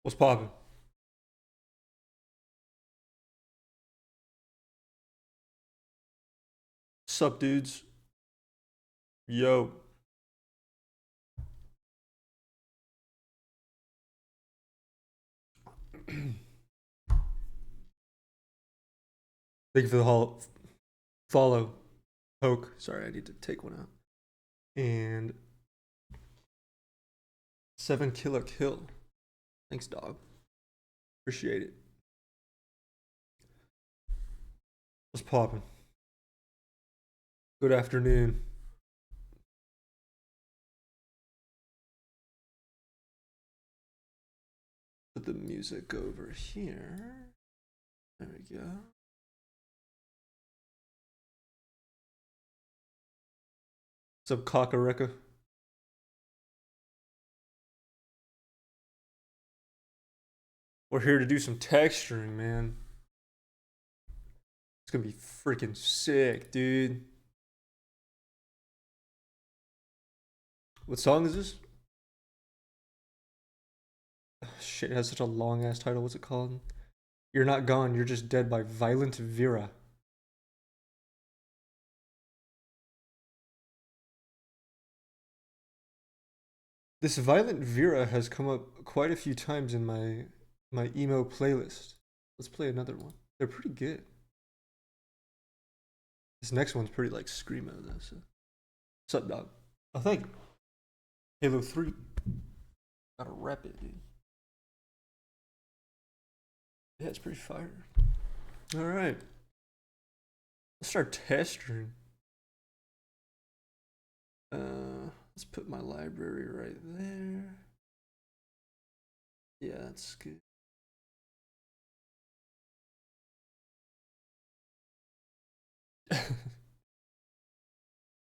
What's poppin'? Sup, dudes? Yo. Thank you for the follow. Poke. Sorry, I need to take one out. And 7 killer kill. Thanks, dog. Appreciate it. What's poppin'? Good afternoon. Put the music over here. There we go. What's up, Kakareka? We're here to do some texturing, man. It's gonna be freaking sick, dude. What song is this? Shit, it has such a long ass title. What's it called? You're Not Gone, You're Just Dead by Violent Vera. This Violent Vera has come up quite a few times in my emo playlist. Let's play another one. They're pretty good. This next one's pretty like screamo though. So, what's up, dog? Oh, thank you. Halo 3. Gotta rep it, dude. Yeah, it's pretty fire. All right, let's start testing. Let's put my library right there. Yeah, that's good.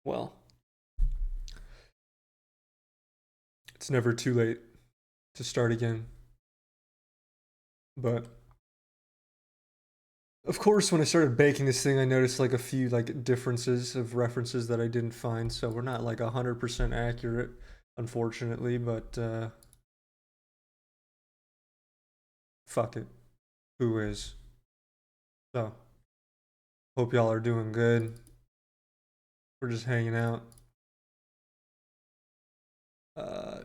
Well, it's never too late to start again. But of course, when I started baking this thing, I noticed like a few like differences of references that I didn't find. So we're not like 100% accurate, unfortunately. But fuck it, who is? So hope y'all are doing good. We're just hanging out. Uh,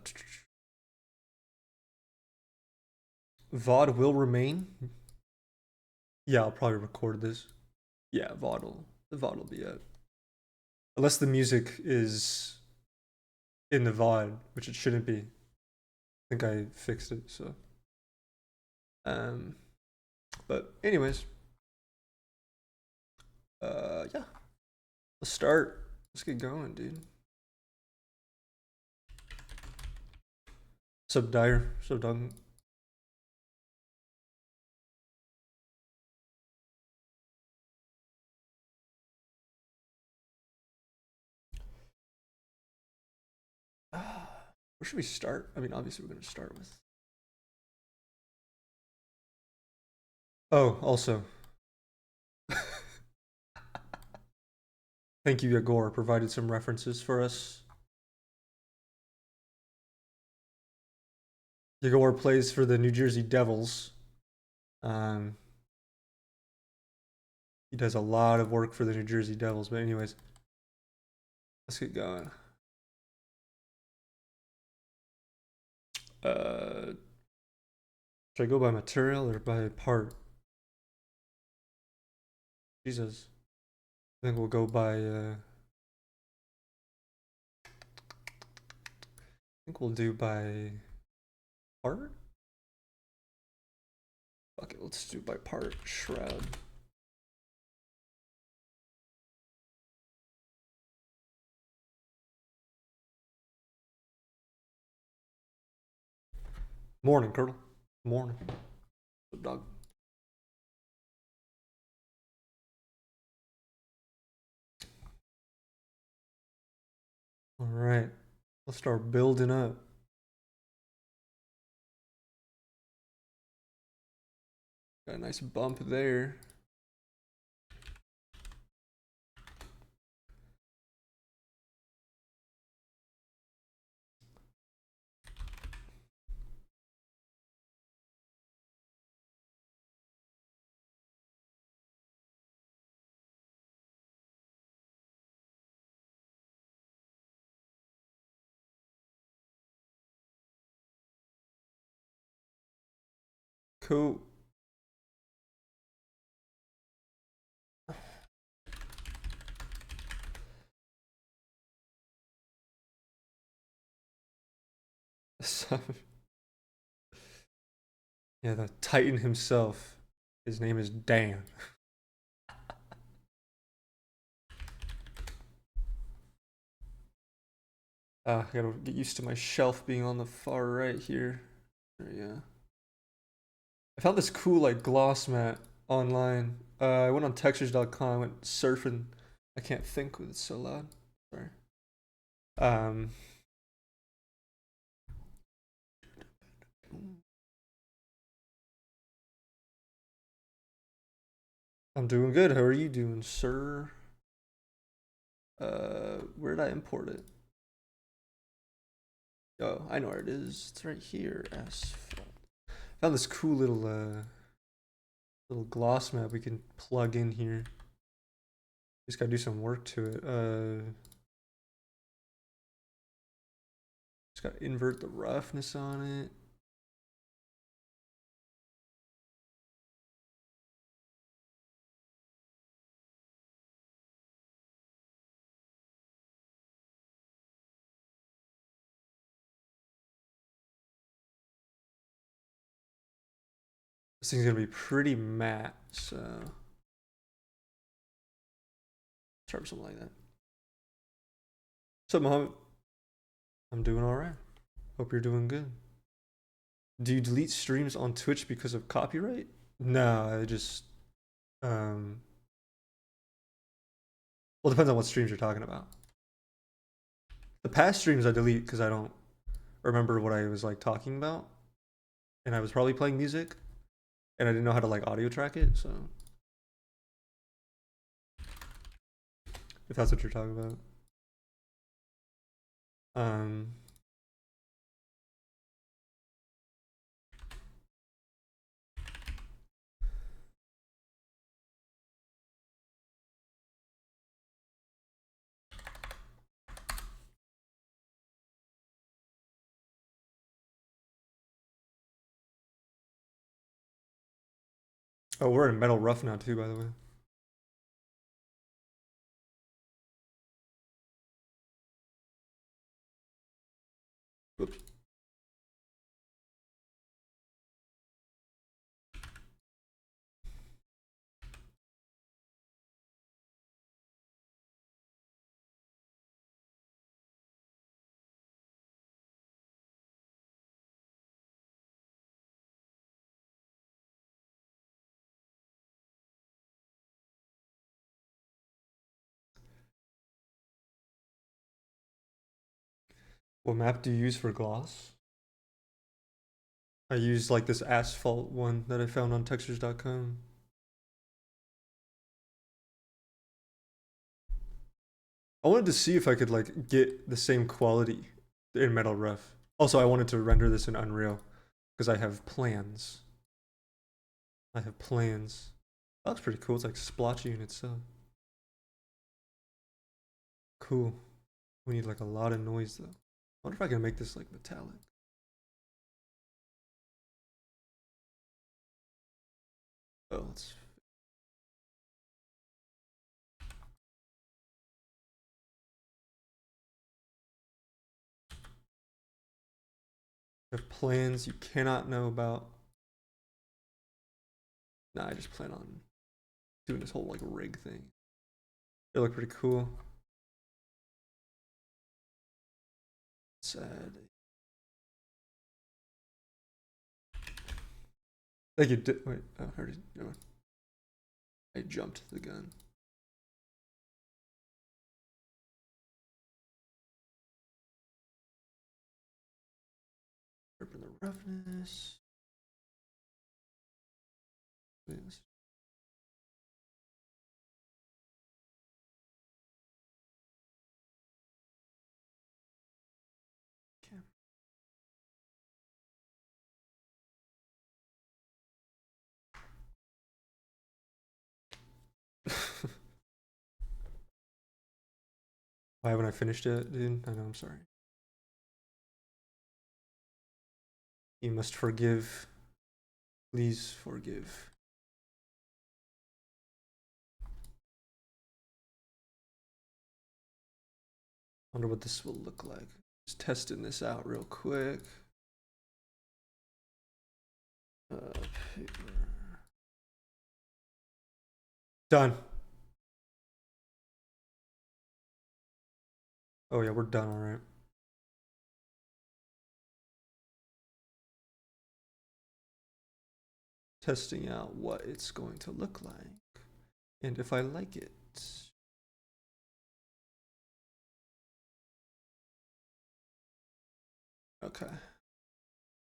VOD will remain. Yeah, I'll probably record this. Yeah, the VOD will be out. Unless the music is in the VOD, which it shouldn't be. I think I fixed it, so. Um, but anyways, yeah, let's start. Let's get going, dude. Sub Dyer, sub Dung. Where should we start? I mean, obviously, we're going to start with. Oh, also, thank you, Yagor, provided some references for us. Yagor plays for the New Jersey Devils. Um, he does a lot of work for the New Jersey Devils. But anyways, let's get going. Should I go by material or by part? Jesus. I think we'll go by. I think we'll do by part. Okay, let's do by part. Shroud. Morning, Colonel. Morning. What's up, dog? All right, let's start building up. Got a nice bump there. Cool. Yeah, the Titan himself. His name is Dan. I gotta get used to my shelf being on the far right here. There we go. I found this cool like gloss mat online. I went on textures.com, I went surfing. I can't think with it so loud. Sorry. Um, I'm doing good. How are you doing, sir? Where did I import it? Oh, I know where it is. It's right here. Asphalt. Found this cool little gloss map we can plug in here. Just gotta do some work to it. Just gotta invert the roughness on it. This thing's gonna be pretty matte, so try something like that. What's up, Mohammed? I'm doing all right. Hope you're doing good. Do you delete streams on Twitch because of copyright? No, I just well, it depends on what streams you're talking about. The past streams I delete because I don't remember what I was like talking about, and I was probably playing music, and I didn't know how to like audio track it. So, if that's what you're talking about, um, oh, we're in Metal Rough now too, by the way. Whoops. What map do you use for gloss? I use like this asphalt one that I found on textures.com. I wanted to see if I could like get the same quality in Metal Rough. Also, I wanted to render this in Unreal because I have plans. I have plans. That looks pretty cool. It's like splotchy in itself. Cool. We need like a lot of noise though. I wonder if I can make this like metallic. Oh, let's. Have plans you cannot know about. Nah, I just plan on doing this whole like rig thing. They look pretty cool. Sad. Thank you. Wait. Oh, I already. No. I jumped the gun. Sharpen the roughness. Yes. Why haven't I finished it, dude? I know, I'm sorry. You must forgive Please forgive. Wonder what this will look like. Just testing this out real quick. Paper. Done. Oh yeah, we're done, all right. Testing out what it's going to look like and if I like it. Okay.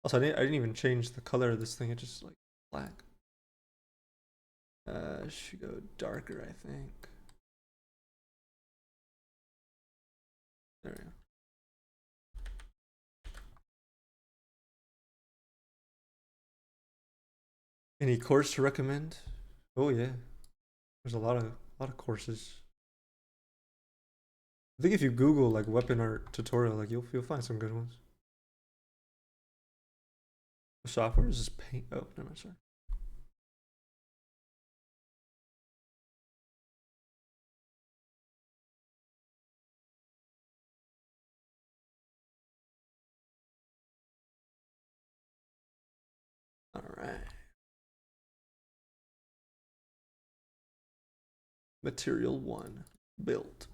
Also, I didn't even change the color of this thing. It's just like black. Should go darker, I think. There we go. Any course to recommend? Oh yeah, there's a lot of courses. I think if you Google like weapon art tutorial, like you'll find some good ones. The software is just paint. Oh, never mind, sorry. All right. Material 1 built.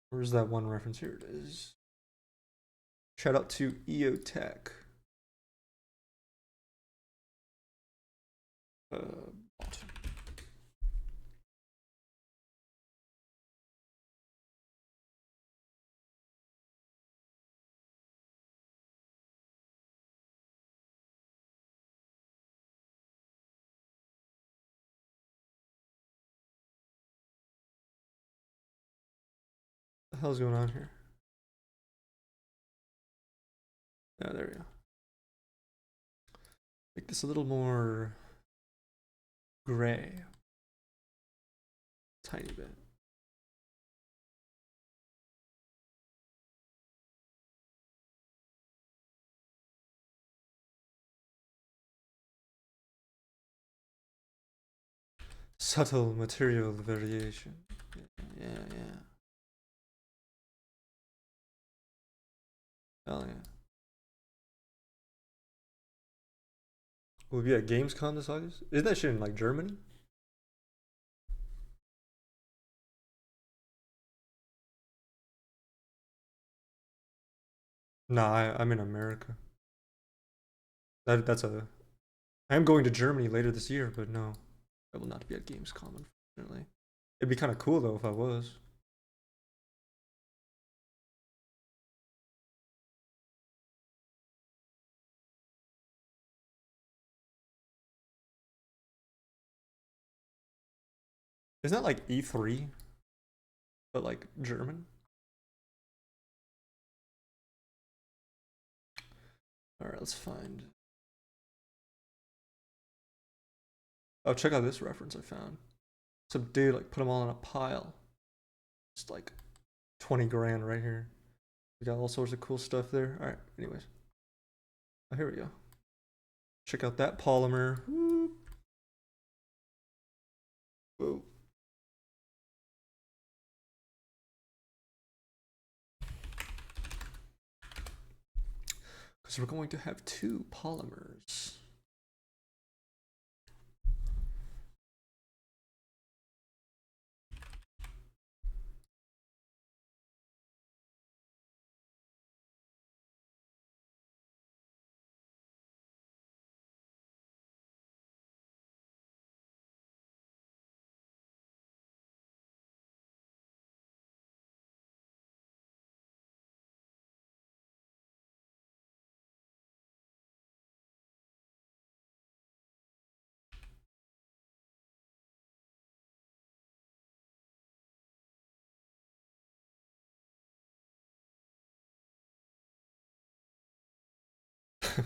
Where's that one reference? Here it is. Shout out to EOTech. What the hell's going on here? Yeah, there we go. Make this a little more gray. Tiny bit. Subtle material variation. Yeah. Hell yeah. Will we be at Gamescom this August? Isn't that shit in like Germany? Nah, I'm in America. That's a. I am going to Germany later this year, but no, I will not be at Gamescom, unfortunately. It'd be kind of cool though if I was. Isn't that like E3, but like German? All right, let's find. Oh, check out this reference I found. Some dude like put them all in a pile. Just like 20 grand right here. We got all sorts of cool stuff there. All right, anyways. Oh, here we go. Check out that polymer. Whoa. Because we're going to have 2 polymers.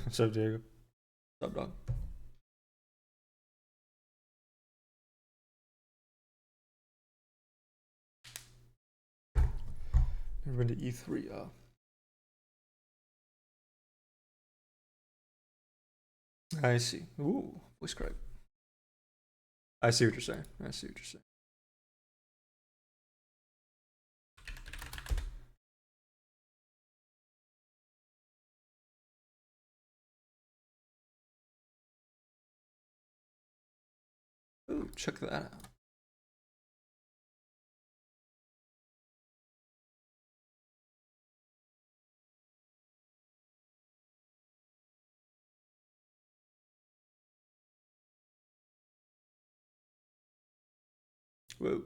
What's up, Diego? What's up, dog? Never been to E3. I see. Ooh, voice crack. I see what you're saying. I see what you're saying. Ooh, check that out. Whoa.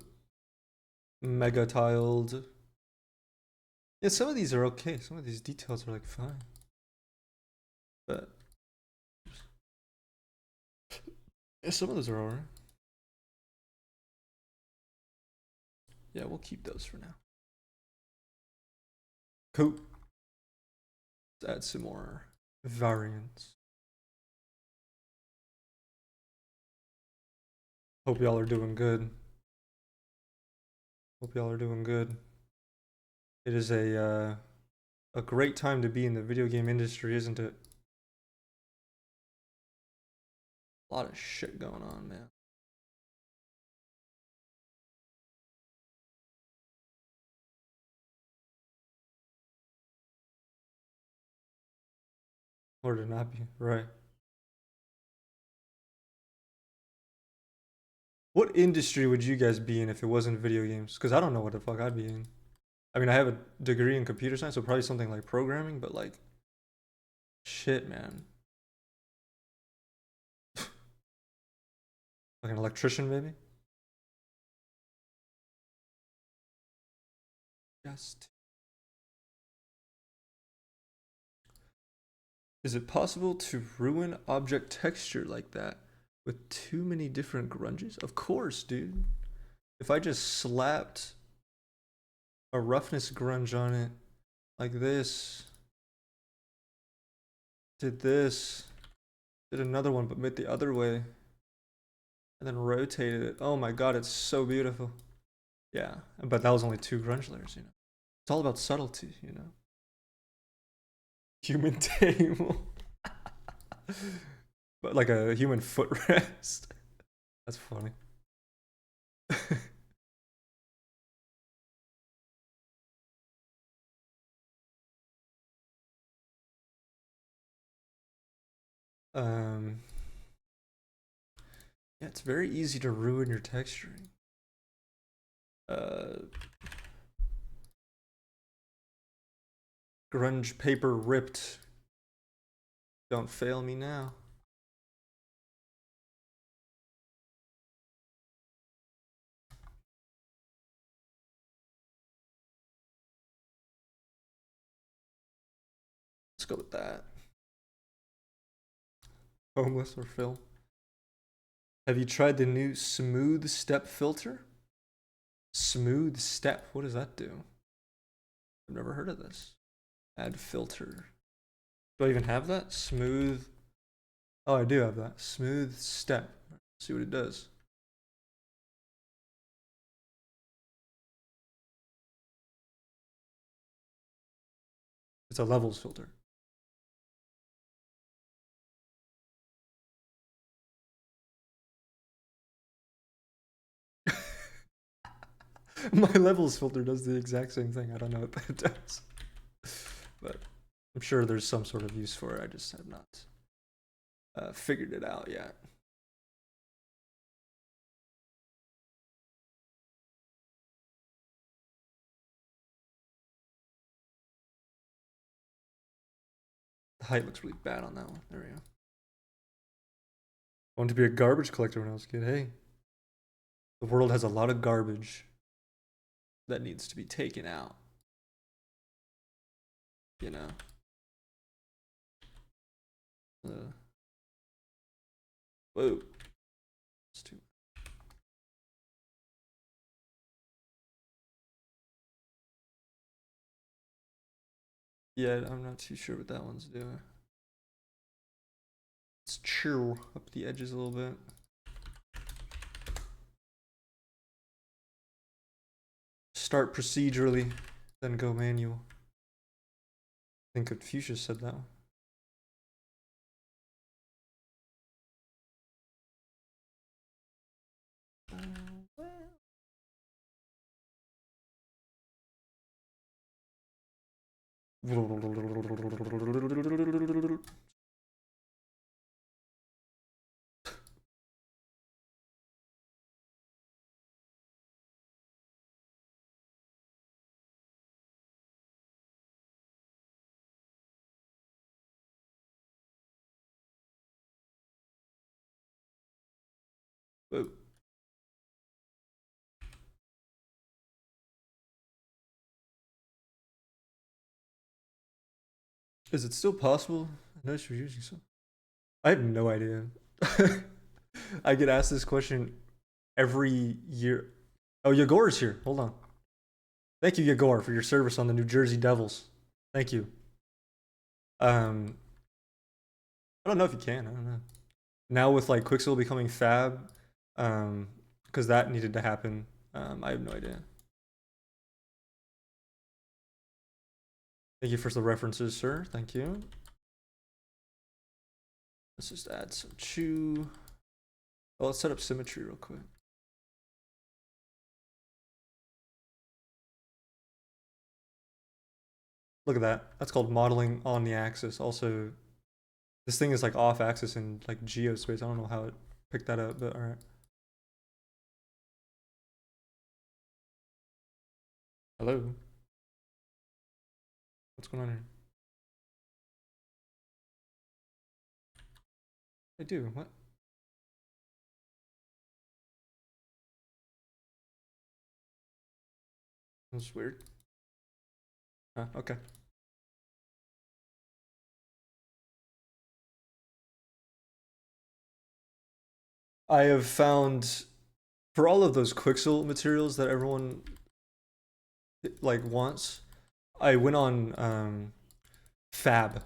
Mega tiled. Yeah, some of these are okay. Some of these details are like fine. But yeah, some of those are alright. Yeah, we'll keep those for now. Cool. Let's add some more variants. Hope y'all are doing good. Hope y'all are doing good. It is a great time to be in the video game industry, isn't it? A lot of shit going on, man. Or to not be, right? What industry would you guys be in if it wasn't video games? Because I don't know what the fuck I'd be in. I mean, I have a degree in computer science, so probably something like programming, but like, shit, man. Like an electrician, maybe? Just. Is it possible to ruin object texture like that with too many different grunges? Of course, dude. If I just slapped a roughness grunge on it like this, did this, did another one but made the other way, and then rotated it. Oh my god, it's so beautiful. Yeah, but that was only 2 grunge layers, you know. It's all about subtlety, you know. Human table. But like a human footrest. That's funny. um yeah, it's very easy to ruin your texturing. Grunge paper ripped. Don't fail me now. Let's go with that. Homeless or Phil? Have you tried the new smooth step filter? Smooth step. What does that do? I've never heard of this. Add filter. Do I even have that? Smooth. Oh, I do have that. Smooth step. Let's see what it does. It's a levels filter. My levels filter does the exact same thing. I don't know what that does. But I'm sure there's some sort of use for it. I just have not figured it out yet. The height looks really bad on that one. There we go. I wanted to be a garbage collector when I was a kid. Hey, the world has a lot of garbage that needs to be taken out. You know? Whoa. It's too. Yeah, I'm not too sure what that one's doing. Let's chew up the edges a little bit. Start procedurally, then go manual. I think Confucius said that one. Is it still possible? I noticed you're using some. I have no idea. I get asked this question every year. Oh, Yegor's here. Hold on. Thank you, Yegor, for your service on the New Jersey Devils. Thank you. I don't know if you can. I don't know. Now with like Quicksilver becoming Fab, because that needed to happen. I have no idea. Thank you for the references, sir. Thank you. Let's just add some chew. Oh, let's set up symmetry real quick. Look at that. That's called modeling on the axis. Also, this thing is like off axis in like geospace. I don't know how it picked that up, but all right. Hello. What's going on here? I do. What? That's weird. Okay. I have found for all of those Quixel materials that everyone like wants, I went on Fab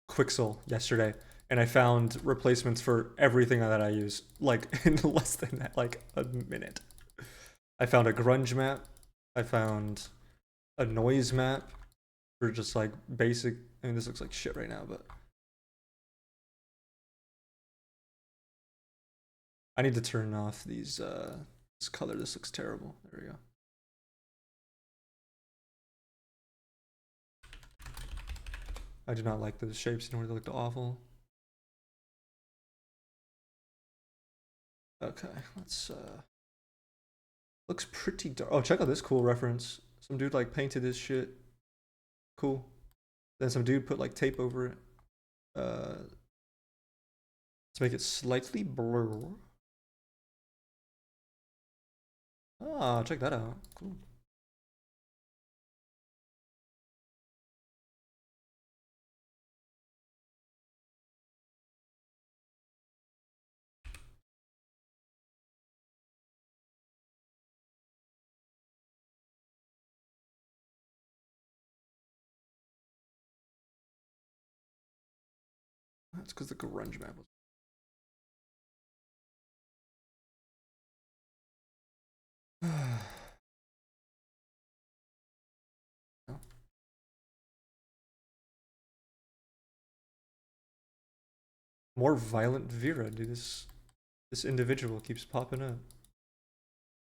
Quixel yesterday and I found replacements for everything that I use like in less than that, like a minute. I found a grunge map. I found a noise map for just like basic. I mean, this looks like shit right now, but I need to turn off these. This color. This looks terrible. There we go. I do not like those shapes anymore. They look awful. Okay, let's looks pretty dark. Oh, check out this cool reference. Some dude like painted this shit. Cool. Then some dude put like tape over it. Let's make it slightly blur. Ah, check that out. Cool. That's because the grunge map was. No. More violent Vera, dude. This individual keeps popping up.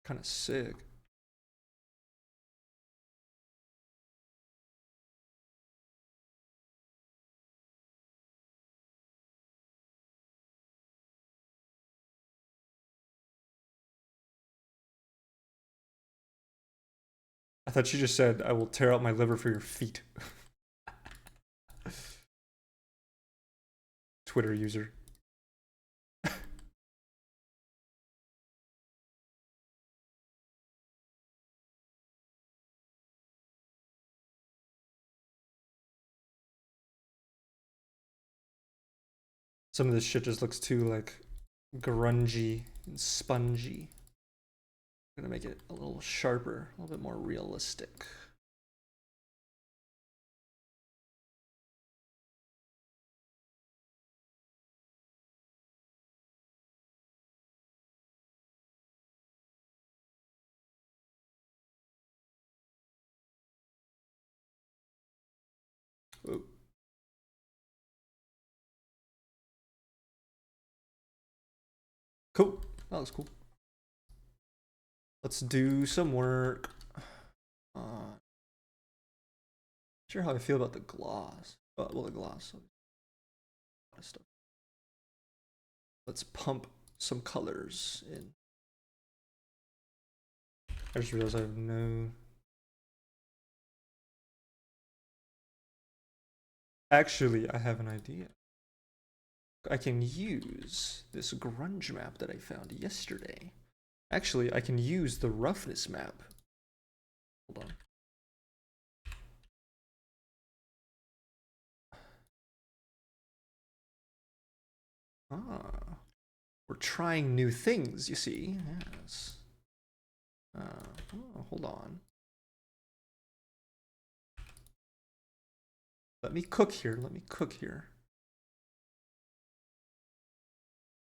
Kind of sick. I thought she just said, "I will tear out my liver for your feet." Twitter user. Some of this shit just looks too like grungy and spongy. I'm gonna make it a little sharper, a little bit more realistic. Ooh. Cool. That looks cool. Let's do some work. Sure how I feel about the gloss. Well, the gloss. Stuff. Let's pump some colors in. I just realized I have no. Actually, I have an idea. I can use this grunge map that I found yesterday. Actually, I can use the roughness map. Hold on. Ah, we're trying new things, you see. Yes. Oh, hold on. Let me cook here. Let me cook here.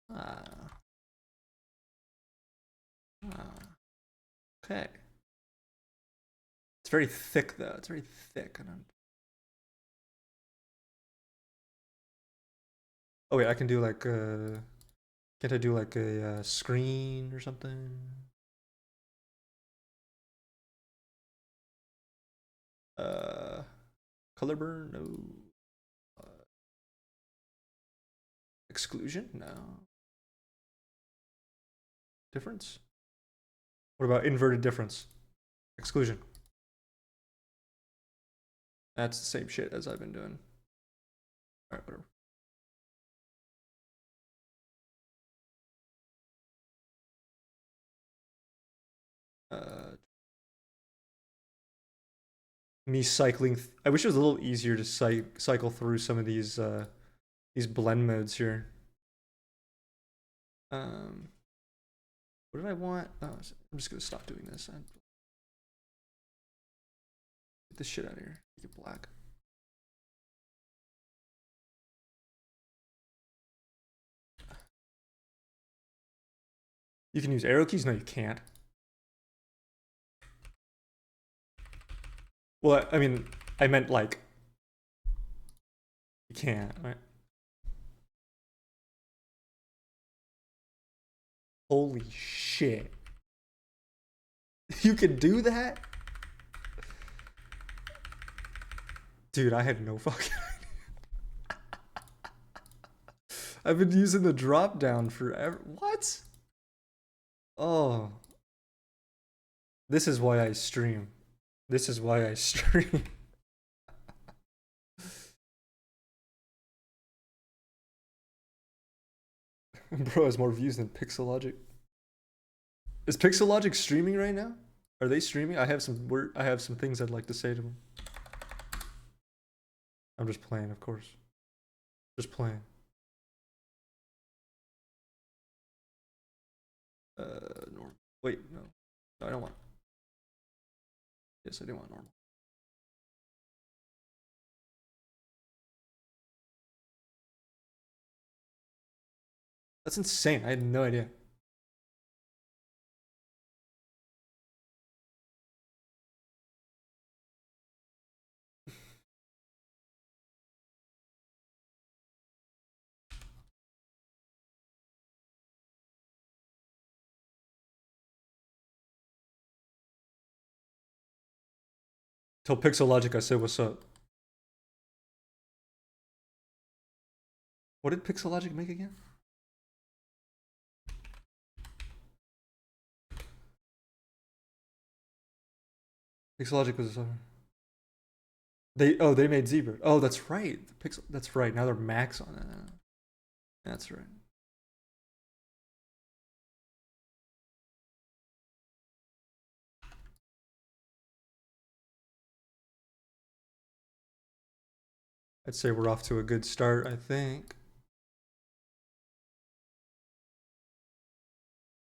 Ah. Okay. It's very thick, though. It's very thick. Oh wait, I can do like can't I do like a screen or something? Color burn? No. Exclusion? No. Difference? What about inverted difference? Exclusion. That's the same shit as I've been doing. Alright, whatever. Me cycling. I wish it was a little easier to cycle through some of these blend modes here. What did I want? Oh, I'm just gonna stop doing this. Get this shit out of here. Make it black. You can use arrow keys? No, you can't. Well, I mean, I meant like you can't, right? Holy shit. You can do that? Dude, I had no fucking idea. I've been using the drop down forever. What? Oh. This is why I stream. This is why I stream. Bro has more views than Pixelogic. Is Pixelogic streaming right now? Are they streaming? I have some things I'd like to say to them. I'm just playing, of course. Just playing. Normal. Wait, no. No, I don't want. Yes, I do want normal. That's insane. I had no idea. Till Pixelogic, I said, what's up? What did Pixelogic make again? Pixelogic was they made Zebra. Oh, that's right. That's right. Now they're Max on it. That's right. I'd say we're off to a good start, I think.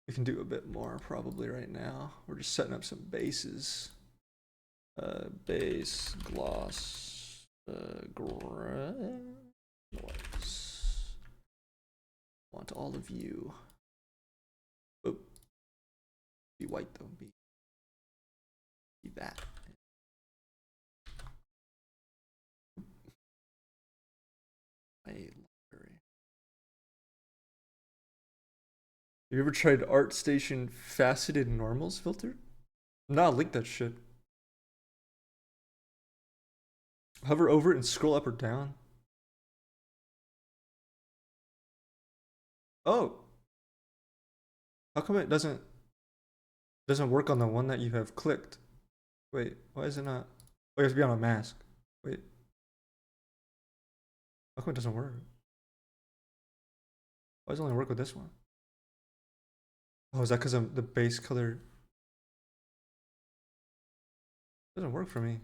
We can do a bit more probably right now. We're just setting up some bases. Base, gloss, noise. Want all of you. Oh. Be white though. Be that. My library. Have you ever tried ArtStation faceted normals filter? Nah, link that shit. Hover over it and scroll up or down. Oh, how come it doesn't work on the one that you have clicked? Wait, why is it not? Oh, you have to be on a mask. Wait, how come it doesn't work? Why does it only work with this one? Oh, is that because the base color doesn't work for me?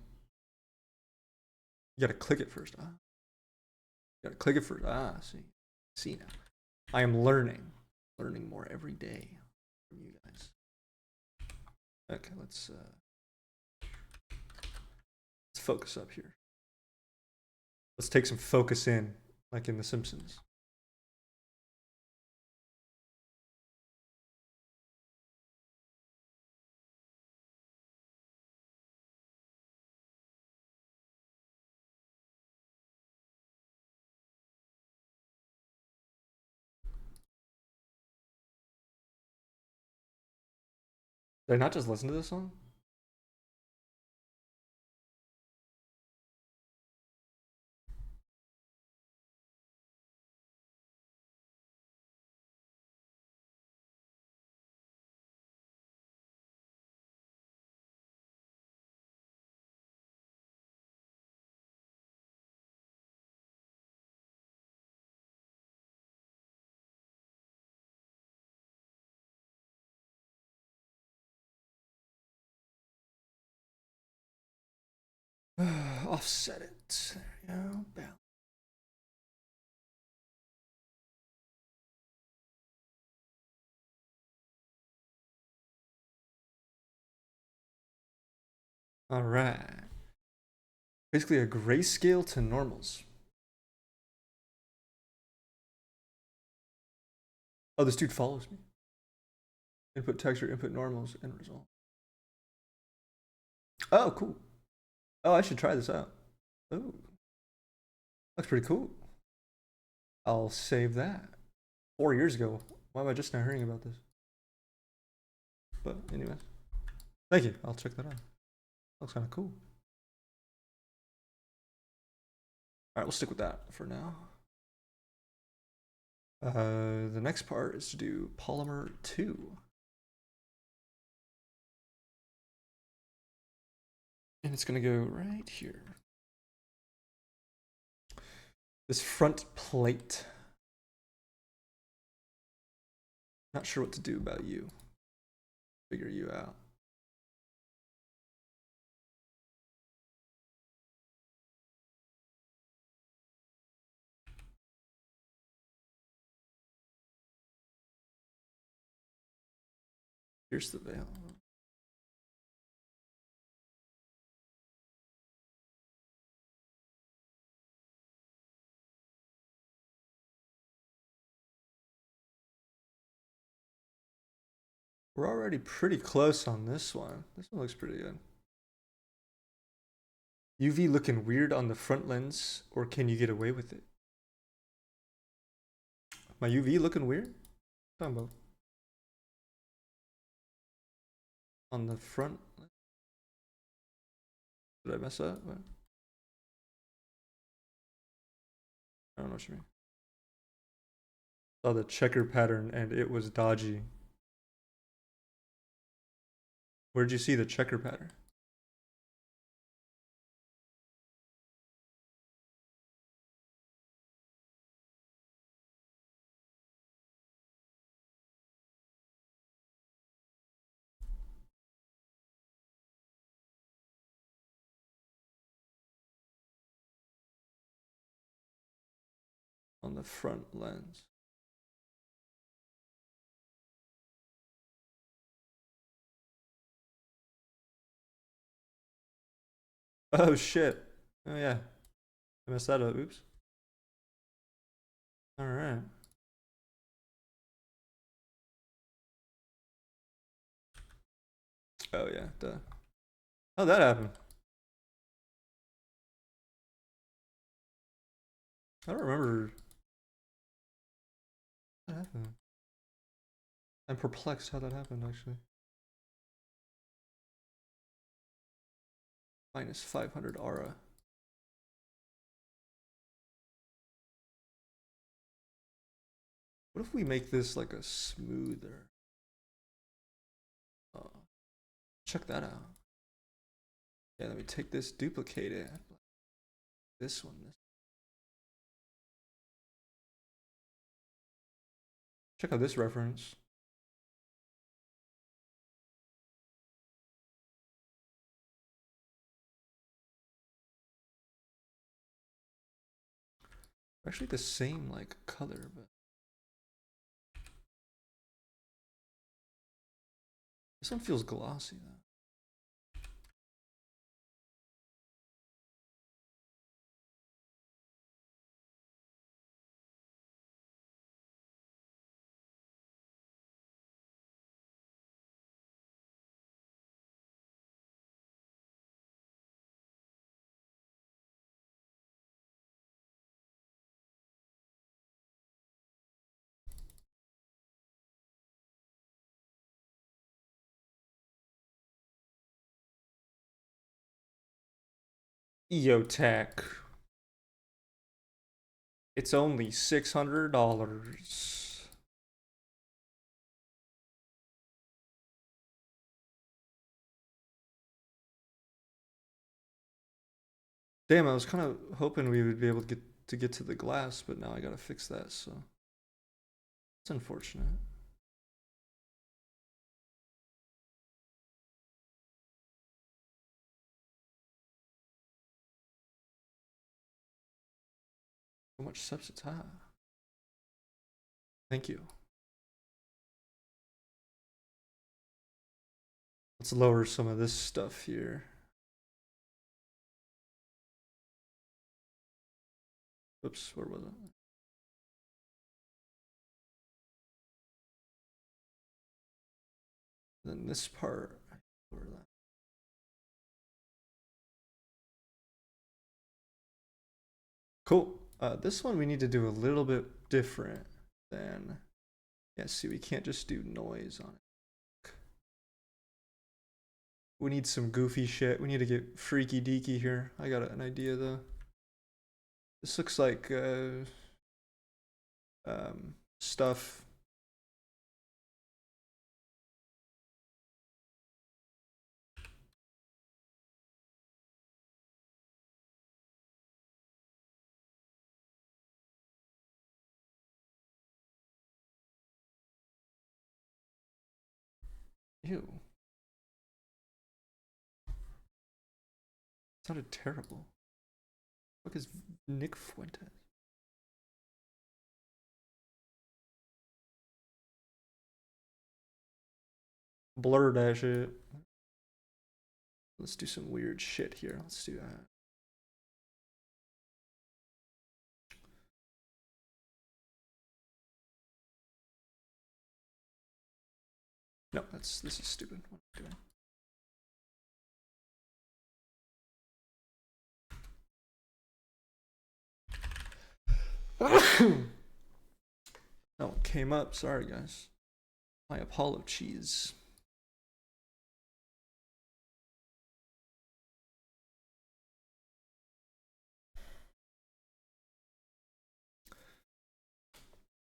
You gotta click it first. Ah, you gotta click it first. Ah, see now. I am learning more every day from you guys. Okay, let's focus up here. Let's take some focus in, like in The Simpsons. Did I not just listen to this song? Offset it. There we go. Balance. All right. Basically a grayscale to normals. Oh, this dude follows me. Input texture, input normals, end result. Oh, cool. Oh, I should try this out. Oh, looks pretty cool. I'll save that. 4 years ago. Why am I just now hearing about this? But anyways, thank you. I'll check that out. Looks kind of cool. All right, we'll stick with that for now. The next part is to do polymer 2. And it's gonna go right here. This front plate. Not sure what to do about you. Figure you out. Here's the veil. We're already pretty close on this one. This one looks pretty good. UV looking weird on the front lens, or can you get away with it? My UV looking weird? What are you talking about? On the front? Did I mess up? What? I don't know what you mean. Saw the checker pattern and it was dodgy. Where'd you see the checker pattern? On the front lens. Oh shit. Oh yeah. I messed that up. Oops. Alright. Oh yeah, duh. How'd that happen? I don't remember. What happened? I'm perplexed how that happened actually. Minus 500 aura. What if we make this like a smoother? Check that out. Yeah, let me take this, duplicate it. This one. Check out this reference. Actually the same like color, but this one feels glossy though. EOTech. It's only $600. Damn, I was kind of hoping we would be able to get to the glass, but now I gotta fix that, so it's unfortunate. So much substance. Thank you. Let's lower some of this stuff here. Oops, where was it? Then this part, lower that. Cool. This one we need to do a little bit different than, yeah, see, we can't just do noise on it. We need some goofy shit. We need to get freaky deaky here. I got an idea though. This looks like stuff. Ew. It sounded terrible. What is Nick Fuentes? Blur that shit. Let's do some weird shit here. Let's do that. No, this is stupid. What am I doing? That one came up. Sorry, guys. My Apollo cheese.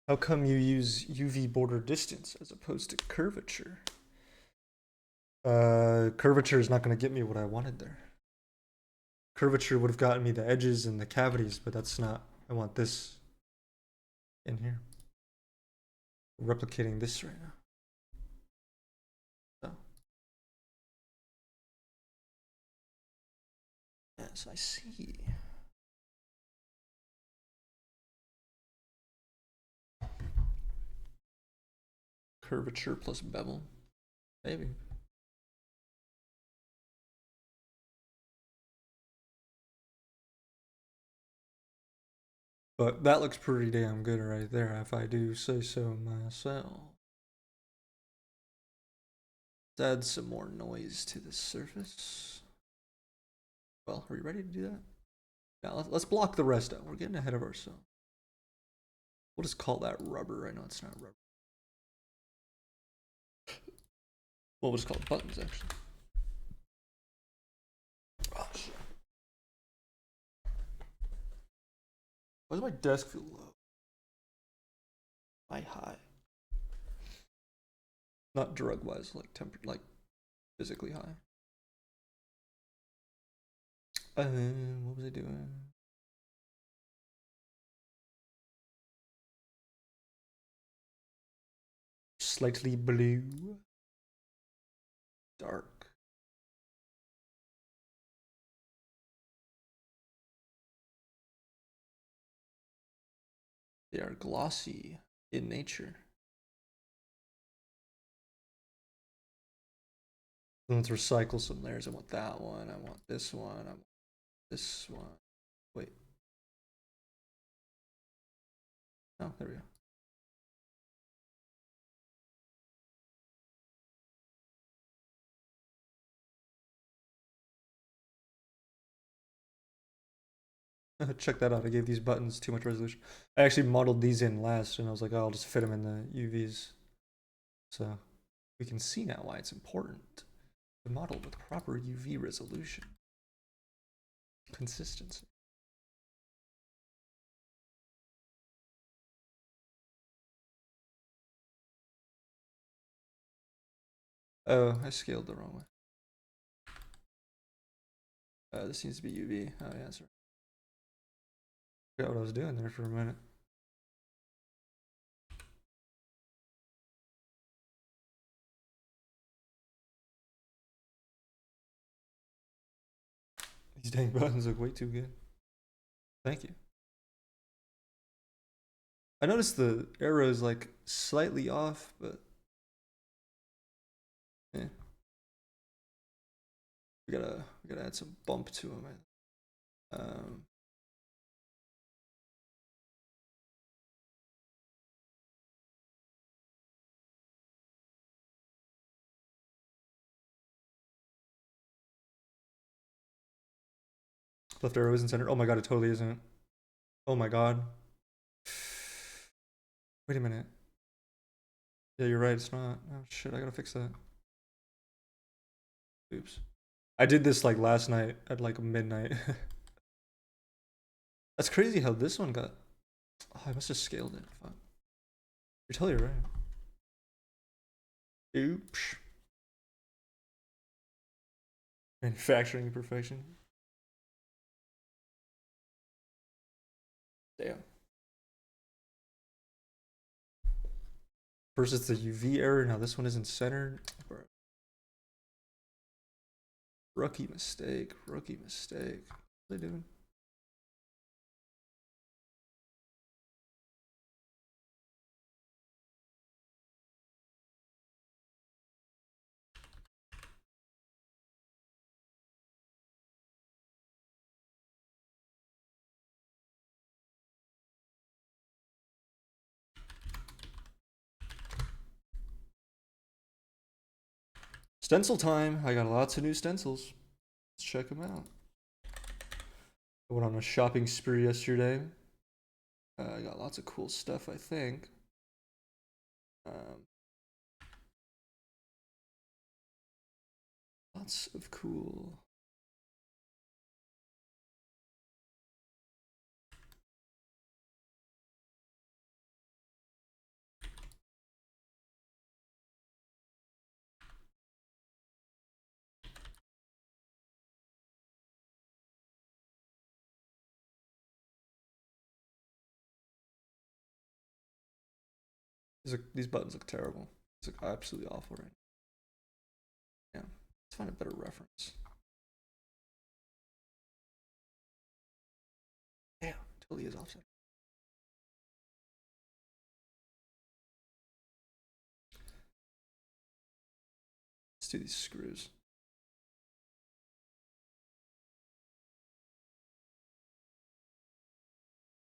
How come you use UV border distance as opposed to curvature? Curvature is not going to get me what I wanted there. Curvature would have gotten me the edges and the cavities, but that's not. I want this in here. Replicating this right now. So. Yes, I see. Curvature plus bevel. Maybe. But that looks pretty damn good right there, if I do say so myself. Let's add some more noise to the surface. Well, are we ready to do that? Now let's block the rest out. We're getting ahead of ourselves. We'll just call that rubber. I know it's not rubber. Well, we'll just call it buttons, actually. Oh, shit. Why does my desk feel low? high. Not drug wise, like like physically high. What was I doing? Slightly blue. Dark. They are glossy in nature. Let's recycle some layers. I want that one. I want this one. I want this one. Wait. Oh, there we go. Check that out. I gave these buttons too much resolution. I actually modeled these in last, and I was like, oh, I'll just fit them in the UVs. So we can see now why it's important to model with proper UV resolution. Consistency. Oh, I scaled the wrong way. This needs to be UV. Oh, yeah, that's right. I forgot what I was doing there for a minute. These dang buttons look way too good. Thank you. I noticed the arrow is like slightly off, but yeah. We gotta add some bump to them. Left arrow isn't centered. Oh my god, it totally isn't. Oh my god. Wait a minute. Yeah, you're right, it's not. Oh shit, I gotta fix that. Oops. I did this like last night at like midnight. That's crazy how this one got. Oh, I must have scaled it. Fuck. You're totally right. Oops. Manufacturing imperfection. Damn. First it's the UV error, now this one isn't centered. Rookie mistake, rookie mistake. What are they doing? Stencil time. I got lots of new stencils. Let's check them out. I went on a shopping spree yesterday. I got lots of cool stuff, I think. Lots of cool. These buttons look terrible. These look absolutely awful right now. Yeah, let's find a better reference. Damn, totally is offset. Let's do these screws.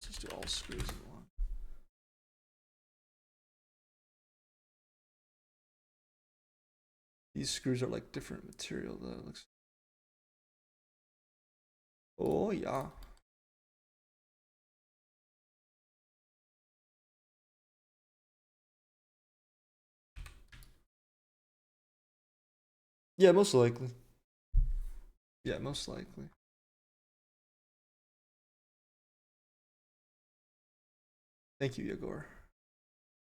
Let's just do all screws in one. These screws are like different material though. It looks. Oh yeah. Yeah, most likely. Yeah, most likely. Thank you, Yegor.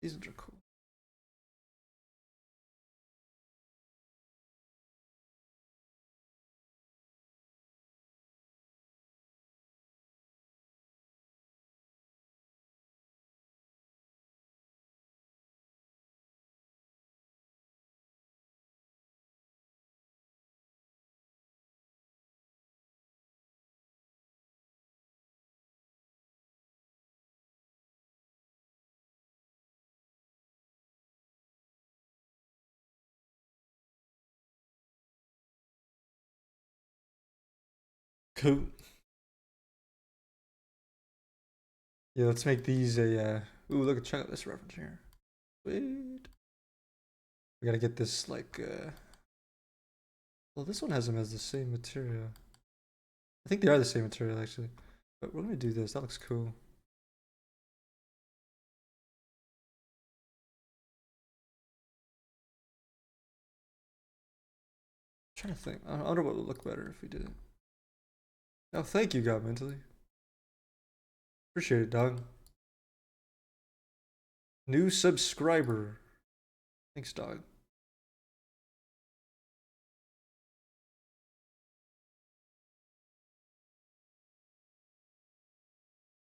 These ones are cool. Cool. Yeah, let's make these a. Ooh, look! Check out this reference here. Wait. We gotta get this like. Well, this one has them as the same material. I think they are the same material actually. But we're gonna do this. That looks cool. I'm trying to think. I wonder what would look better if we did it. Oh, thank you, God Mentally. Appreciate it, dog. New subscriber. Thanks, dog.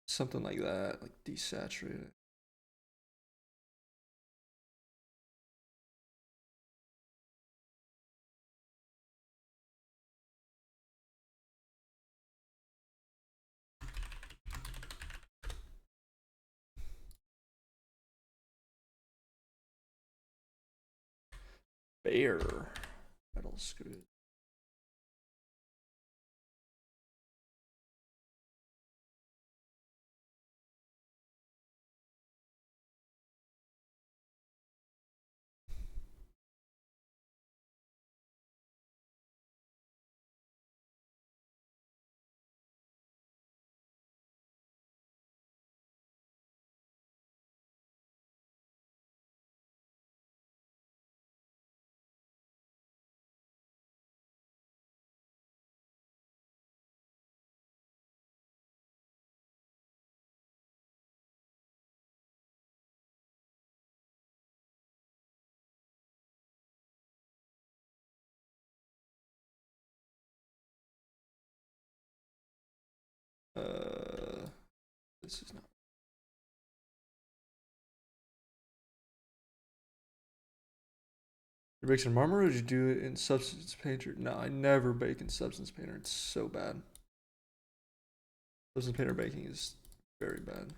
Something like that, like desaturated. Bear. Metal screw. This is not. You bake some marmor or did you do it in Substance Painter? No, I never bake in Substance Painter. It's so bad. Substance Painter baking is very bad.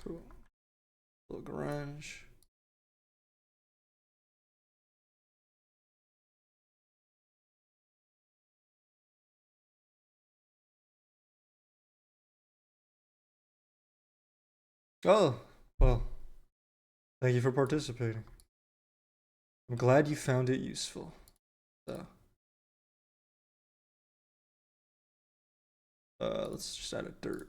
Cool. A little grunge. Oh, well. Thank you for participating. I'm glad you found it useful. So, let's just add a dirt.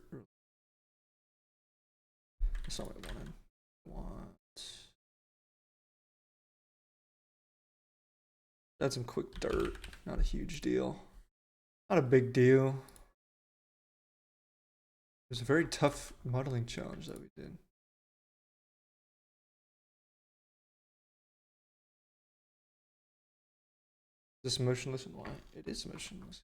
That's not what I wanted. Add some quick dirt. Not a huge deal. Not a big deal. It was a very tough modeling challenge that we did. Is this motionless and why? It is motionless.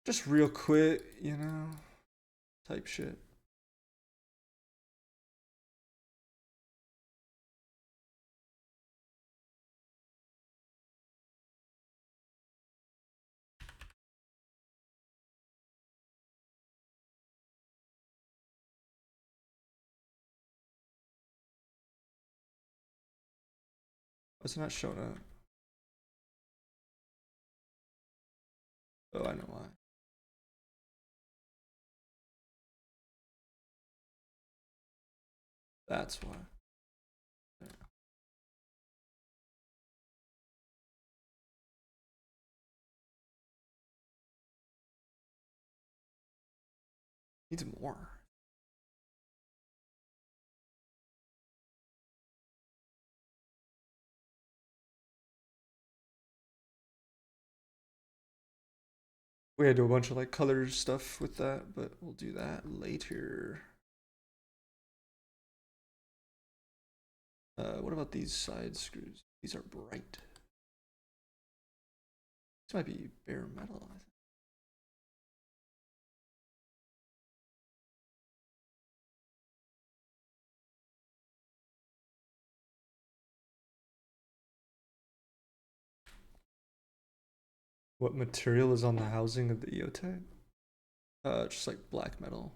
Just real quick, you know, type shit. It's not showing up. Oh, I know why. That's why. Needs more. We had to do a bunch of like color stuff with that, but we'll do that later. What about these side screws? These are bright. This might be bare metal, I think. What material is on the housing of the EOTech? Just like black metal.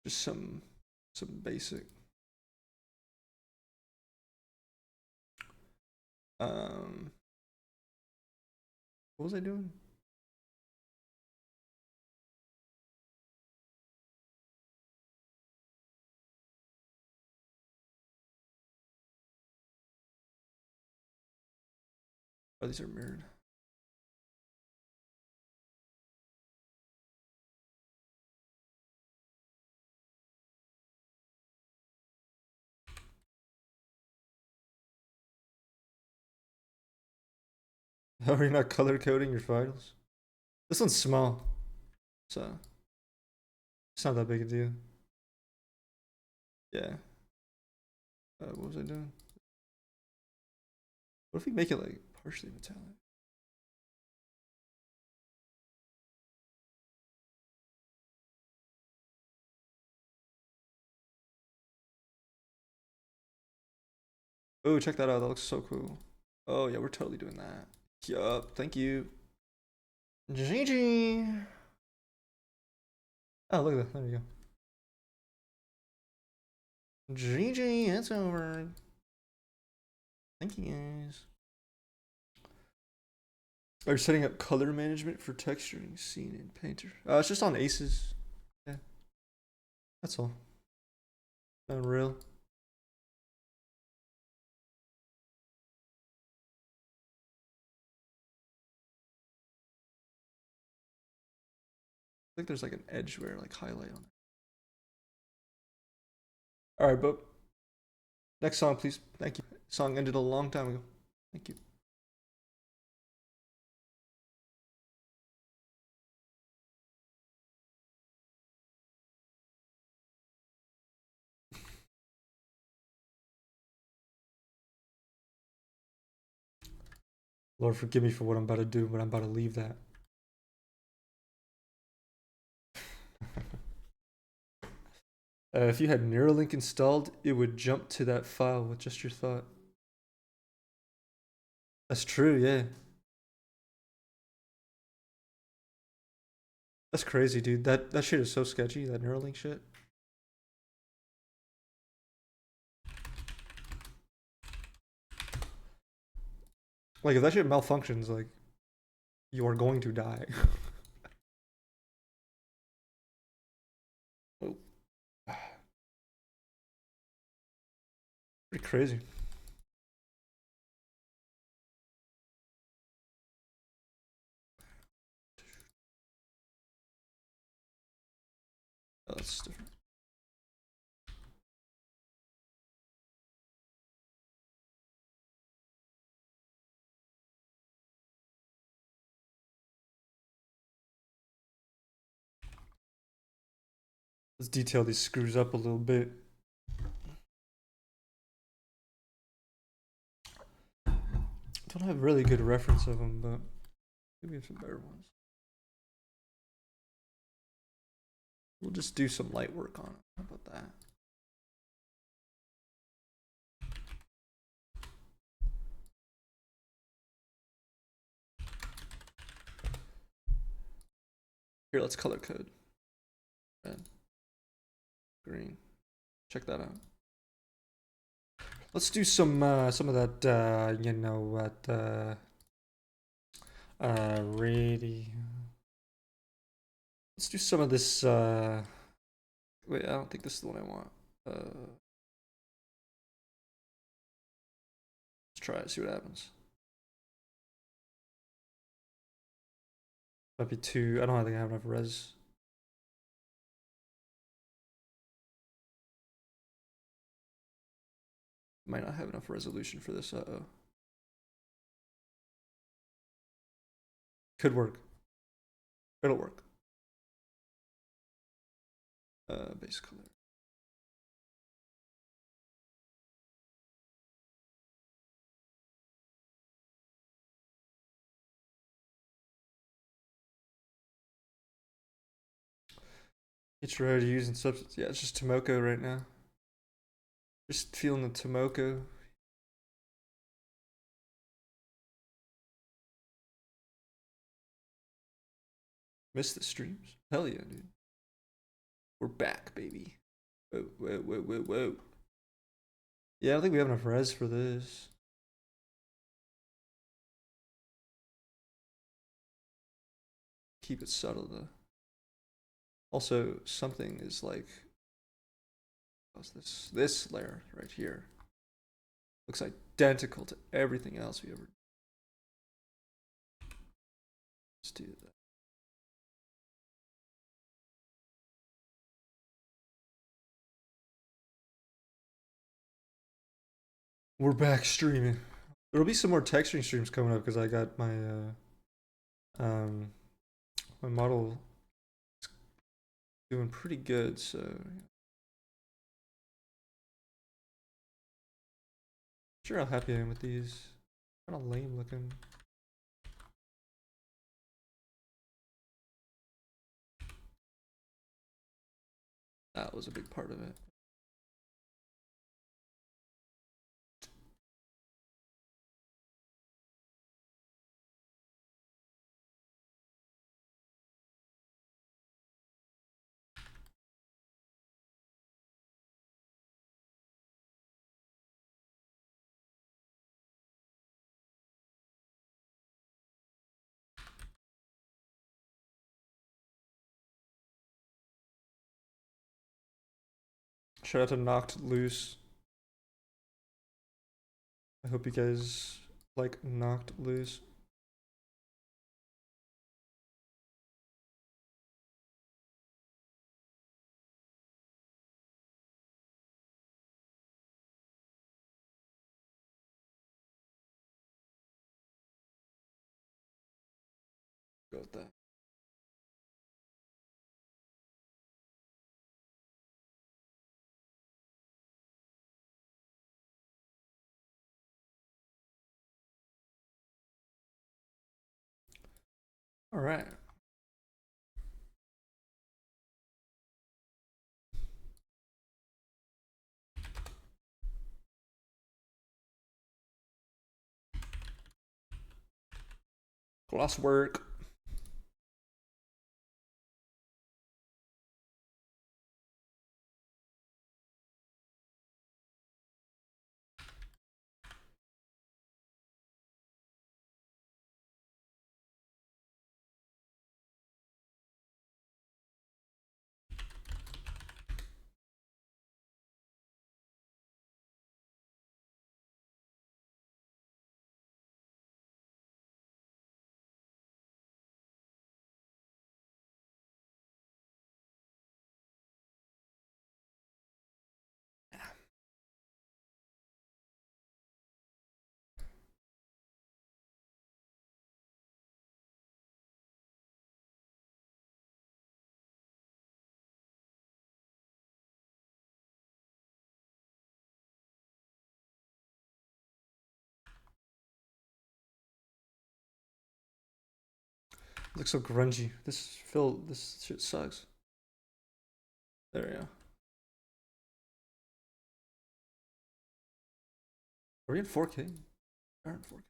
Just some basic. What was I doing? Oh, these are mirrored. How are you not color coding your files? This one's small, so it's not that big a deal. Yeah. What was I doing? What if we make it like partially metallic? Oh, check that out. That looks so cool. Oh yeah, we're totally doing that. Yup. Thank you. GG. Oh, look at that. There you go. GG. It's over. Thank you guys. Are you setting up color management for texturing scene in Painter? It's just on Aces. Yeah. That's all. Unreal. I think there's like an edgeware like highlight on it. All right, but next song, please. Thank you. Song ended a long time ago. Thank you. Lord, forgive me for what I'm about to do, but I'm about to leave that. If you had Neuralink installed, it would jump to that file with just your thought. That's true, yeah. That's crazy, dude. That shit is so sketchy, that Neuralink shit. Like, if that shit malfunctions, like, you are going to die. Oh. Pretty crazy. Oh, that's different. Let's detail these screws up a little bit. Don't have really good reference of them, but maybe have some better ones. We'll just do some light work on it. How about that? Here, let's color code. Red, green. Check that out. Let's do some of that, you know what, radio. Let's do some of this, wait, I don't think this is the one I want. Let's try it, see what happens. Might be too. I don't think I have enough res. Might not have enough resolution for this. Uh-oh. Could work. It'll work. Base color. It's rare to use in substance. Yeah, it's just Tomoko right now. Just feeling the Tomoko. Missed the streams? Hell yeah, dude. We're back, baby. Whoa, whoa, whoa, whoa, whoa. Yeah, I don't think we have enough res for this. Keep it subtle though. Also, something is like, what's this? This layer right here looks identical to everything else we ever. Let's do that. We're back streaming. There'll be some more texturing streams coming up because I got my my model doing pretty good, so sure how happy I am with these. Kind of lame looking. That was a big part of it. Shout out to Knocked Loose. I hope you guys like Knocked Loose. Go with that. All right. Gloss work. It looks so grungy. This shit sucks. There we go. Are we in 4K? We're in 4K.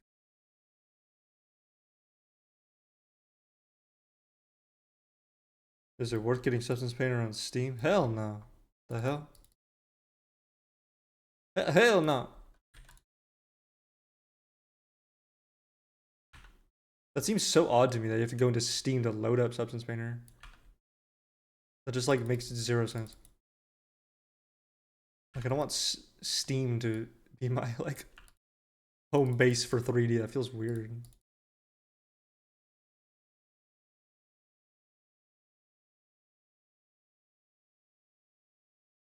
Is it worth getting Substance Painter on Steam? Hell no. The hell? Hell no. That seems so odd to me that you have to go into Steam to load up Substance Painter. That just like makes zero sense. Like I don't want Steam to be my like home base for 3D. That feels weird.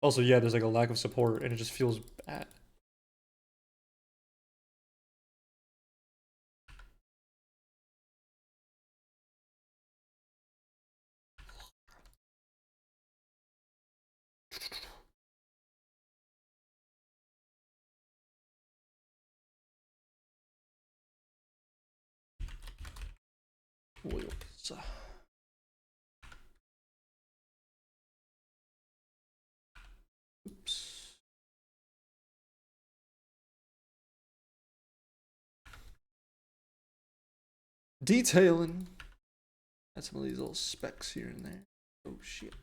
Also, yeah, there's like a lack of support, and it just feels bad. Oils. Oops. Detailing. Add some of these little specks here and there. Oh shit.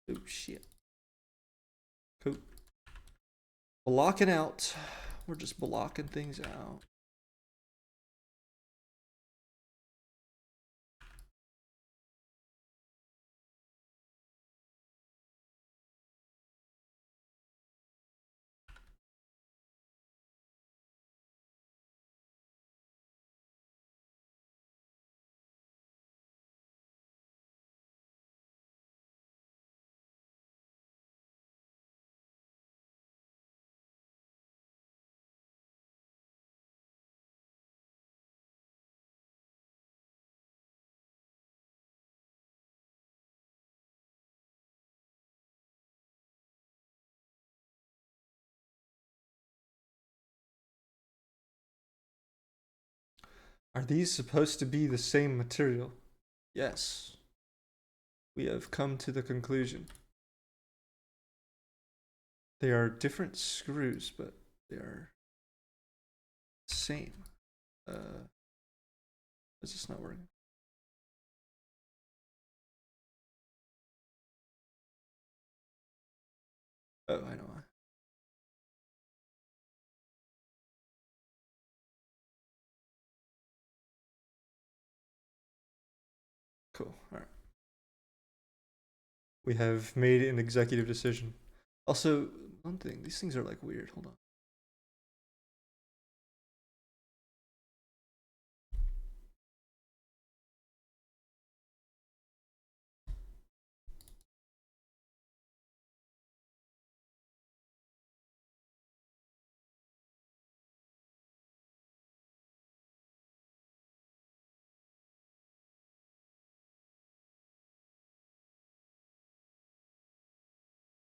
Oh shit. Cool. Blocking out. We're just blocking things out. Are these supposed to be the same material? Yes. We have come to the conclusion. They are different screws, but they are the same. Is this not working? Oh, I know why. Cool. All right. We have made an executive decision. Also, one thing, these things are like weird. Hold on.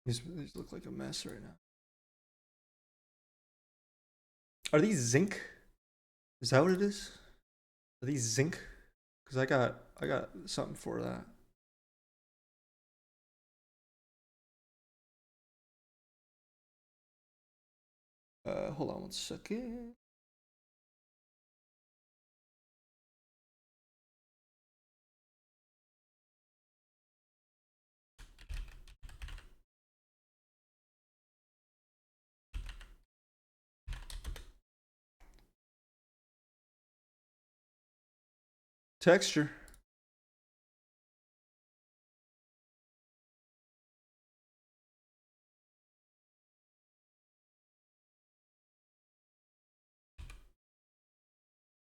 These look like a mess right now. Are these zinc? Is that what it is? Are these zinc? Because I got something for that. Hold on one second. Texture.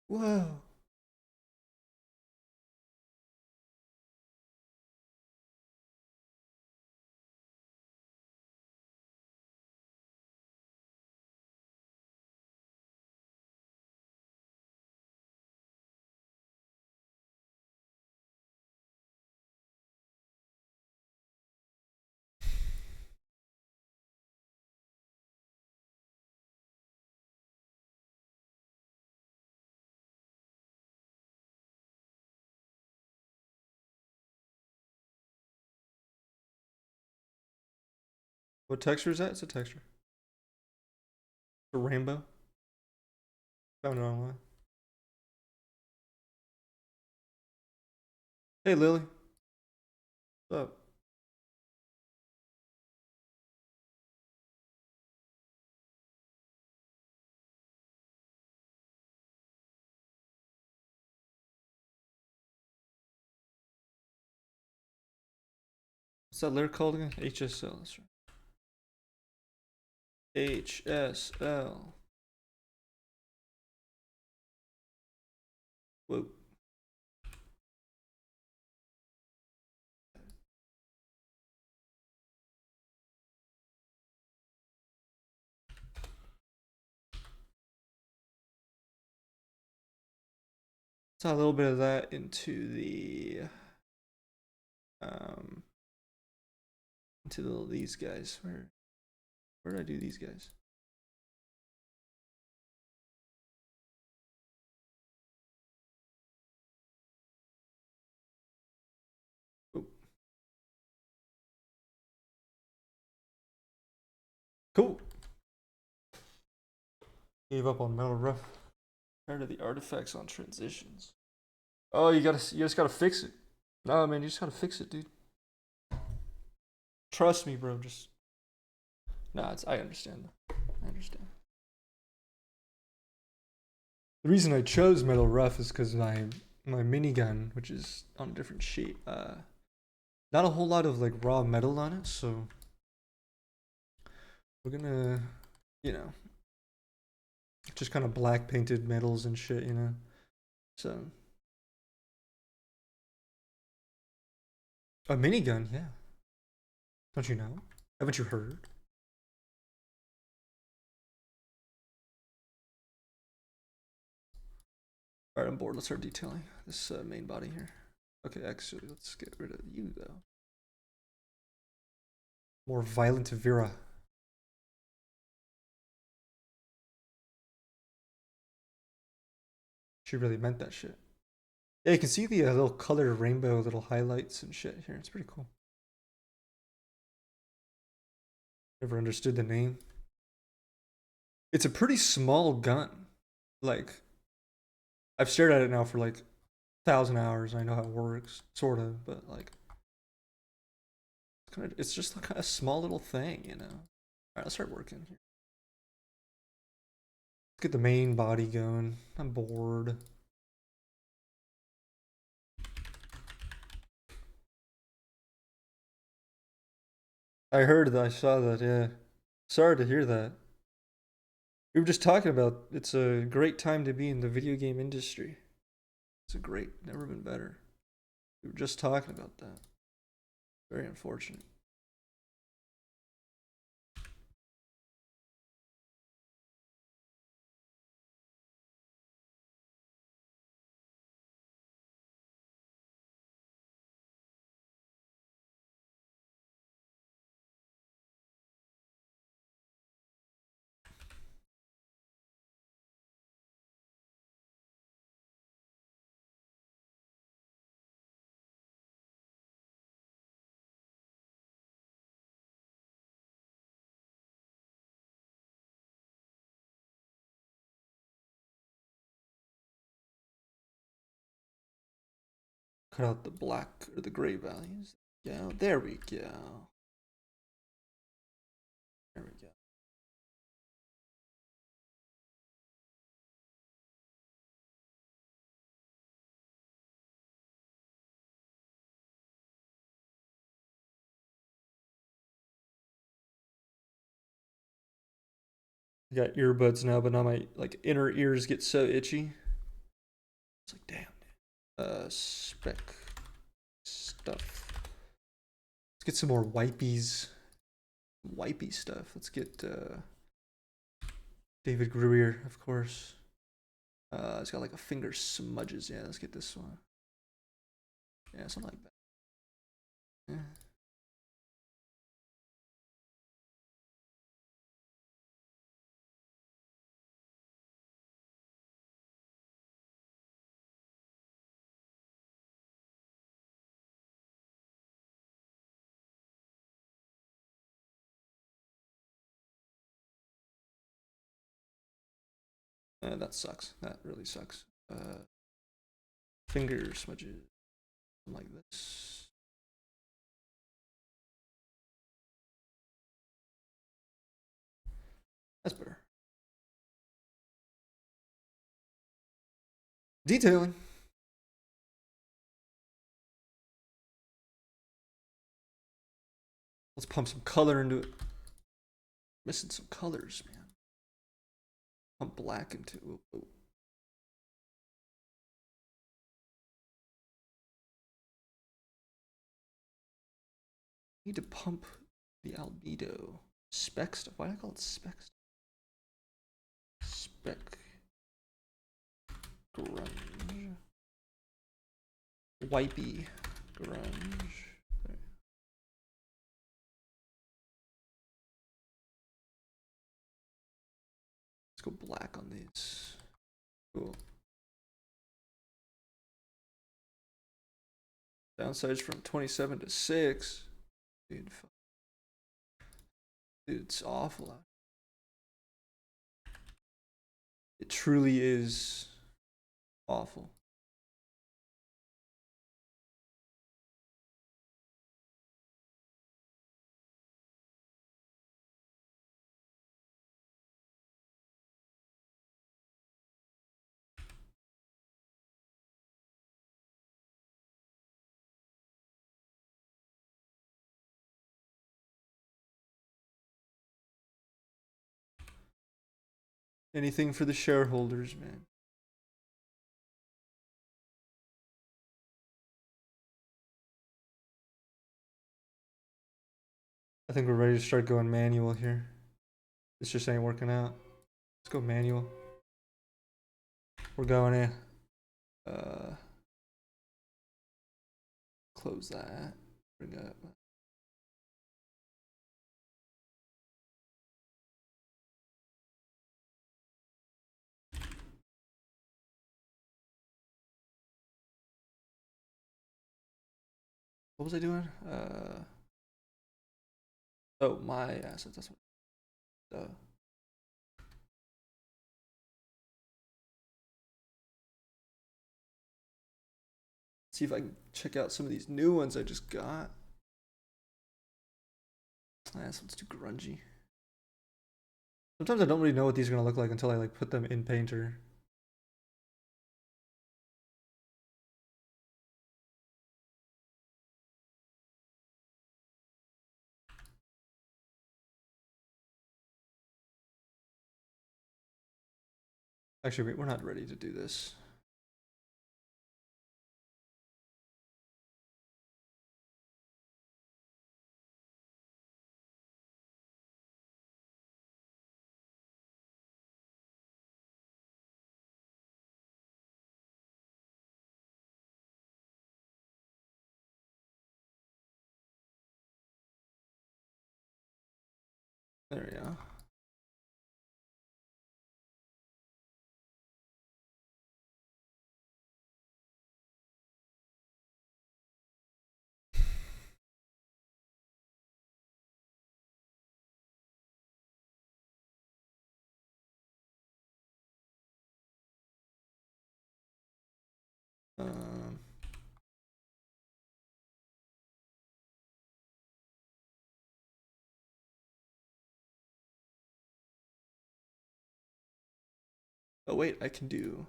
Whoa. What texture is that? It's a texture. A rainbow. Found it online. Hey Lily. What's up? What's that lyric called again? HSL. That's right. HSL. Whoa. a little bit of that into the these guys. Where did I do these guys? Oh. Cool. Gave up on metal rough. Tired of the artifacts on transitions. Oh, you just gotta fix it. No, man, you just gotta fix it, dude. Trust me, bro. Just nah. I understand. I understand. The reason I chose metal rough is because my minigun, which is on a different sheet, not a whole lot of like raw metal on it, so we're gonna, you know, just kind of black painted metals and shit, you know. So a minigun, yeah. Don't you know? Haven't you heard? All right, I'm bored. Let's start detailing this main body here. Okay, actually, let's get rid of you though. More violent Vera. She really meant that shit. Yeah, you can see the little colored rainbow little highlights and shit here. It's pretty cool. Never understood the name. It's a pretty small gun. Like, I've stared at it now for like 1,000 hours. I know how it works, sort of, but like, it's just like a small little thing, you know. All right, let's start working here. Let's get the main body going. I'm bored. I heard that. I saw that. Yeah. Sorry to hear that. We were just talking about it's a great time to be in the video game industry. It's a great, never been better. We were just talking about that. Very unfortunate. Cut out the black or the gray values. Yeah, there we go. There we go. I got earbuds now, but now my like inner ears get so itchy. It's like, damn. Spec stuff. Let's get some more wipies. Wipey stuff. Let's get David Gruyer, of course. It's got like a finger smudges. Yeah, let's get this one. Yeah, something like that. Yeah. That sucks. That really sucks. Finger smudges. Like this. That's better. Detailing. Let's pump some color into it. Missing some colors, man. Pump black into it. Oh. Need to pump the albedo. Spec stuff. Why do I call it spec stuff? Spec grunge. Wipey grunge. There. Let's go black on these. Cool. Downsize from 27 to 6. Dude, it's awful. It truly is awful. Anything for the shareholders, man. I think we're ready to start going manual here. This just ain't working out. Let's go manual. We're going in. Close that. Bring up. What was I doing? Oh, my assets. That's what. See if I can check out some of these new ones I just got. This one's too grungy. Sometimes I don't really know what these are gonna look like until I like put them in Painter. Actually, wait, we're not ready to do this. There we go. Oh wait, I can do.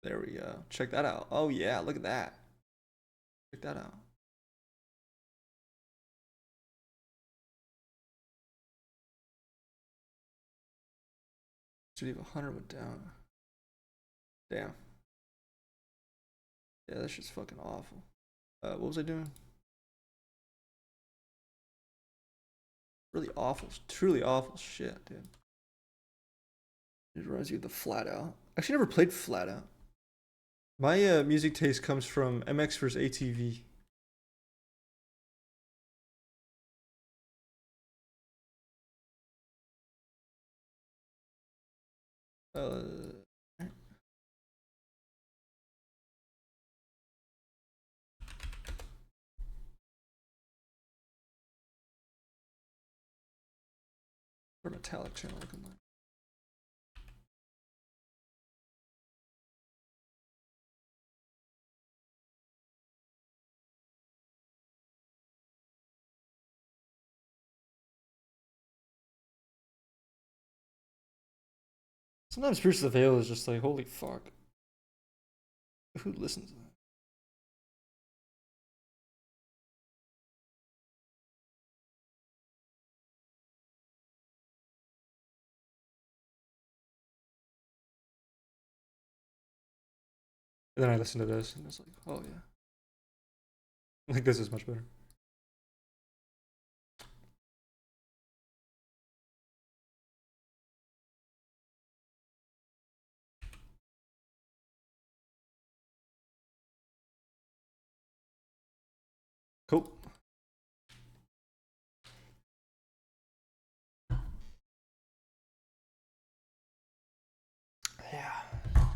There we go. Check that out. Oh yeah, look at that. Check that out. Should leave 100 went down. Damn. Yeah, that's just fucking awful. What was I doing? Really awful, truly awful shit, dude. It runs you the flat out. Actually, never played flat out. My music taste comes from MX versus ATV. Or metallic channel looking like. Sometimes Pierce the Veil is just like, holy fuck. Who listens to that? And then I listen to this and it's like, oh yeah. Like this is much better. Cool. Yeah,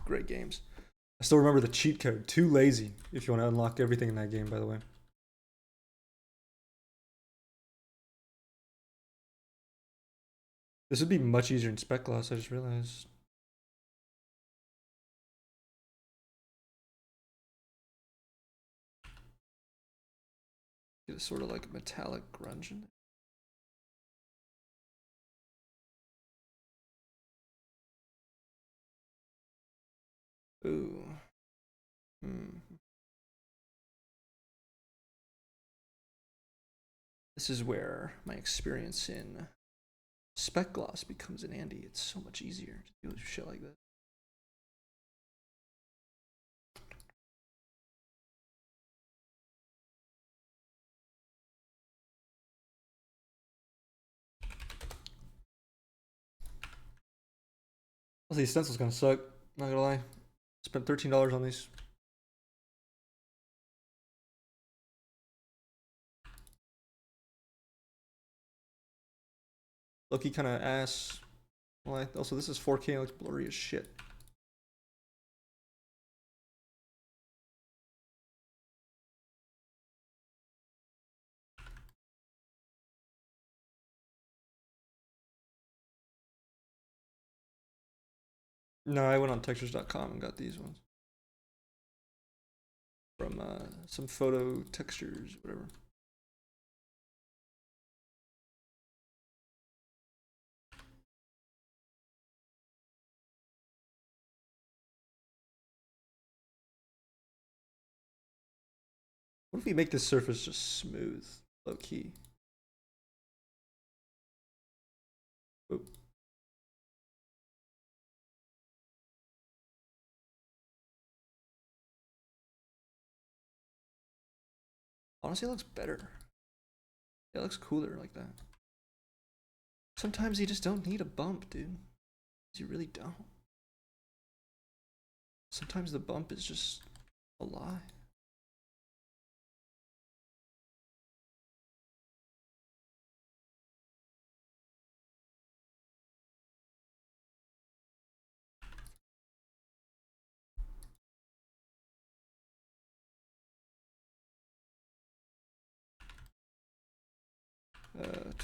great games. I still remember the cheat code. Too lazy if you want to unlock everything in that game, by the way. This would be much easier in spec class, I just realized. Get a sort of like metallic grunge in it. Ooh. This is where my experience in spec gloss becomes an Andy. It's so much easier to do shit like that. Also, these stencils gonna suck. Not gonna lie. Spent $13 on these. Loki kind of ass. Well, also, this is 4K. It looks blurry as shit. No, I went on textures.com and got these ones from some photo textures, whatever. What if we make this surface just smooth, low key? Oop. Honestly, it looks better. Yeah, it looks cooler like that. Sometimes you just don't need a bump, dude. You really don't. Sometimes the bump is just a lie.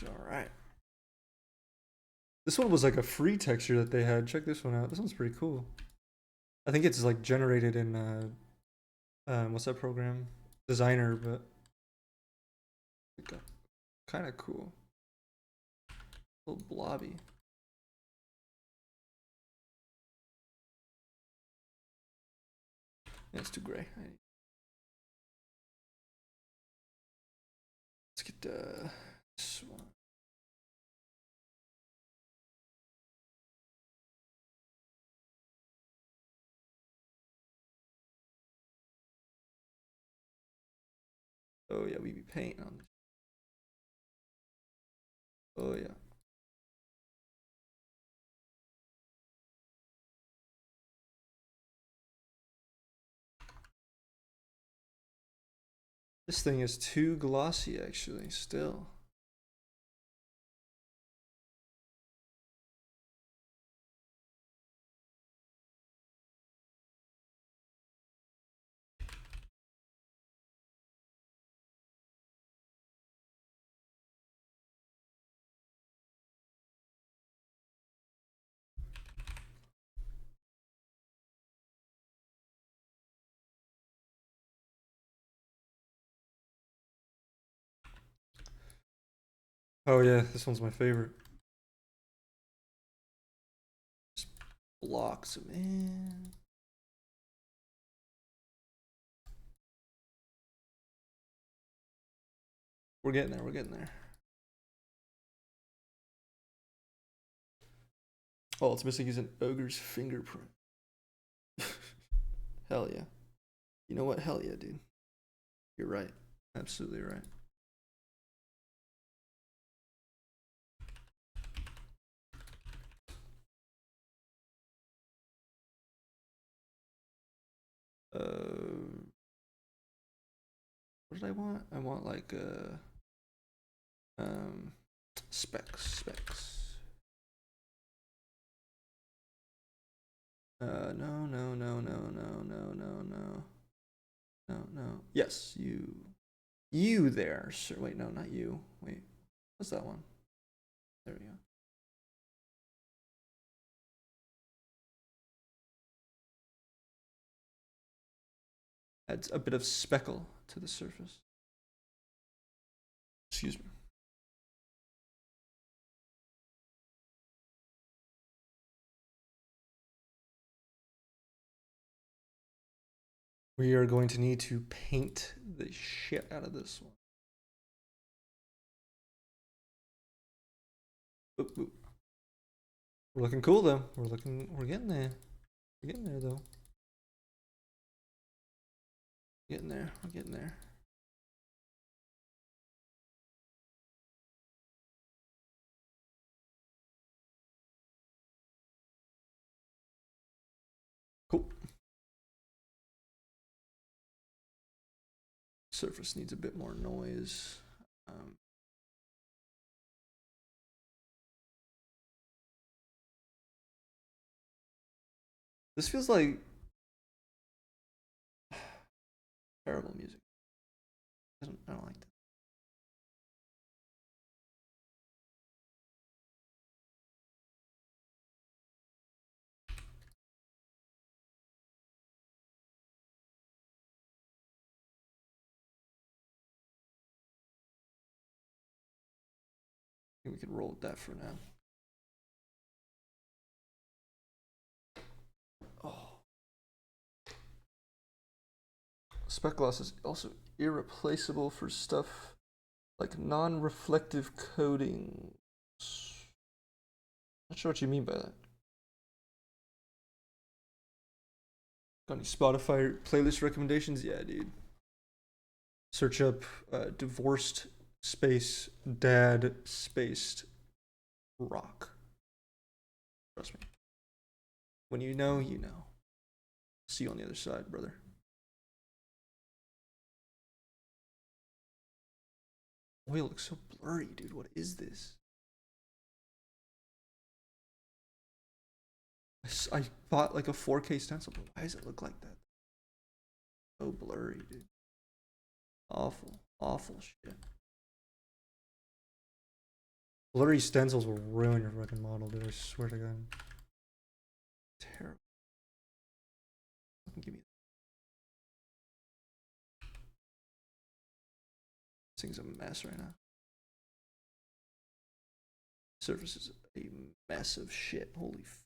Alright. This one was like a free texture that they had. Check this one out. This one's pretty cool. I think it's like generated in what's that program? Designer, but kind of cool. A little blobby. Yeah, it's too gray. Let's get this one. Oh yeah, we be painting on this. Oh yeah. This thing is too glossy actually, still. Oh yeah, this one's my favorite. Just blocks them in. We're getting there, we're getting there. Oh, it's missing is an ogre's fingerprint. Hell yeah. You know what? Hell yeah, dude. You're right. Absolutely right. What did I want? I want like specs. No, no, no, no, no, no, no, no. No, no. Yes, you. You there, sir. Wait, no, not you. Wait. What's that one? There we go. Adds a bit of speckle to the surface. Excuse me. We are going to need to paint the shit out of this one. Oop, oop. We're looking cool though. We're getting there. We're getting there though. We're getting there. Cool. Surface needs a bit more noise. This feels like terrible music. I don't like that. I think we can roll with that for now. Oh. Spec gloss is also irreplaceable for stuff like non-reflective coatings. Not sure what you mean by that. Got any Spotify playlist recommendations? Yeah, dude. Search up divorced space dad spaced rock. Trust me. When you know, you know. See you on the other side, brother. Oil looks so blurry, dude. What is this? I bought like a 4K stencil, but why does it look like that? So blurry, dude. Awful, awful shit. Blurry stencils will ruin your fucking model, dude. I swear to God. Terrible. Give me. This thing's a mess right now. Surface is a mess of shit. Holy f.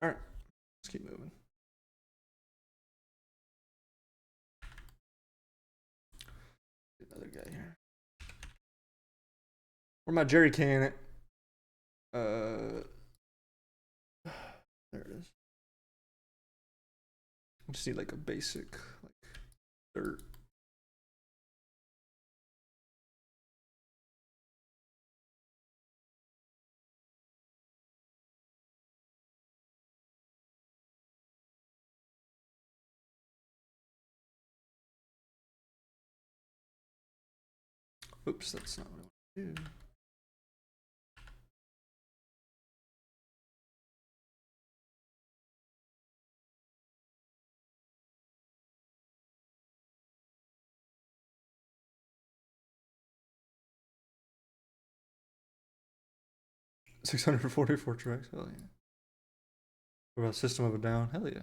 Alright, let's keep moving. Another guy here. Where my jerry can it? There it is. I just need like a basic like dirt. Oops, that's not what I want to do. $644 tracks. Hell yeah. What about System of a Down? Hell yeah.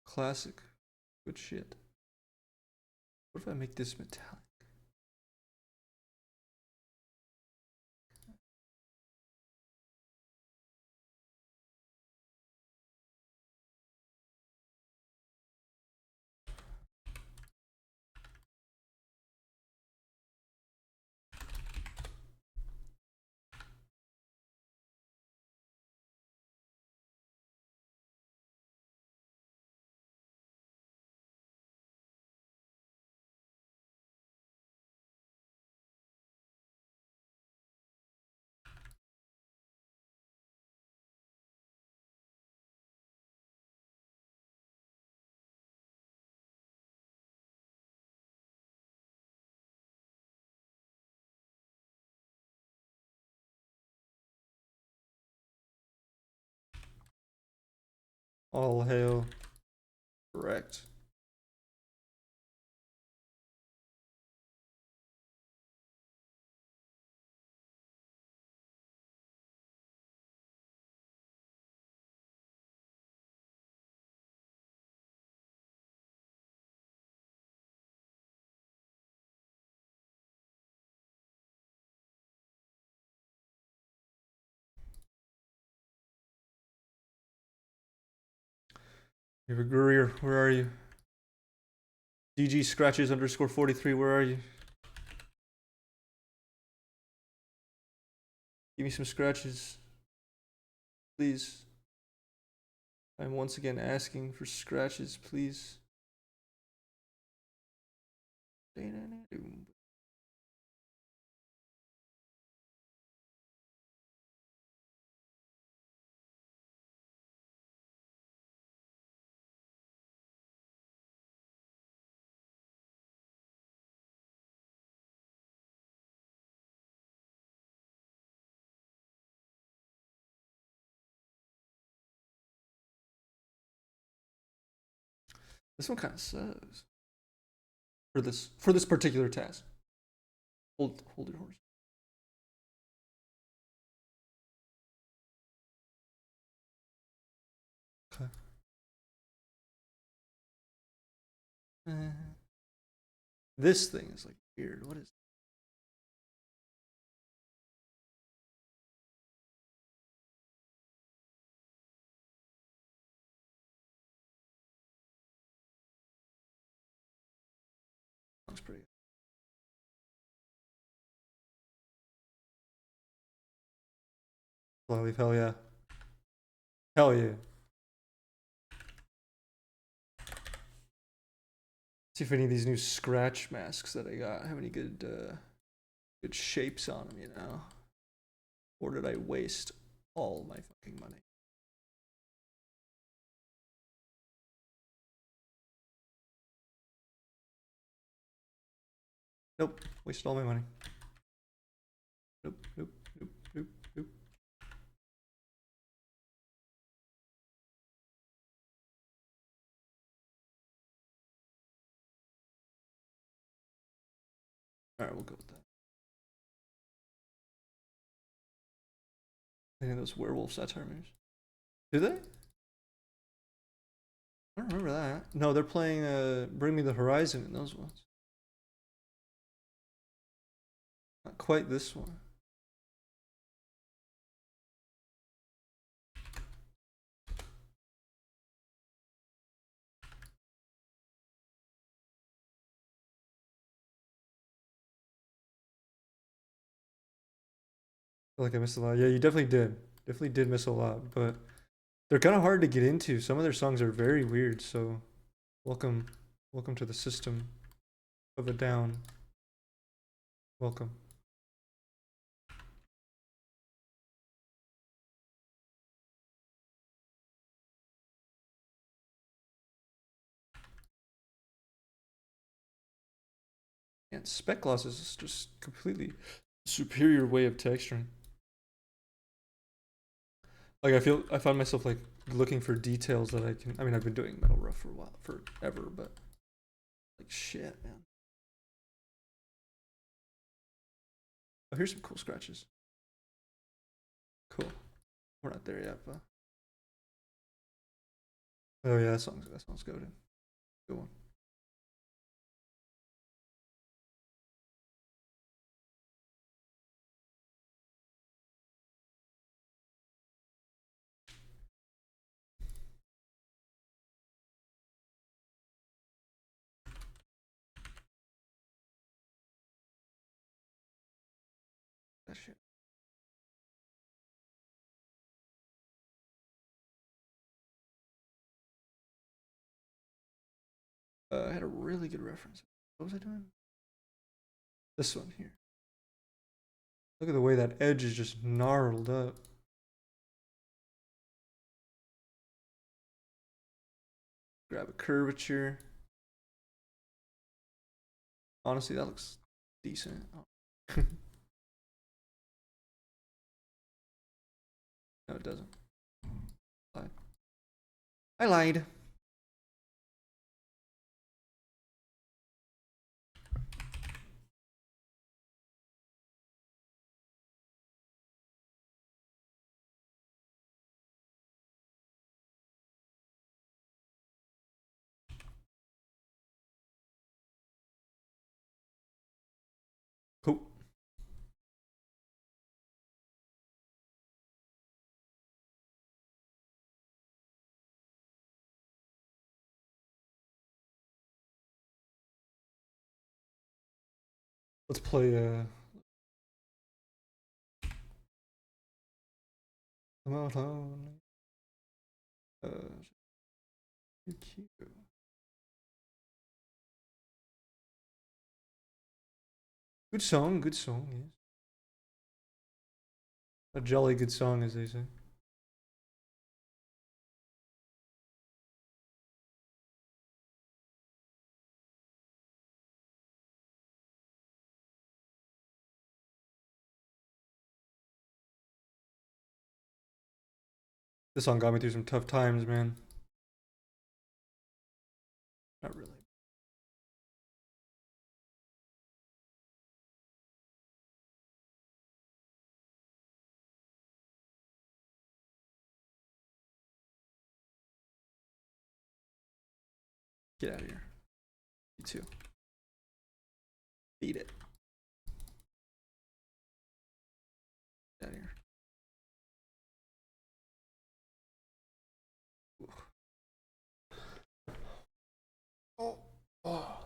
Classic. Good shit. What if I make this metallic? All hail. Correct. You have a Greer, where are you? DG scratches underscore 43, where are you? Give me some scratches. Please. I'm once again asking for scratches, please. This one kind of sucks. For this particular task. Hold your horse. Okay. This thing is like weird. What is Looks pretty good. Flyleaf, hell yeah. Hell yeah. See if any of these new scratch masks that I got have any good good shapes on them, you know? Or did I waste all my fucking money? Nope, wasted all my money. Nope. Alright, we'll go with that. I think those werewolf satire moves. Do they? I don't remember that. No, they're playing Bring Me the Horizon in those ones. Not quite this one. I feel like I missed a lot. Yeah, you definitely did. Definitely did miss a lot, but they're kind of hard to get into. Some of their songs are very weird, so welcome to the system of a down. Welcome. And spec gloss is just completely superior way of texturing. Like I find myself like looking for details that I can. I mean, I've been doing metal rough for a while, forever, but like shit, man. Oh, here's some cool scratches. Cool. We're not there yet, but oh yeah, that song's goaded. Good one. That shit. I had a really good reference. What was I doing? This one here. Look at the way that edge is just gnarled up. Grab a curvature. Honestly, that looks decent. Oh. No, it doesn't. Lied. I lied. Cool. Let's play good song, yes. A jolly good song, as they say. This song got me through some tough times, man. Not really. Get out of here. You too. Beat it. Get out of here. Oh. Oh.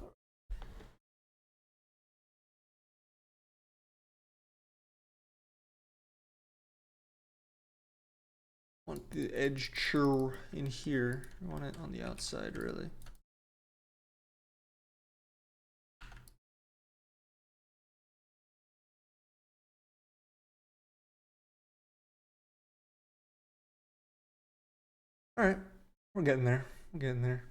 Want the edge chur in here. I want it on the outside, really. All right, we're getting there. We're getting there.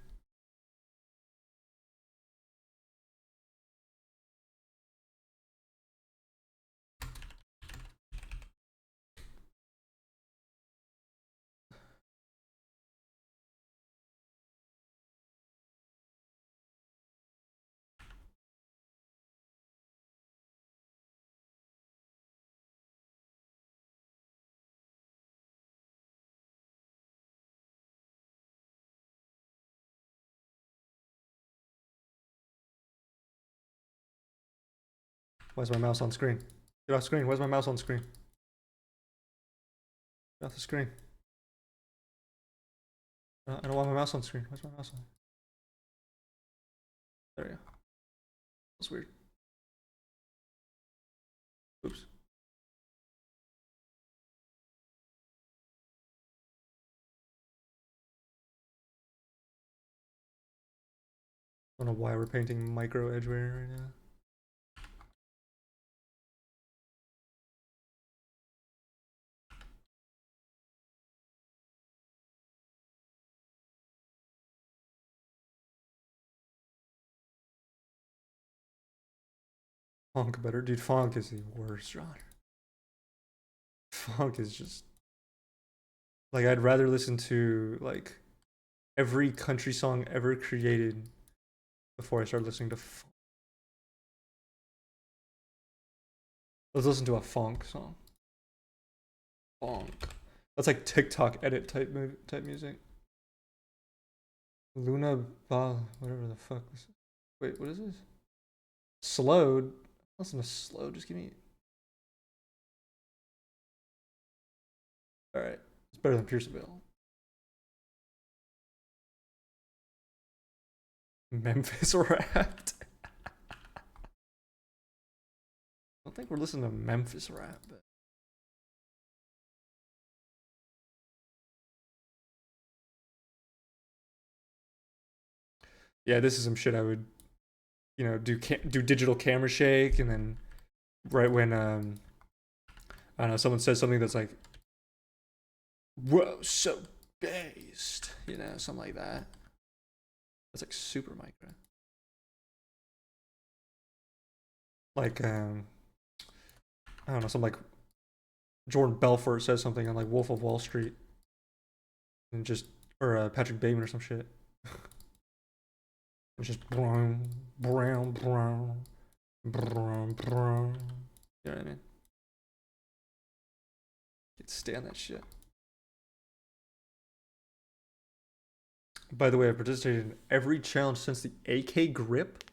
Why's my mouse on screen? Get off screen. Why's my mouse on screen? Get off the screen. I don't want my mouse on screen. Why's my mouse on? There we go. That's weird. Oops. I don't know why we're painting micro edgeware right now. Funk better. Dude, funk is the worst genre. Funk is just like I'd rather listen to like every country song ever created before I start listening to funk. Let's listen to a funk song. Funk. That's like TikTok edit type music. Luna Ball, whatever the fuck this is. Wait, what is this? Slowed? Listen to slow, just give me. Alright. It's better than Pierceville. Memphis Wrapped. I don't think we're listening to Memphis rap, but yeah, this is some shit I would, do digital camera shake, and then right when I don't know, someone says something that's like, "Whoa, so based," something like that. That's like super micro. Like I don't know, some like Jordan Belfort says something on like Wolf of Wall Street, and just or Patrick Bateman or some shit. It's just brown, brown, brown, brown, brown. You know what I mean? Can't stand that shit. By the way, I participated in every challenge since the AK grip.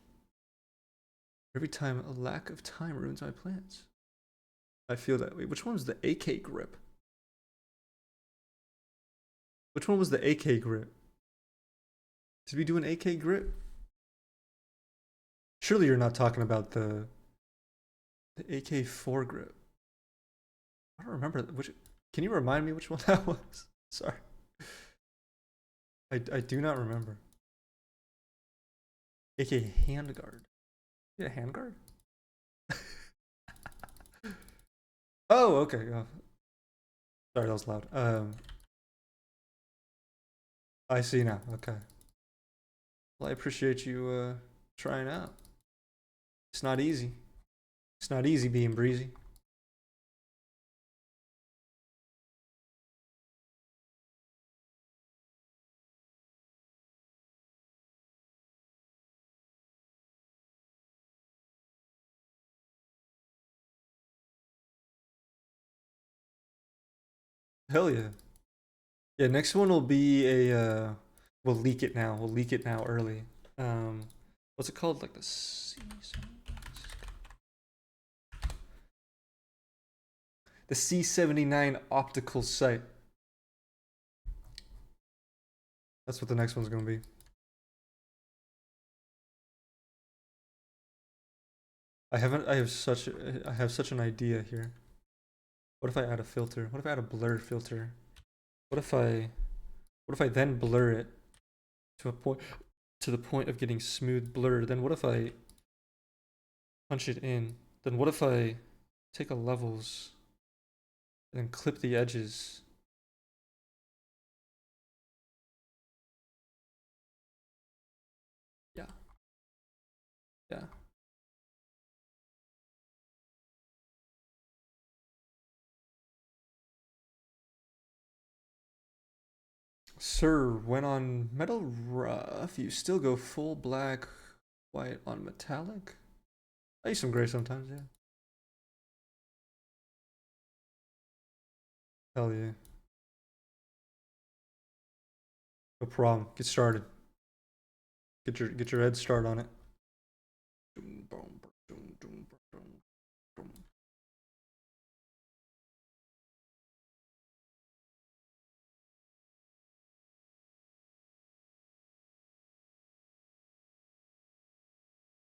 Every time a lack of time ruins my plans. I feel that way. Which one was the AK grip? Which one was the AK grip? Did we do an AK grip? Surely you're not talking about the AK4 grip. I don't remember which. Can you remind me which one that was? Sorry. I do not remember. AK handguard. Yeah, handguard? Oh, okay. Oh. Sorry, that was loud. I see now. Okay. Well, I appreciate you trying out. It's not easy. It's not easy being breezy. Hell yeah. Yeah, next one will be a we'll leak it now. We'll leak it now early. What's it called? Like the C79 optical sight. That's what the next one's gonna be. I have such an idea here. What if I add a filter? What if I add a blur filter? What if I then blur it to the point of getting smooth blur? Then what if I punch it in? Then what if I take a levels and then clip the edges? Yeah. Yeah. Sir, when on metal rough, you still go full black, white on metallic? I use some gray sometimes, yeah. Hell yeah. No problem. Get started. Get your head start on it.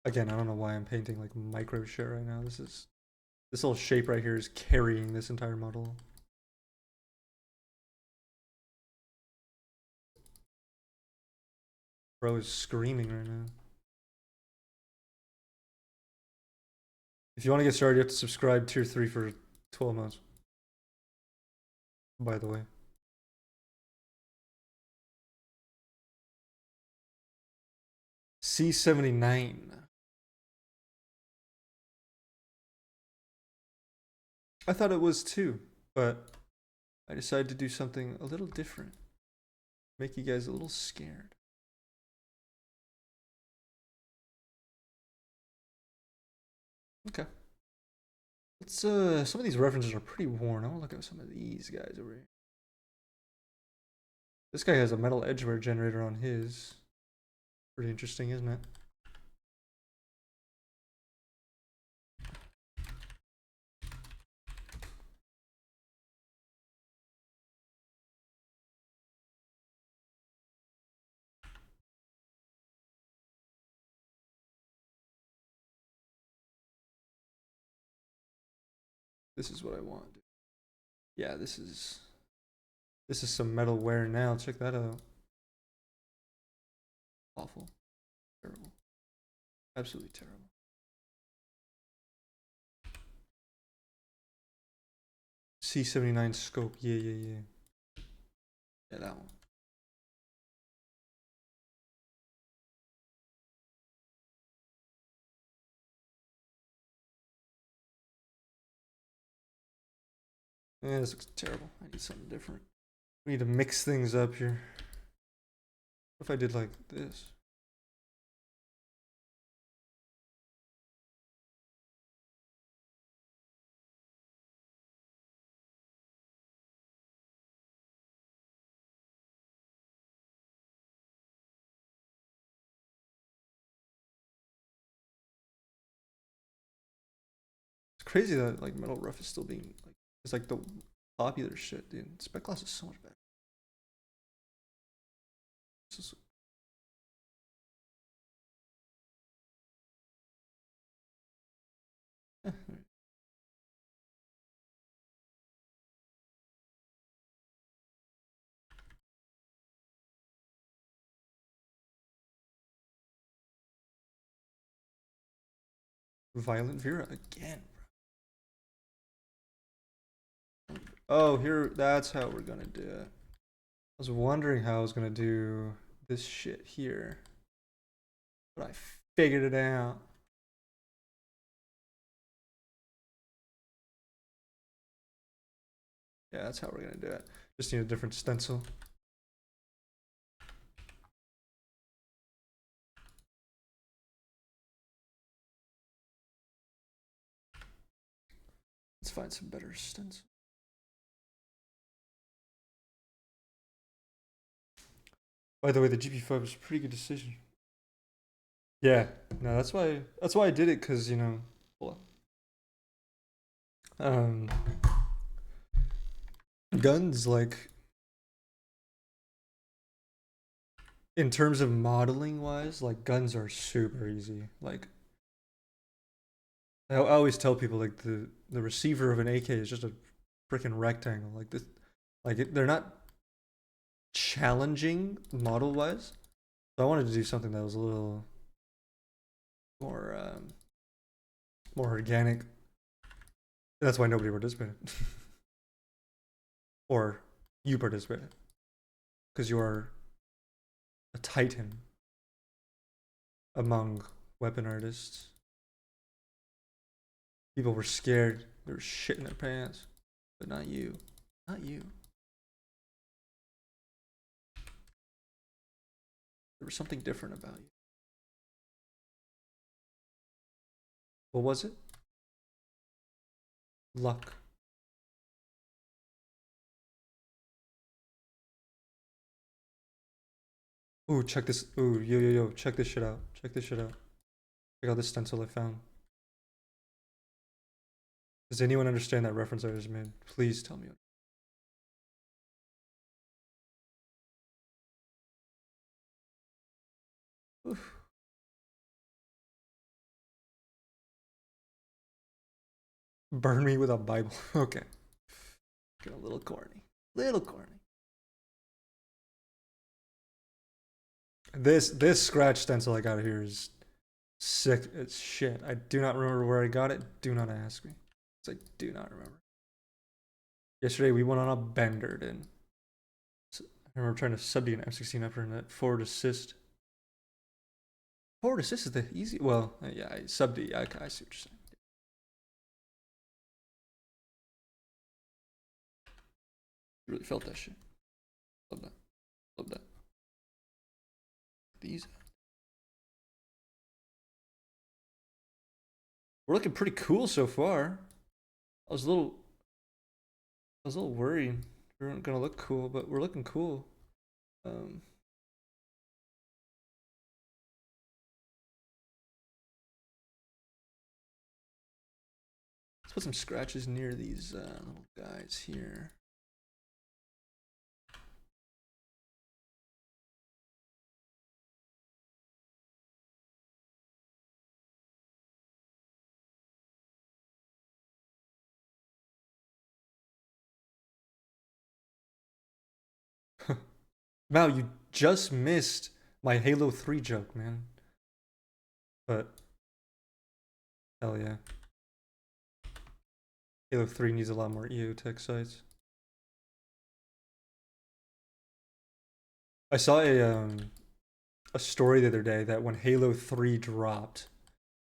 Again, I don't know why I'm painting like micro shit right now. This little shape right here is carrying this entire model. Bro is screaming right now. If you want to get started, you have to subscribe tier 3 for 12 months. By the way. C79. I thought it was too, but I decided to do something a little different. Make you guys a little scared. Okay. Let's some of these references are pretty worn. I want to look at some of these guys over here. This guy has a metal edgeware generator on his. Pretty interesting, isn't it? This is what I want. Yeah, this is some metal wear now. Check that out. Awful. Terrible. Absolutely terrible. C79 scope. Yeah. Yeah, that one. Yeah, this looks terrible. I need something different. We need to mix things up here. What if I did like this? It's crazy that like metal rough is still being like it's like the popular shit, dude. Spec gloss is so much better. Just, Violent Vera again. Oh, here, that's how we're gonna do it. I was wondering how I was gonna do this shit here, but I figured it out. Yeah, that's how we're gonna do it. Just need a different stencil. Let's find some better stencil. By the way, the GP5 was a pretty good decision. Yeah, no, that's why I did it, cause you know, well, guns like in terms of modeling wise, like guns are super easy. Like I always tell people, like the receiver of an AK is just a freaking rectangle. Like this, like they're not challenging model wise. So I wanted to do something that was a little more more organic. That's why nobody participated, or you participated, because you are a titan among weapon artists. People were scared. They were shitting their pants, but not you. Not you. There was something different about you. What was it? Luck. Ooh, check this. Ooh, yo. Check this shit out. Check this shit out. Check out this stencil I found. Does anyone understand that reference I just made? Please tell me. Oof. Burn me with a Bible. Okay. Get a little corny. Little corny. This scratch stencil I got here is sick as shit. I do not remember where I got it. Do not ask me. I do not remember. Yesterday we went on a bender, dude. I remember trying to sub D an M16 after that forward assist. Forward assist is the easy. Well, yeah, I sub D. I see what you're saying. You really felt that shit. Love that. Love that. These. We're looking pretty cool so far. I was a little worried we weren't gonna look cool, but we're looking cool. Um, Let's put some scratches near these little guys here. Wow, you just missed my Halo 3 joke, man. But hell yeah. Halo 3 needs a lot more EOTech sites. I saw a story the other day that when Halo 3 dropped,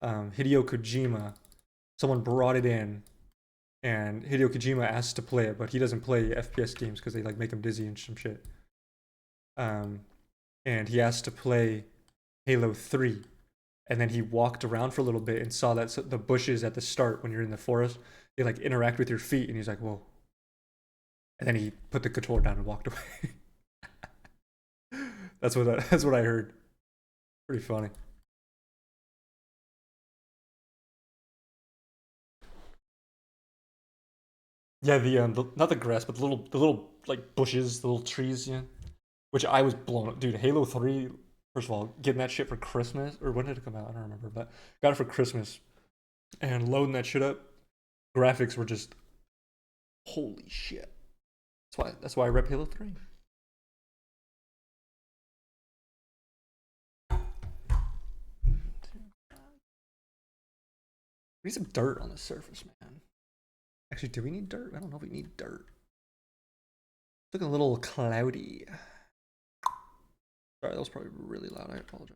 Hideo Kojima, someone brought it in, and Hideo Kojima asked to play it, but he doesn't play FPS games because they like make him dizzy and some shit. And he asked to play Halo 3, and then he walked around for a little bit and saw that the bushes at the start when you're in the forest, they like interact with your feet, and he's like, whoa. And then he put the controller down and walked away. That's what I heard. Pretty funny. Yeah, the not the grass, but the little like bushes, the little trees, yeah. Which I was blown up, dude. Halo 3, first of all, getting that shit for Christmas, or when did it come out? I don't remember, but got it for Christmas, and loading that shit up, graphics were just holy shit. That's why I rep Halo 3. We need some dirt on the surface, man. Actually, do we need dirt? I don't know if we need dirt. It's looking a little cloudy. Sorry, that was probably really loud. I apologize.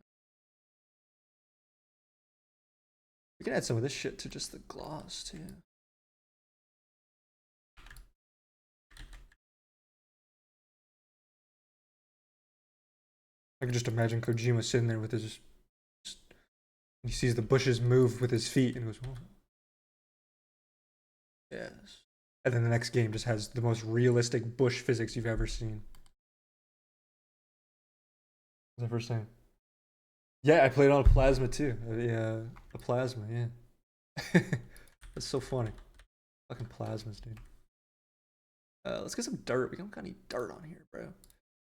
We can add some of this shit to just the gloss, too. I can just imagine Kojima sitting there with his... He sees the bushes move with his feet and goes, oh. Yes. And then the next game just has the most realistic bush physics you've ever seen. The first time. Yeah, I played on a plasma too. A plasma, yeah. That's so funny. Fucking plasmas, dude. Let's get some dirt. We don't got any dirt on here, bro.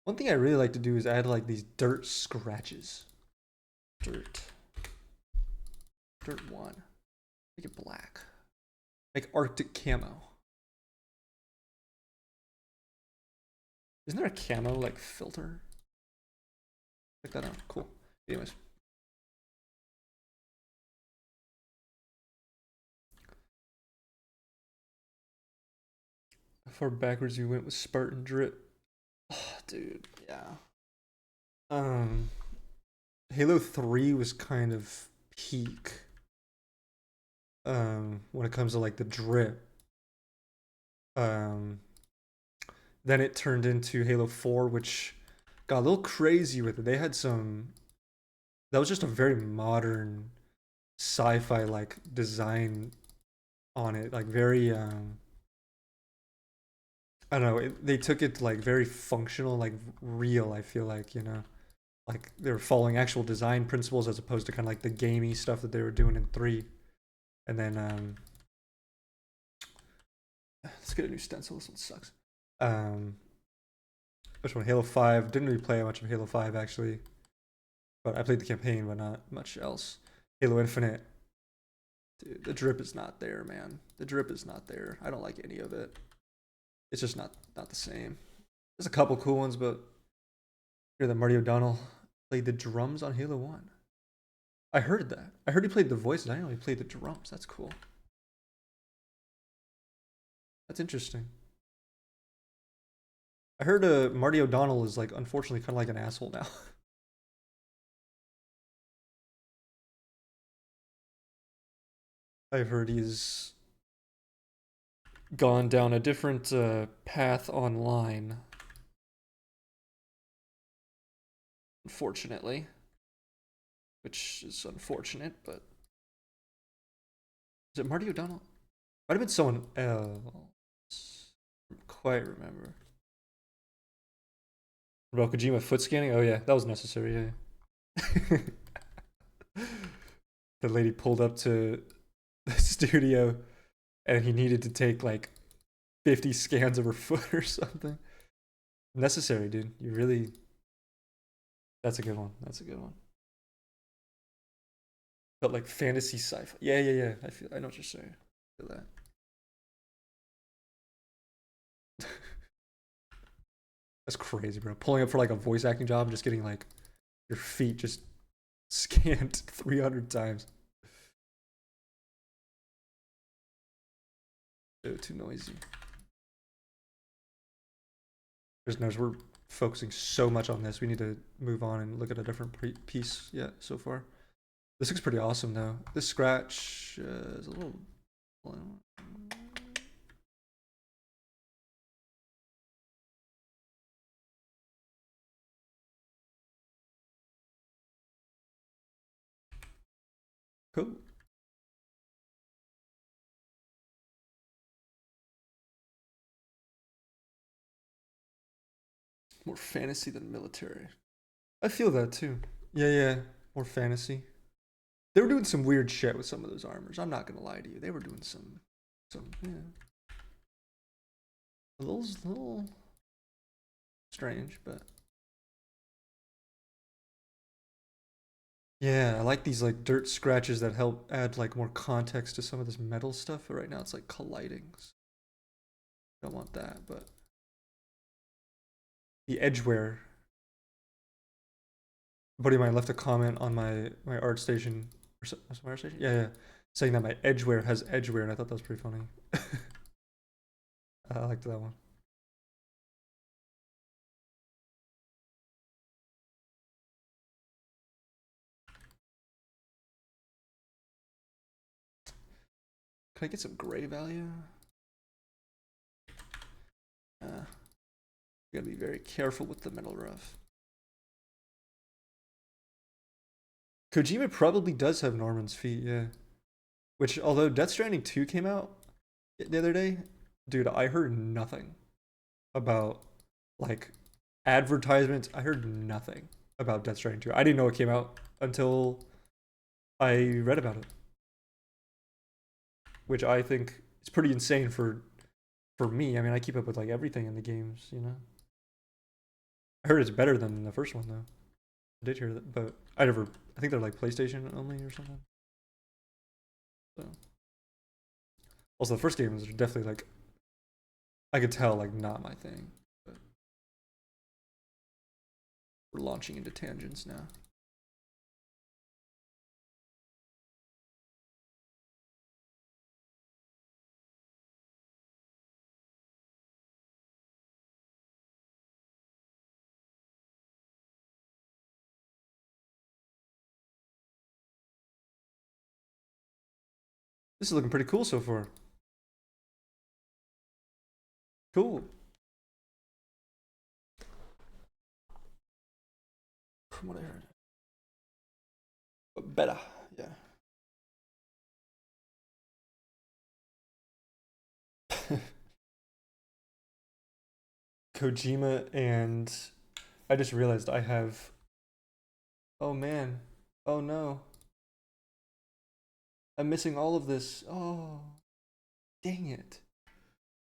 One thing I really like to do is add like these dirt scratches. Dirt 1. Make it black. Like Arctic camo. Isn't there a camo like filter? Check that out. Cool. Anyways. How far backwards you went with Spartan drip? Oh, dude, yeah. Halo 3 was kind of peak. When it comes to like the drip. Then it turned into Halo 4, which got a little crazy with it. They had some... That was just a very modern sci-fi like design on it. Like very... I don't know. They took it like very functional, like real, I feel like, you know? Like they were following actual design principles as opposed to kind of like the gamey stuff that they were doing in 3. And then... Let's get a new stencil. This one sucks. Which one? Halo 5. Didn't really play much of Halo 5 actually, but I played the campaign, but not much else. Halo Infinite. Dude, the drip is not there, man. The drip is not there. I don't like any of it. It's just not the same. There's a couple cool ones, but here that Marty O'Donnell played the drums on Halo 1. I heard that. I heard he played the voices. I didn't know he played the drums. That's cool. That's interesting. I heard Marty O'Donnell is like unfortunately kind of like an asshole now. I've heard he's gone down a different path online. Unfortunately. Which is unfortunate, but... Is it Marty O'Donnell? Might have been someone else. I don't quite remember. About Kojima foot scanning? Oh yeah, that was necessary, yeah. The lady pulled up to the studio and he needed to take like 50 scans of her foot or something. Necessary, dude. You really. That's a good one. That's a good one. But like fantasy sci-fi. Yeah, yeah, yeah. I know what you're saying. I feel that. That's crazy, bro. Pulling up for like a voice acting job and just getting like your feet just scanned 300 times. Ew, too noisy. There's no, we're focusing so much on this. We need to move on and look at a different piece. Yeah, so far. This looks pretty awesome though. This scratch is a little. Cool. More fantasy than military. I feel that too. Yeah, yeah. More fantasy. They were doing some weird shit with some of those armors. I'm not gonna lie to you. They were doing some yeah, a little strange, but yeah, I like these like dirt scratches that help add like more context to some of this metal stuff. But right now it's like colliding. Don't want that, but the edgeware. A buddy of mine left a comment on my art station or my art station. Yeah, yeah, saying that my edgeware has edgeware, and I thought that was pretty funny. I liked that one. Can I get some gray value? You gotta be very careful with the metal rough. Kojima probably does have Norman's feet, yeah. Which, although Death Stranding 2 came out the other day, dude, I heard nothing about like advertisements. I heard nothing about Death Stranding 2. I didn't know it came out until I read about it, which I think is pretty insane for me. I mean, I keep up with like everything in the games, you know. I heard it's better than the first one though. I did hear that, but I never. I think they're like PlayStation only or something. So. Also, the first game was definitely like I could tell like not my thing. But we're launching into tangents now. This is looking pretty cool so far. Cool. From what I heard. But better, yeah. Kojima and I just realized I have. Oh man. Oh no. I'm missing all of this. Oh, dang it.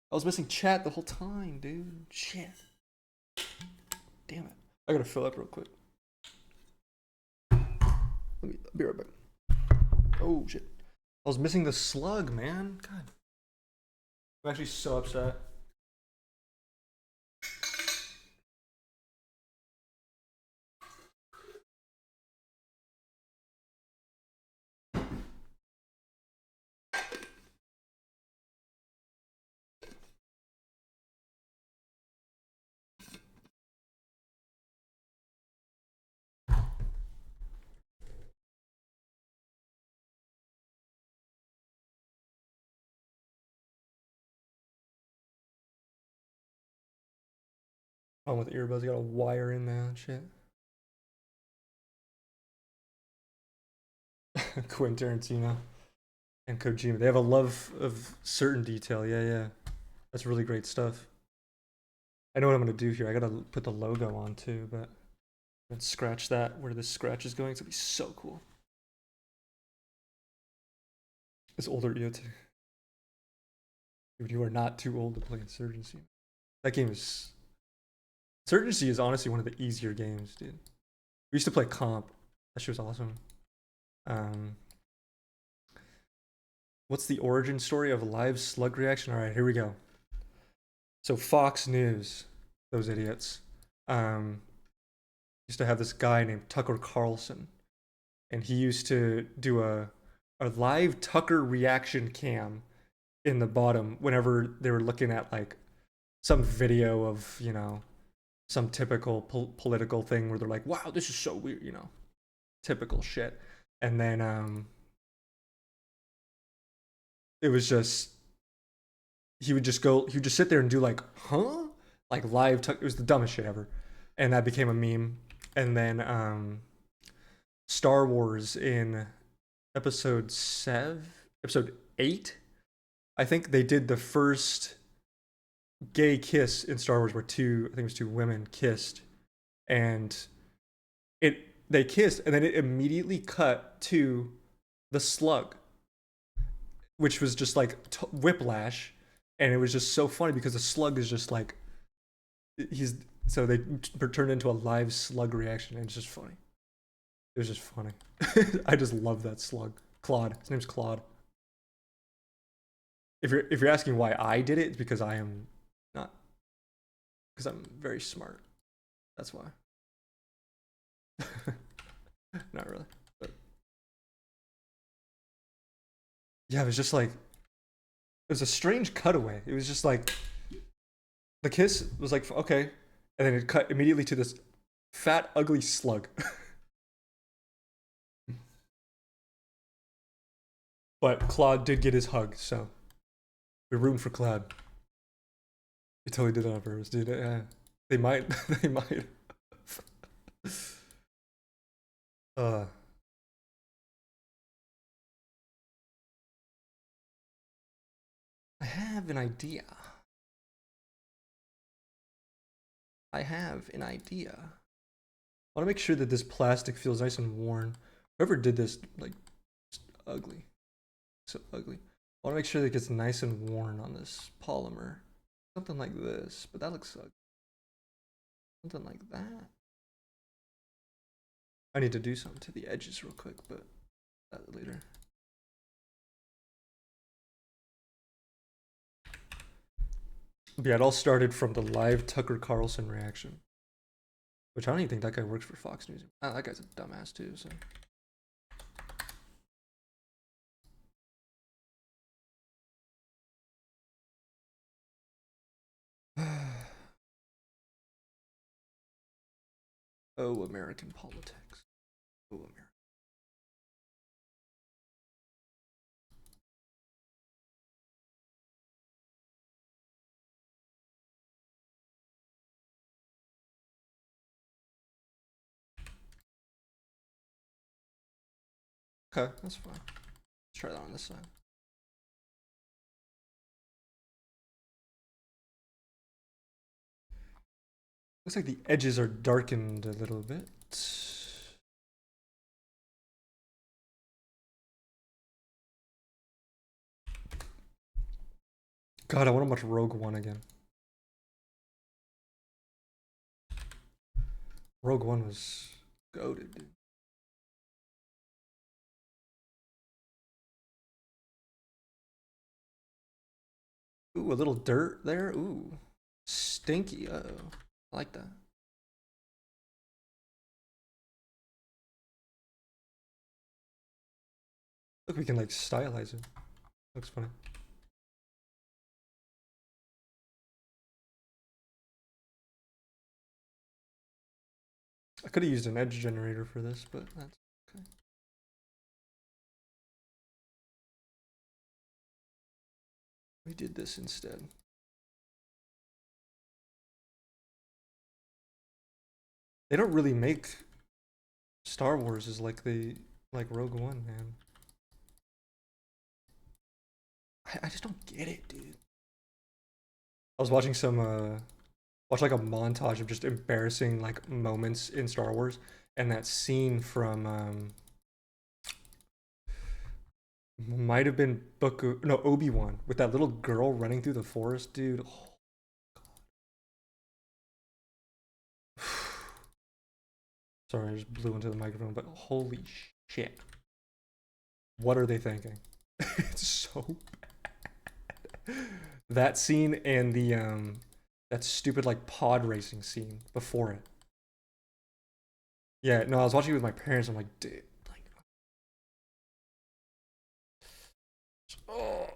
I was missing chat the whole time, dude. Shit. Damn it. I gotta fill up real quick. Let me be right back. Oh shit. I was missing the slug, man. God. I'm actually so upset. Oh, with earbuds, got a wire in there and shit. Quentin Tarantino and Kojima. They have a love of certain detail. Yeah, yeah. That's really great stuff. I know what I'm gonna do here. I gotta put the logo on too, but then scratch that where this scratch is going. It's gonna be so cool. It's older EOTech. Dude, you are not too old to play Insurgency. That game is... Insurgency is honestly one of the easier games, dude. We used to play comp. That shit was awesome. What's the origin story of a live slug reaction? All right, here we go. So Fox News, those idiots, used to have this guy named Tucker Carlson, and he used to do a live Tucker reaction cam in the bottom whenever they were looking at like some video of, you know, some typical political thing where they're like, wow, this is so weird, you know, typical shit. And then it was just, he would just sit there and do like, huh? Like live Tucker. It was the dumbest shit ever. And that became a meme. And then Star Wars in episode 8, I think they did the first gay kiss in Star Wars where I think it was two women kissed, and they kissed, and then it immediately cut to the slug, which was just like whiplash, and it was just so funny because the slug is just like so they turned into a live slug reaction, and it's just funny. It was just funny. I just love that slug. Claude. His name's Claude. If you're asking why I did it, it's because I am not, because I'm very smart. That's why. Not really. But yeah, it was just like, it was a strange cutaway. It was just like, the kiss was like, okay, and then it cut immediately to this fat, ugly slug. But Claude did get his hug, so we're rooting for Claude. He totally did that on purpose, dude. They might. They might. I have an idea. I want to make sure that this plastic feels nice and worn. Whoever did this, like, it's ugly. So ugly. I want to make sure that it gets nice and worn on this polymer. Something like this, but that looks ugly. Something like that. I need to do something to the edges real quick, but that later. But yeah, it all started from the live Tucker Carlson reaction, which I don't even think that guy works for Fox News. That guy's a dumbass too, so. Oh, American politics. Oh, America. Okay, that's fine. Let's try that on this side. Looks like the edges are darkened a little bit. God, I want to watch Rogue One again. Rogue One was goated, dude. Ooh, a little dirt there. Ooh, stinky. Uh-oh. I like that. Look, we can like stylize it. Looks funny. I could have used an edge generator for this, but that's okay. We did this instead. They don't really make Star Wars as like they like Rogue One, man. I just don't get it, dude. I was watching watch like a montage of just embarrassing like moments in Star Wars, and that scene from Might have been no, Obi-Wan with that little girl running through the forest, dude. Oh. Sorry, I just blew into the microphone, but holy shit. What are they thinking? It's so bad. That scene and the that stupid like pod racing scene before it. Yeah, no, I was watching it with my parents. I'm like, dude, like, oh,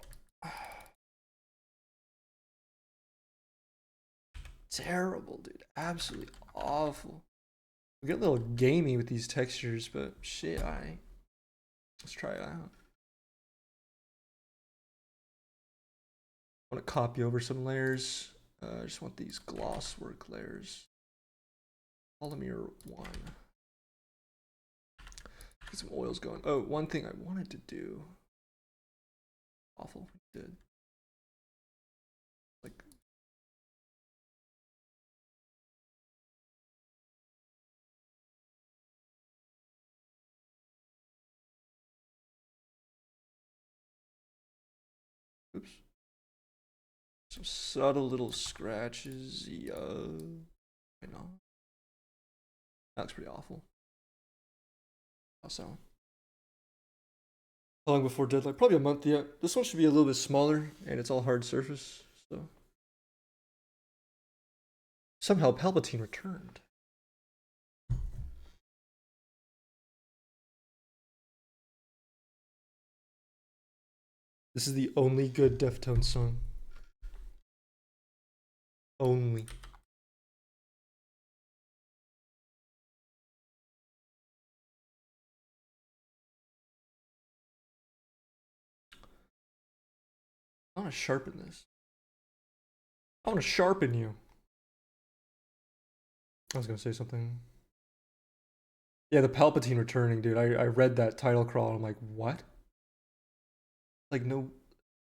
terrible, dude. Absolutely awful. We get a little gamey with these textures, but shit, let's try it out. I want to copy over some layers. I just want these gloss work layers. Polymer 1. Get some oils going. Oh, one thing I wanted to do. Awful. Did. Like. Oops. Some subtle little scratches. Yeah. I know. That looks pretty awful. Also. How long before deadline? Probably a month yet. This one should be a little bit smaller, and it's all hard surface. So. Somehow Palpatine returned. This is the only good Deftones song. Only. I want to sharpen this. I want to sharpen you. I was going to say something. Yeah, the Palpatine returning, dude. I read that title crawl and I'm like, what? Like, no.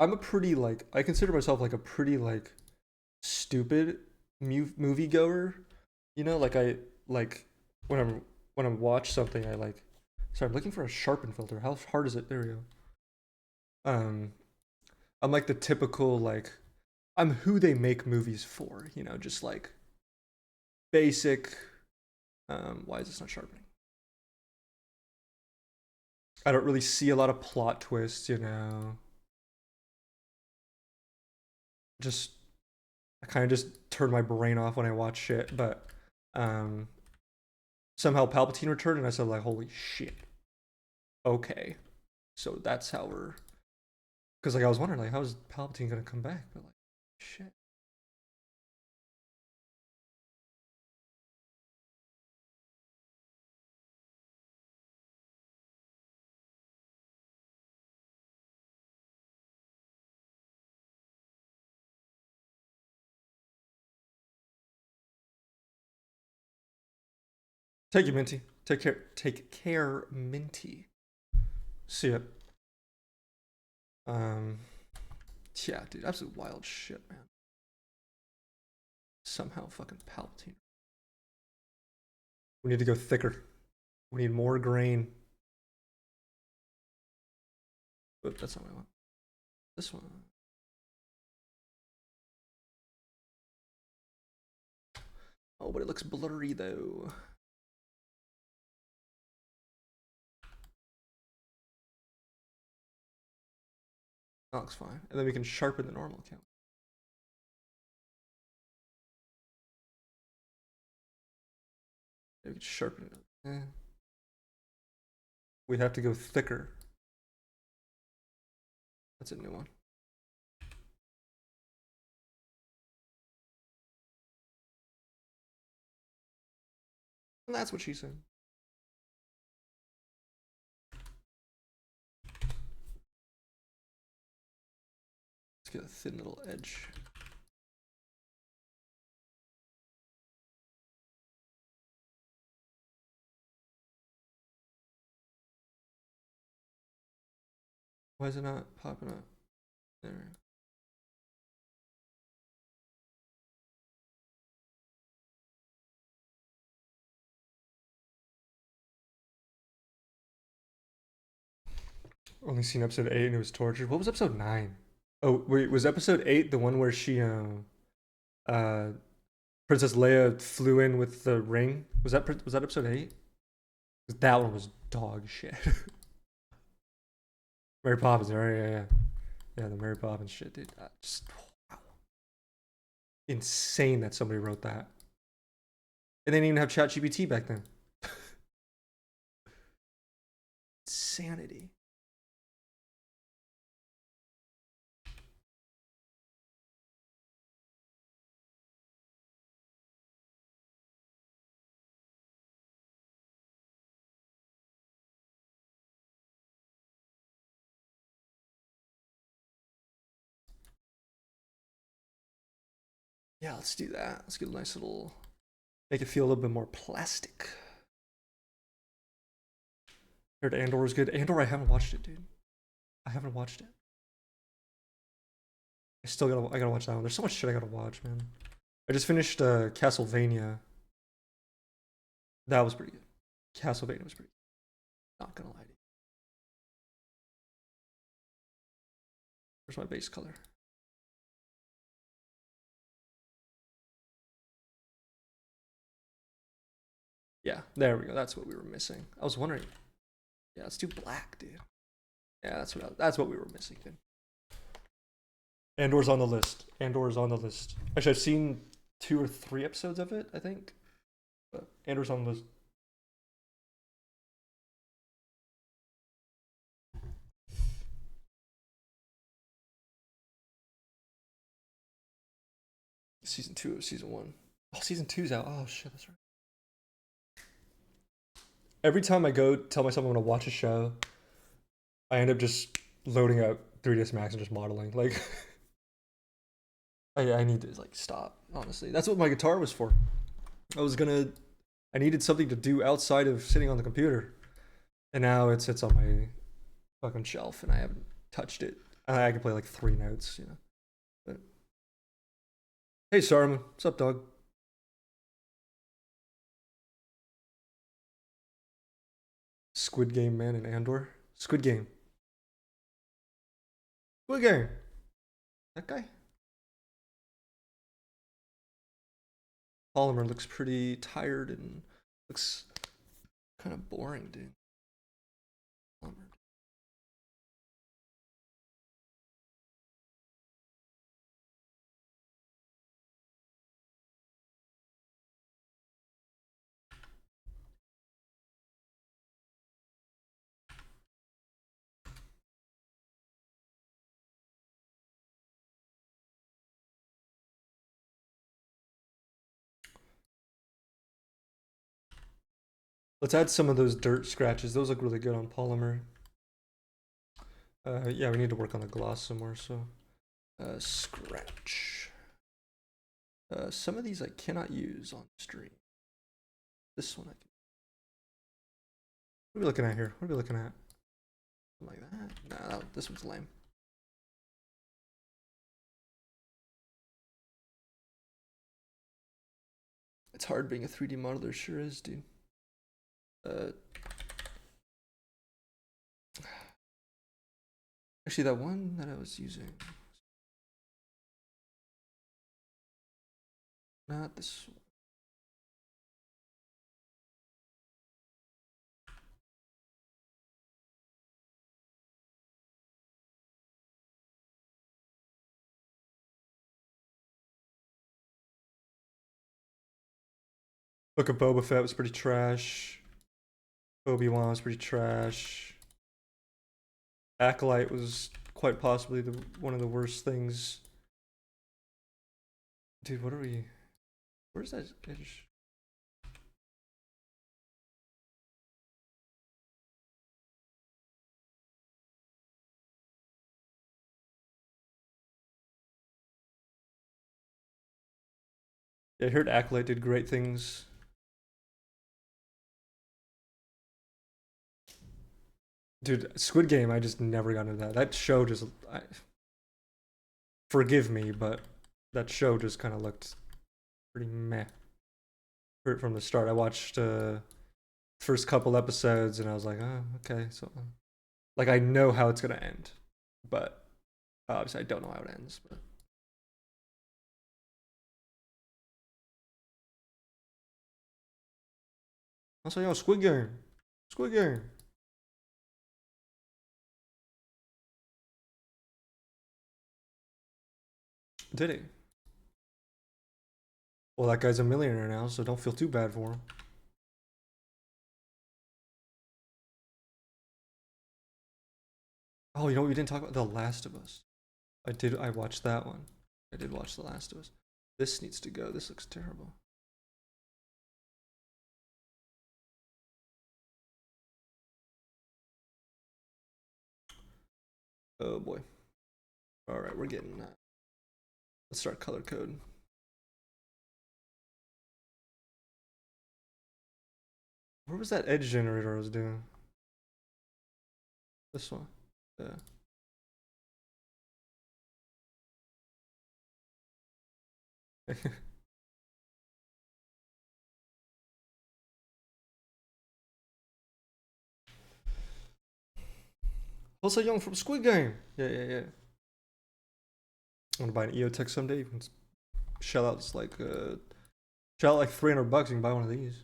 I'm a pretty, like, I consider myself like a pretty, like, stupid movie goer. You know, like, when I watch something, I like, sorry, I'm looking for a sharpen filter. How hard is it? There we go. I'm like the typical, like, I'm who they make movies for, you know, just like basic. Why is this not sharpening? I don't really see a lot of plot twists, you know. Just I kind of just turn my brain off when I watch shit, but um somehow Palpatine returned and I said like, holy shit. Okay. So that's how we're because like I was wondering like how is Palpatine gonna come back? But like shit. Take you, Minty. Take care. Take care, Minty. See ya. Um yeah, dude, absolute wild shit, man. Somehow fucking Palpatine. We need to go thicker. We need more grain. But that's not what I want. This one. Oh, but it looks blurry though. That looks fine. And then we can sharpen the normal count. We can sharpen it. We have to go thicker. That's a new one. And that's what she said. Let's get a thin little edge. Why is it not popping up? There. Only seen episode 8 and it was tortured. What was episode 9? Oh, wait, was episode 8 the one where she uh Princess Leia flew in with the ring? Was that episode 8? That one was dog shit. Mary Poppins, right? Yeah, yeah. Yeah, the Mary Poppins shit, dude. Just wow. Insane that somebody wrote that. And they didn't even have ChatGPT back then. Insanity. Yeah, let's do that. Let's get a nice little, make it feel a little bit more plastic. Heard Andor was good. Andor, I haven't watched it, dude. I haven't watched it. I gotta watch that one. There's so much shit I gotta watch, man. I just finished Castlevania. That was pretty good. Castlevania was pretty good. Not gonna lie to you. Where's my base color? Yeah, there we go. That's what we were missing. I was wondering. Yeah, let's do black, dude. Yeah, that's what we were missing, dude. Andor's on the list. Andor's on the list. Actually, I've seen 2 or 3 episodes of it, I think. But Andor's on the list. Season 2 of season 1. Oh, season 2's out. Oh shit, that's right. Every time I go tell myself I'm gonna watch a show, I end up just loading up 3ds Max and just modeling. Like, I need to like stop. Honestly, that's what my guitar was for. I needed something to do outside of sitting on the computer, and now it sits on my fucking shelf, and I haven't touched it. I can play like 3 notes, you know. But hey, Saruman, what's up, dog? Squid Game man in Andor. Squid Game. Squid Game. That guy. Polymer looks pretty tired and looks kind of boring, dude. Polymer. Let's add some of those dirt scratches. Those look really good on polymer. Yeah, we need to work on the gloss some more, so scratch. Some of these I cannot use on stream. This one I can. What are we looking at here? What are we looking at? Something like that? Nah, this one's lame. It's hard being a 3D modeler, sure is, dude. Actually, that one that I was using. Not this one. Book of Boba Fett was pretty trash. Obi-Wan was pretty trash. Acolyte was quite possibly one of the worst things. Dude, what are we? Where's that edge? Yeah, I heard Acolyte did great things. Dude, Squid Game, I just never got into that. That show just, forgive me, but that show just kind of looked pretty meh from the start. I watched first couple episodes and I was like, oh, okay, so Like I know how it's gonna end, but obviously I don't know how it ends. But also, yo, Squid Game, Squid Game. Did he? Well, that guy's a millionaire now, so don't feel too bad for him. Oh, you know what we didn't talk about? The Last of Us. I watched that one. I did watch The Last of Us. This needs to go. This looks terrible. Oh boy. All right, we're getting that. Let's start color code. Where was that edge generator I was doing? This one. Yeah. Also Young from Squid Game. Yeah. I want to buy an EOTech someday. You can shell out like $300. You can buy one of these.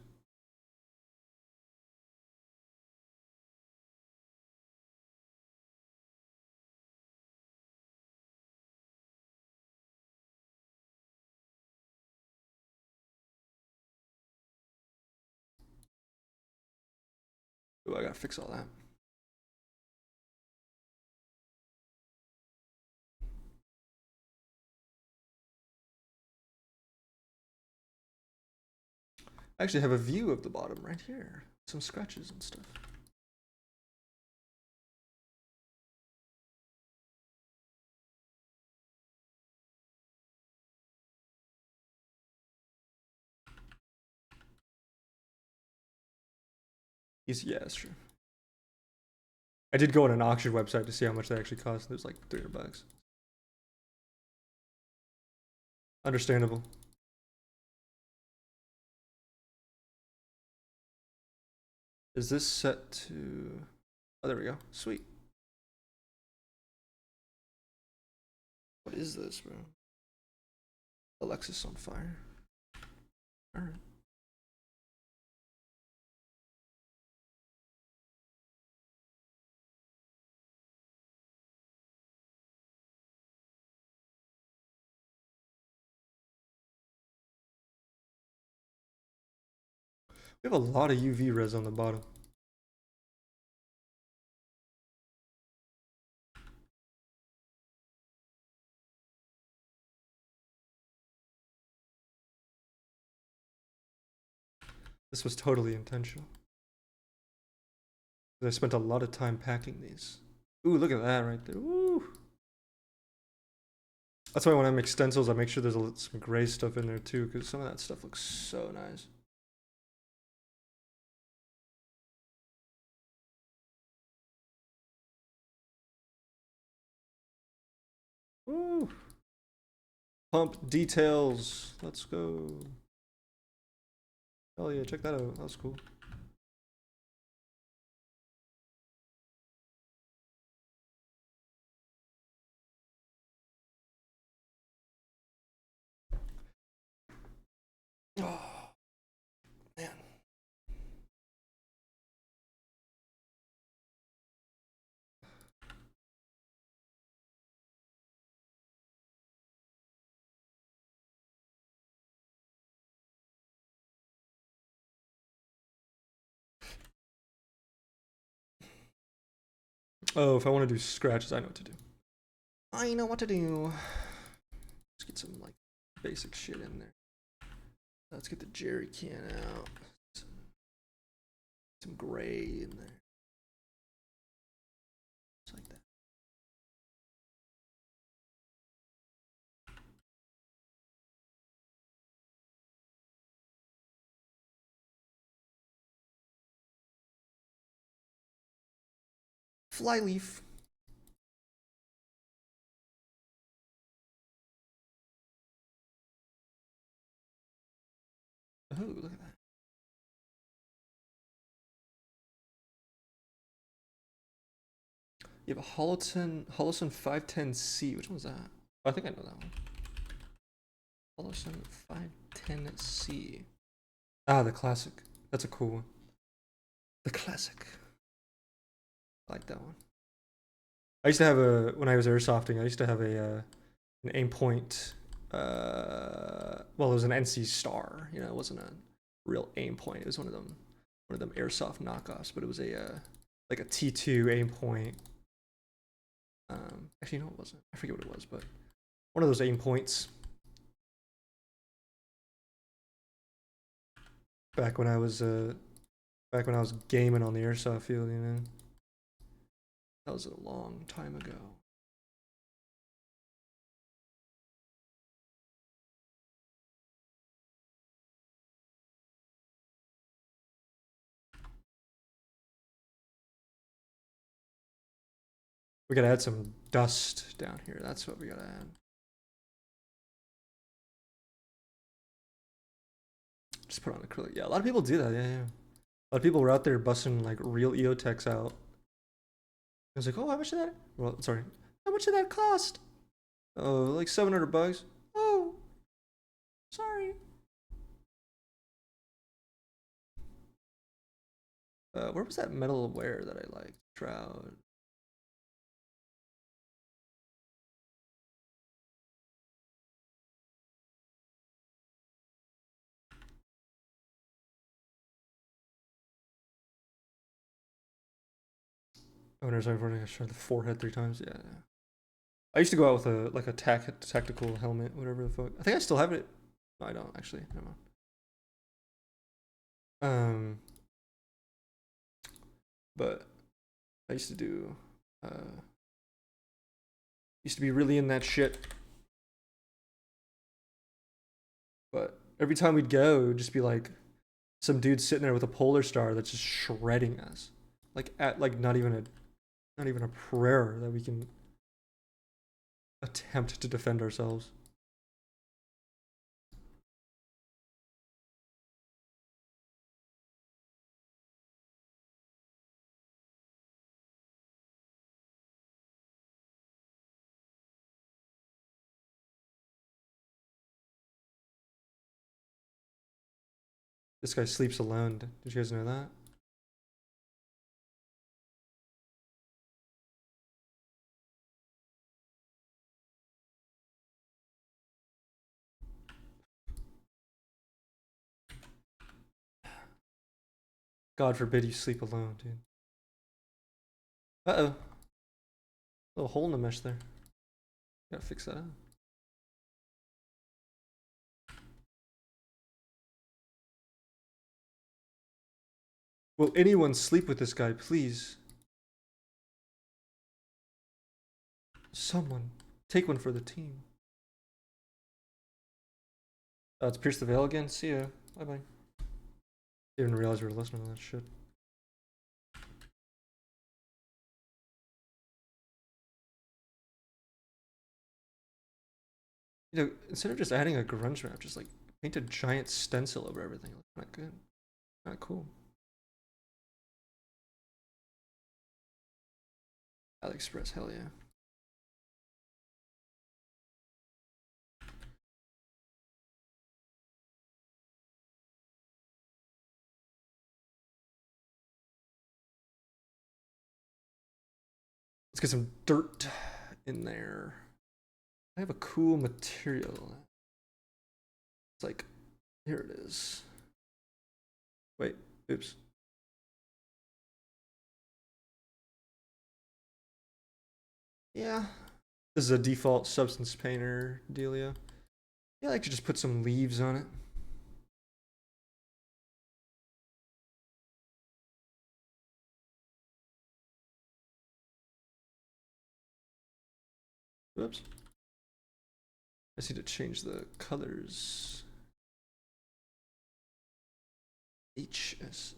Ooh, I gotta fix all that. I actually have a view of the bottom right here. Some scratches and stuff. Yeah, that's true. I did go on an auction website to see how much they actually cost. It was like $300. Understandable. Is this set to... Oh, there we go. Sweet. What is this, bro? Alexis on fire. Alright. We have a lot of UV res on the bottom. This was totally intentional. I spent a lot of time packing these. Ooh, look at that right there. Ooh. That's why when I make stencils, I make sure there's some gray stuff in there too, because some of that stuff looks so nice. Ooh. Pump details. Let's go. Oh yeah, check that out. That was cool. Oh, man. Oh, if I want to do scratches, I know what to do. I know what to do. Let's get some like basic shit in there. Let's get the jerry can out. Some gray in there. Just like that. Flyleaf. Oh, look at that. You have a Holosun 510C. Which one's that? Oh, I think I know that one. Holosun 510C. Ah, the classic. That's a cool one. The classic. I like that one. I used to have when I was airsofting, I used to have an aim point. Well, it was an NC Star. You know, it wasn't a real aim point. It was one of them airsoft knockoffs. But it was like a T2 aim point. Actually, no, it wasn't. I forget what it was, but one of those aim points. Back when I was gaming on the airsoft field, you know. That was a long time ago. We gotta add some dust down here. That's what we gotta add. Just put on acrylic. Yeah, a lot of people do that. Yeah, yeah. A lot of people were out there busting like real EOTechs out. I was like, oh, how much did that? Well, sorry, how much did that cost? Oh, like $700. Oh, sorry. Where was that metal ware that I liked? Shroud. Oh, no, sorry, I shot the forehead 3 times. Yeah. I used to go out with a tactical helmet, whatever the fuck. I think I still have it. No, I don't actually. Never mind. But I used to do. Used to be really in that shit. But every time we'd go, it would just be like some dude sitting there with a polar star that's just shredding us, like at like not even a prayer that we can attempt to defend ourselves. This guy sleeps alone. Did you guys know that? God forbid you sleep alone, dude. Uh-oh. Little hole in the mesh there. Gotta fix that up. Will anyone sleep with this guy, please? Someone. Take one for the team. It's Pierce the Veil again. See ya. Bye-bye. Didn't even realize we were listening to that shit. You know, instead of just adding a grunge map, just like paint a giant stencil over everything. Kind of good. Kind of cool. AliExpress, hell yeah. Let's get some dirt in there. I have a cool material. It's like, here it is. Wait, oops. Yeah. This is a default substance painter dealio. Yeah, I like to just put some leaves on it. Whoops. I just need to change the colors. HSM.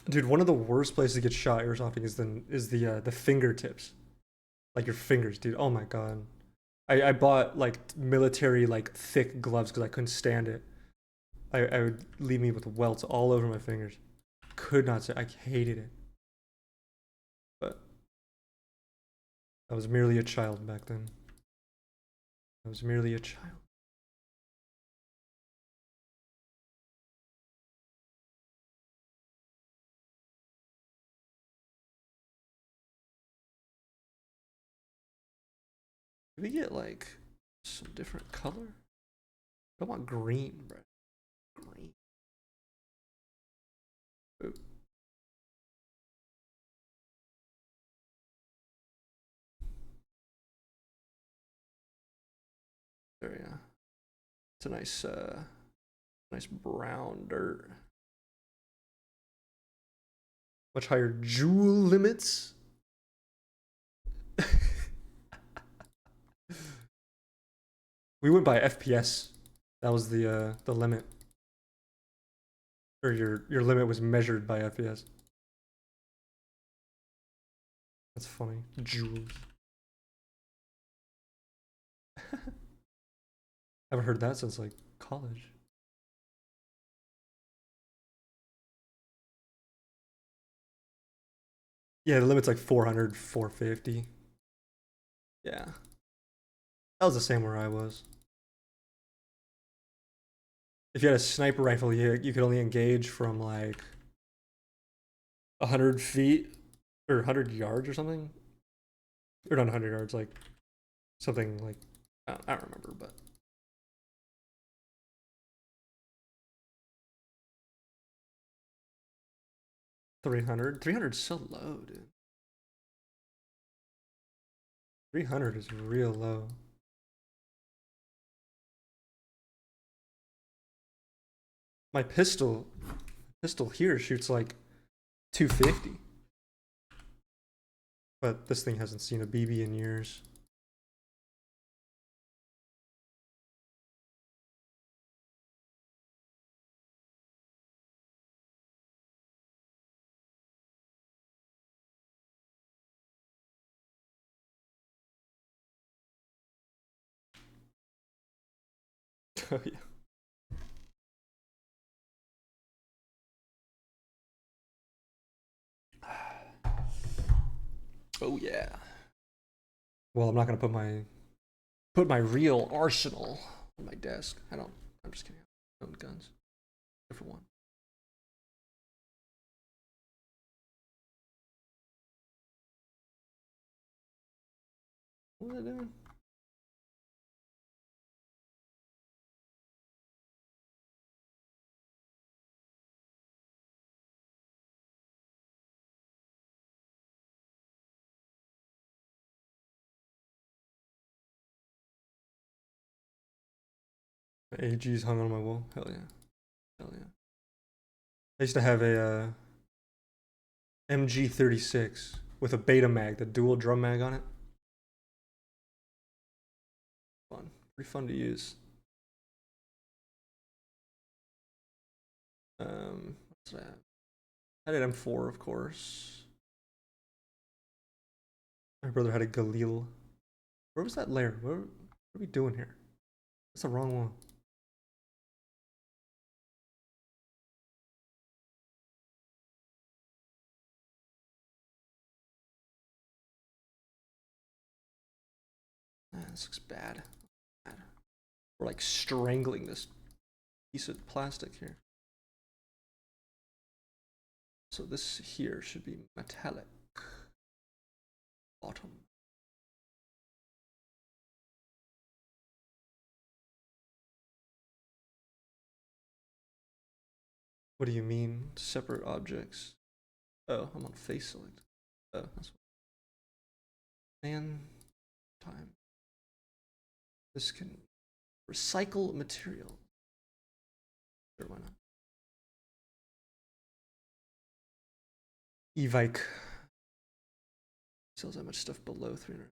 Dude, one of the worst places to get shot airsofting is the fingertips, like your fingers, dude. Oh my god. I bought like military like thick gloves because I couldn't stand it. I would leave me with welts all over my fingers. Could not say I hated it. But I was merely a child back then. I was merely a child. Can we get like some different color? I want green, bro. Green. Ooh. There, yeah. It's a nice brown dirt. Much higher joule limits. We went by FPS. That was the limit. Or your limit was measured by FPS. That's funny. Joules. Haven't heard that since like college. Yeah, the limit's like 400, 450. Yeah. That was the same where I was. If you had a sniper rifle, you could only engage from like 100 feet or 100 yards or something. Or not 100 yards, like something like, I don't remember, but. 300? 300 is so low, dude. 300 is real low. My pistol here shoots like 250. But this thing hasn't seen a BB in years. Oh yeah. Oh yeah. Well, I'm not gonna put my real arsenal on my desk. I'm just kidding. I own guns. Different one. What are they doing? The AG's hung on my wall. Hell yeah. Hell yeah. I used to have a MG36 with a beta mag, the dual drum mag on it. Fun. Pretty fun to use. What's that? I had an M4, of course. My brother had a Galil. Where was that layer? What are we doing here? That's the wrong one. Man, this looks bad. We're like strangling this piece of plastic here. So this here should be metallic. Bottom. What do you mean? Separate objects. Oh, I'm on face select. Oh, that's what. Man, time. This can recycle material. Sure, why not? Evike sells that much stuff below 300.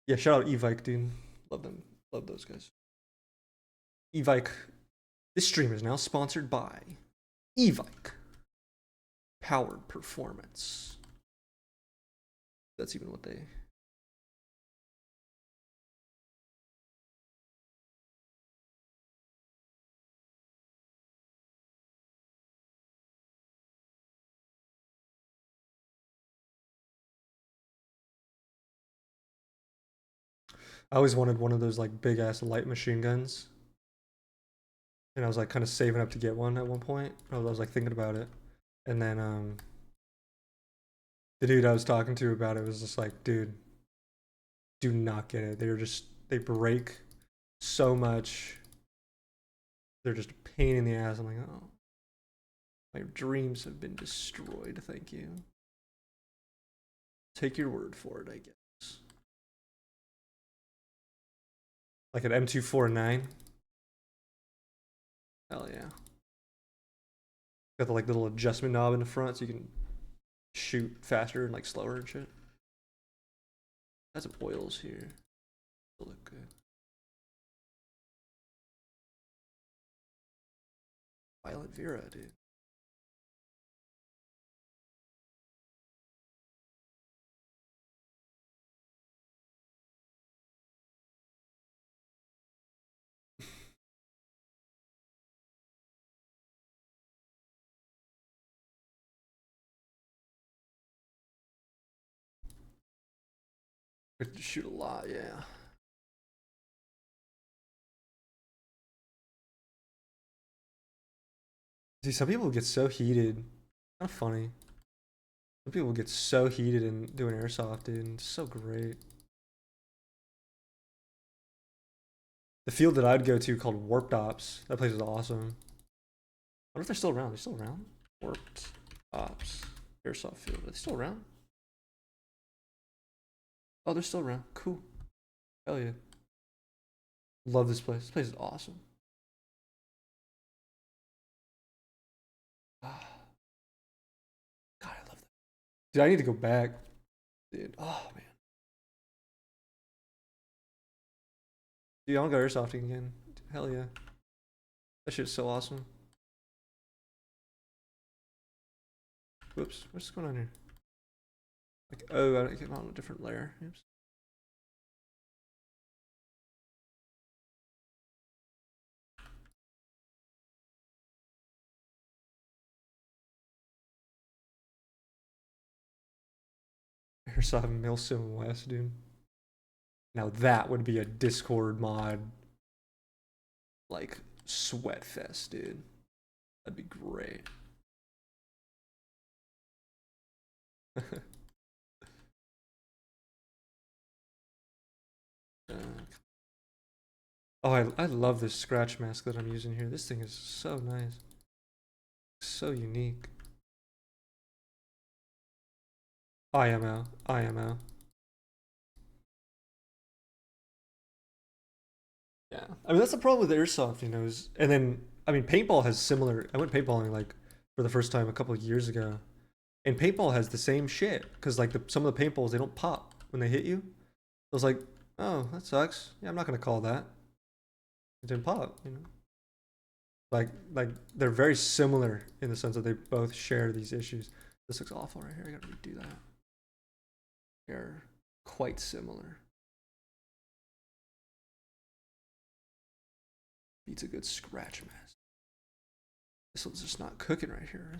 Yeah, shout out Evike, dude. Love them. Love those guys. Evike. This stream is now sponsored by Evike. powered performance. That's even what they. I always wanted one of those like big ass light machine guns. And I was like kind of saving up to get one at one point. I was like thinking about it. And then the dude I was talking to about it was just like, dude, do not get it. They break so much. They're just a pain in the ass. I'm like, oh, my dreams have been destroyed. Thank you. Take your word for it, I guess. Like an M249. Hell yeah. Got the like little adjustment knob in the front so you can shoot faster and like slower and shit. Has some oils here. They'll look good. Violet Vera, dude. Could shoot a lot, yeah. See, some people get so heated. Kind of funny. Some people get so heated in doing airsoft, dude. It's so great. The field that I'd go to called Warped Ops. That place is awesome. I wonder if they're still around. They're still around? Warped Ops. Airsoft field. Are they still around? Oh, they're still around. Cool. Hell yeah. Love this place. This place is awesome. God, I love that. Dude, I need to go back. Dude, oh man. Dude, I want to go airsofting again. Hell yeah. That shit's so awesome. Whoops, what's going on here? Like, oh, I get on a different layer. Oops. Airsoft Milsim West, dude. Now that would be a Discord mod, like, sweat fest, dude. That'd be great. Oh, I love this scratch mask that I'm using here. This thing is so nice. So unique. IMO. IMO. Yeah. I mean, that's the problem with airsoft, you know, is, and then, I mean, paintball has similar, I went paintballing like for the first time a couple of years ago. And paintball has the same shit. Because like some of the paintballs, they don't pop when they hit you. I was like, oh, that sucks. Yeah, I'm not gonna call that. It didn't pop, you know. Like they're very similar in the sense that they both share these issues. This looks awful right here. I gotta redo that. They're quite similar. Beats a good scratch mask. This one's just not cooking right here.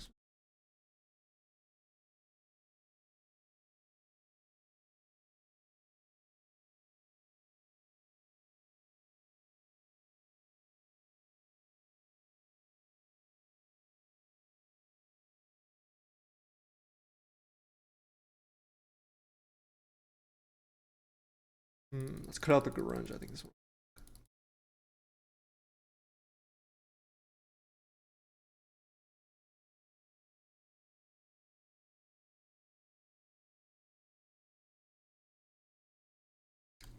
Let's cut out the grunge. I think this one.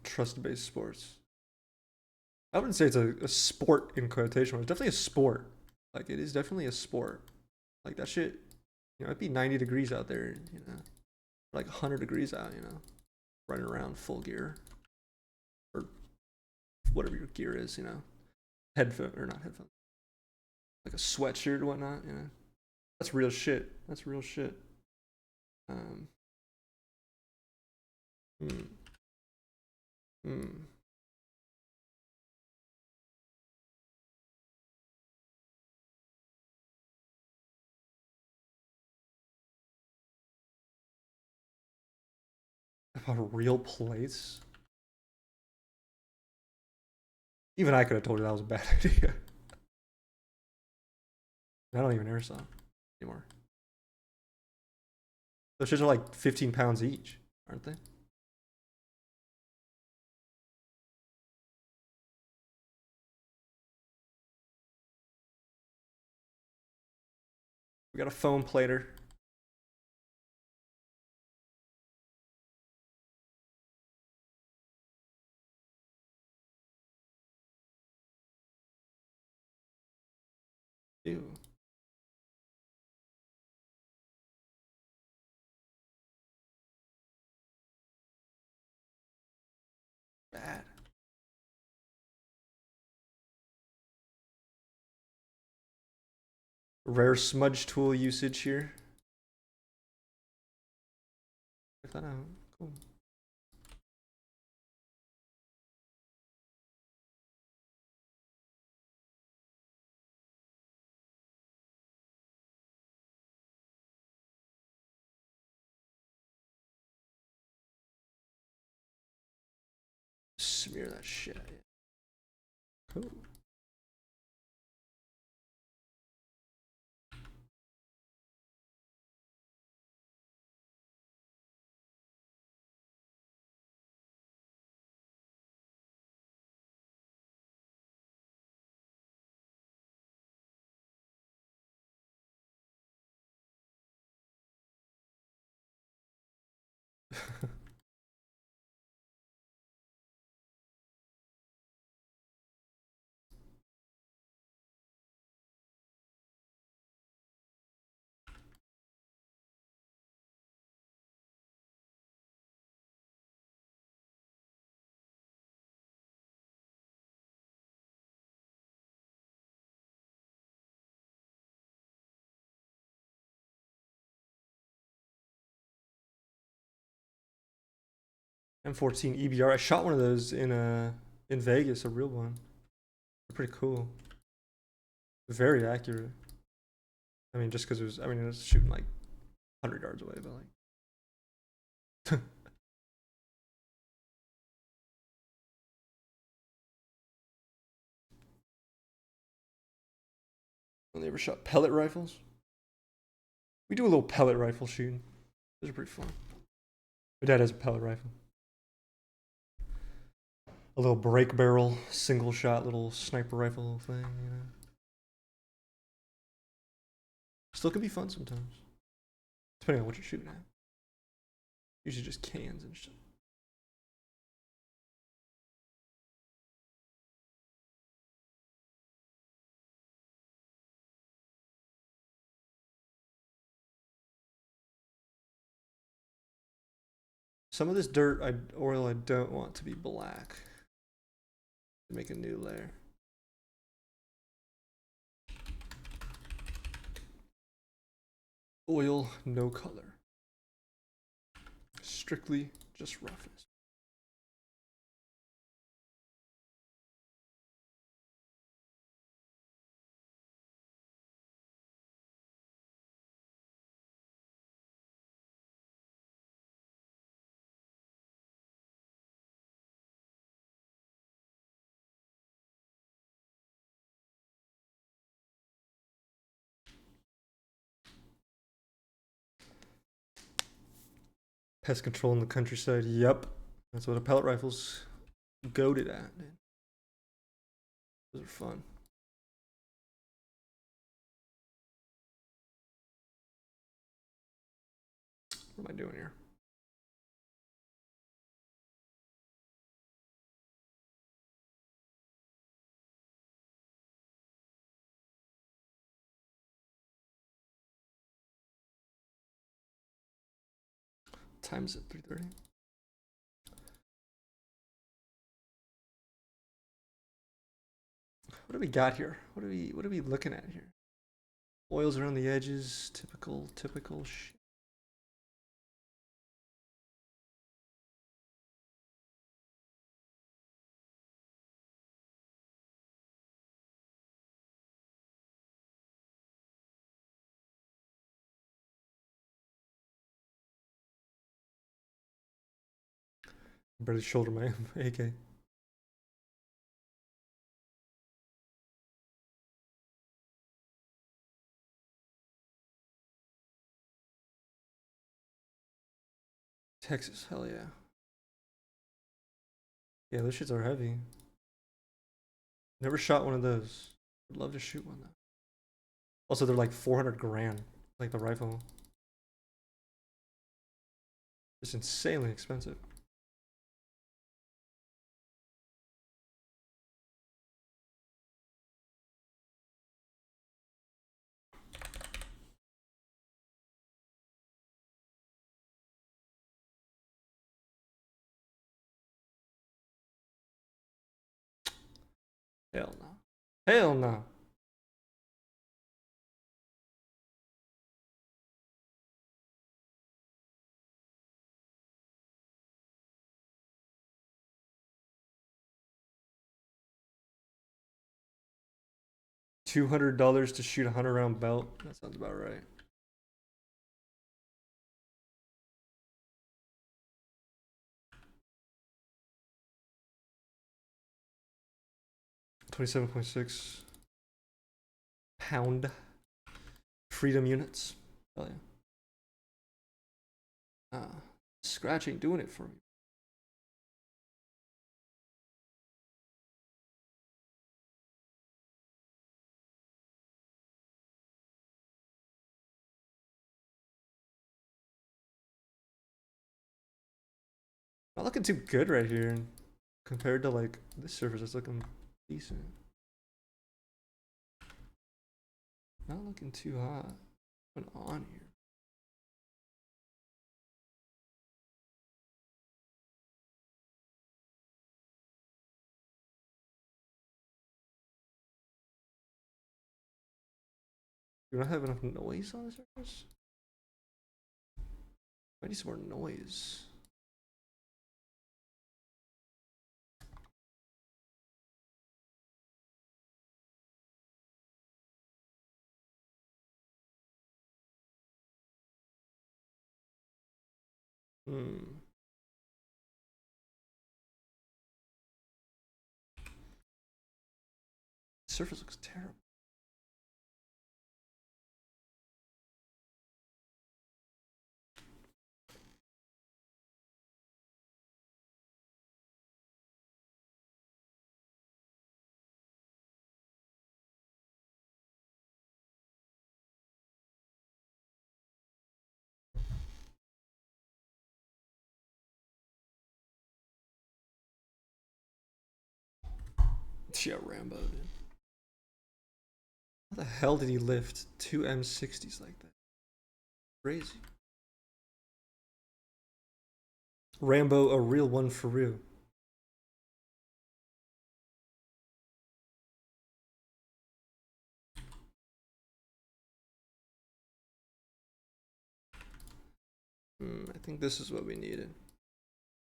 Trust-based sports. I wouldn't say it's a sport in quotation. It's definitely a sport. Like it is definitely a sport. Like that shit. You know, it'd be 90 degrees out there. You know, like 100 degrees out. You know, running around full gear or whatever your gear is. You know, headphone or not headphone. Like a sweatshirt or whatnot. You know. That's real shit. That's real shit. Um. Hmm. Hmm. About real plates. Even I could have told you that was a bad idea. I don't even airsoft anymore. Those shits are like 15 pounds each, aren't they? We got a foam plater. Ew. Bad. Rare smudge tool usage here. Check that out. Cool. Smear that shit. Cool. M14 EBR. I shot one of those in Vegas, a real one. They're pretty cool. Very accurate. I mean, just because it was. I mean, it was shooting like 100 yards away, but like. When they ever shot pellet rifles? We do a little pellet rifle shooting. Those are pretty fun. My dad has a pellet rifle. A little break barrel, single shot, little sniper rifle thing, you know. Still can be fun sometimes, depending on what you're shooting at. Usually just cans and shit. Some of this oil I don't want to be black. Make a new layer. Oil, no color. Strictly just roughness. Pest control in the countryside. Yep. That's what a pellet rifle's goaded at. Those are fun. What am I doing here? Time's at 3:30. What do we got here? What are we looking at here? Oils around the edges, typical shit. Barely shoulder my AK. Texas, hell yeah. Yeah, those shits are heavy. Never shot one of those. Would love to shoot one though. Also, they're like 400 grand, like the rifle. It's insanely expensive. Hell no. Hell no. $200 to shoot a 100-round belt. That sounds about right. £27.6 pound freedom units. Hell yeah. Scratch ain't doing it for me. Not looking too good right here compared to like this surface. It's looking decent. Not looking too hot. What's going on here? Do I have enough noise on the surface? I need some more noise. Hmm. The surface looks terrible. Yeah, Rambo, dude. How the hell did he lift two M60s like that? Crazy. Rambo, a real one for real. I think this is what we needed.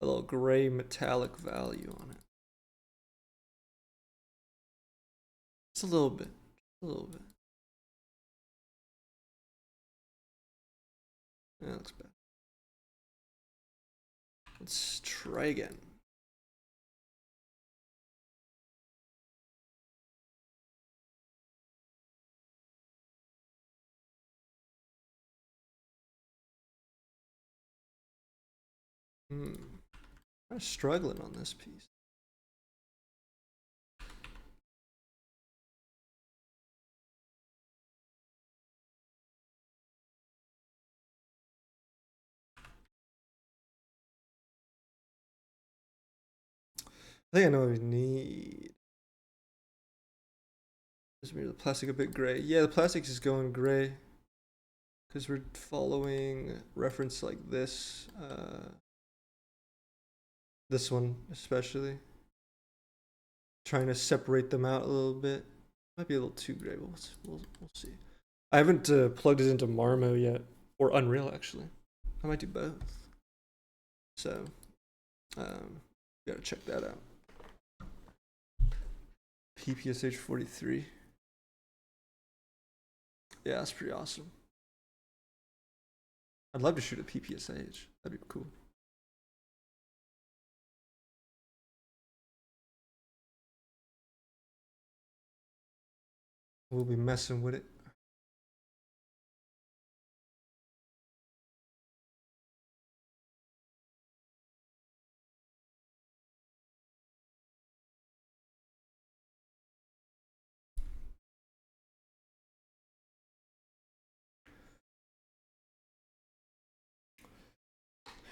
A little gray metallic value on it. Just a little bit. A little bit. That looks bad. Let's try again. I'm struggling on this piece. I think I know what we need. Just maybe the plastic a bit gray. Yeah, the plastic is going gray because we're following reference like this. This one especially. Trying to separate them out a little bit. Might be a little too gray, but we'll see. I haven't plugged it into Marmo yet, or Unreal actually. I might do both. So, gotta check that out. PPSH 43. Yeah, that's pretty awesome. I'd love to shoot a PPSH. That'd be cool. We'll be messing with it.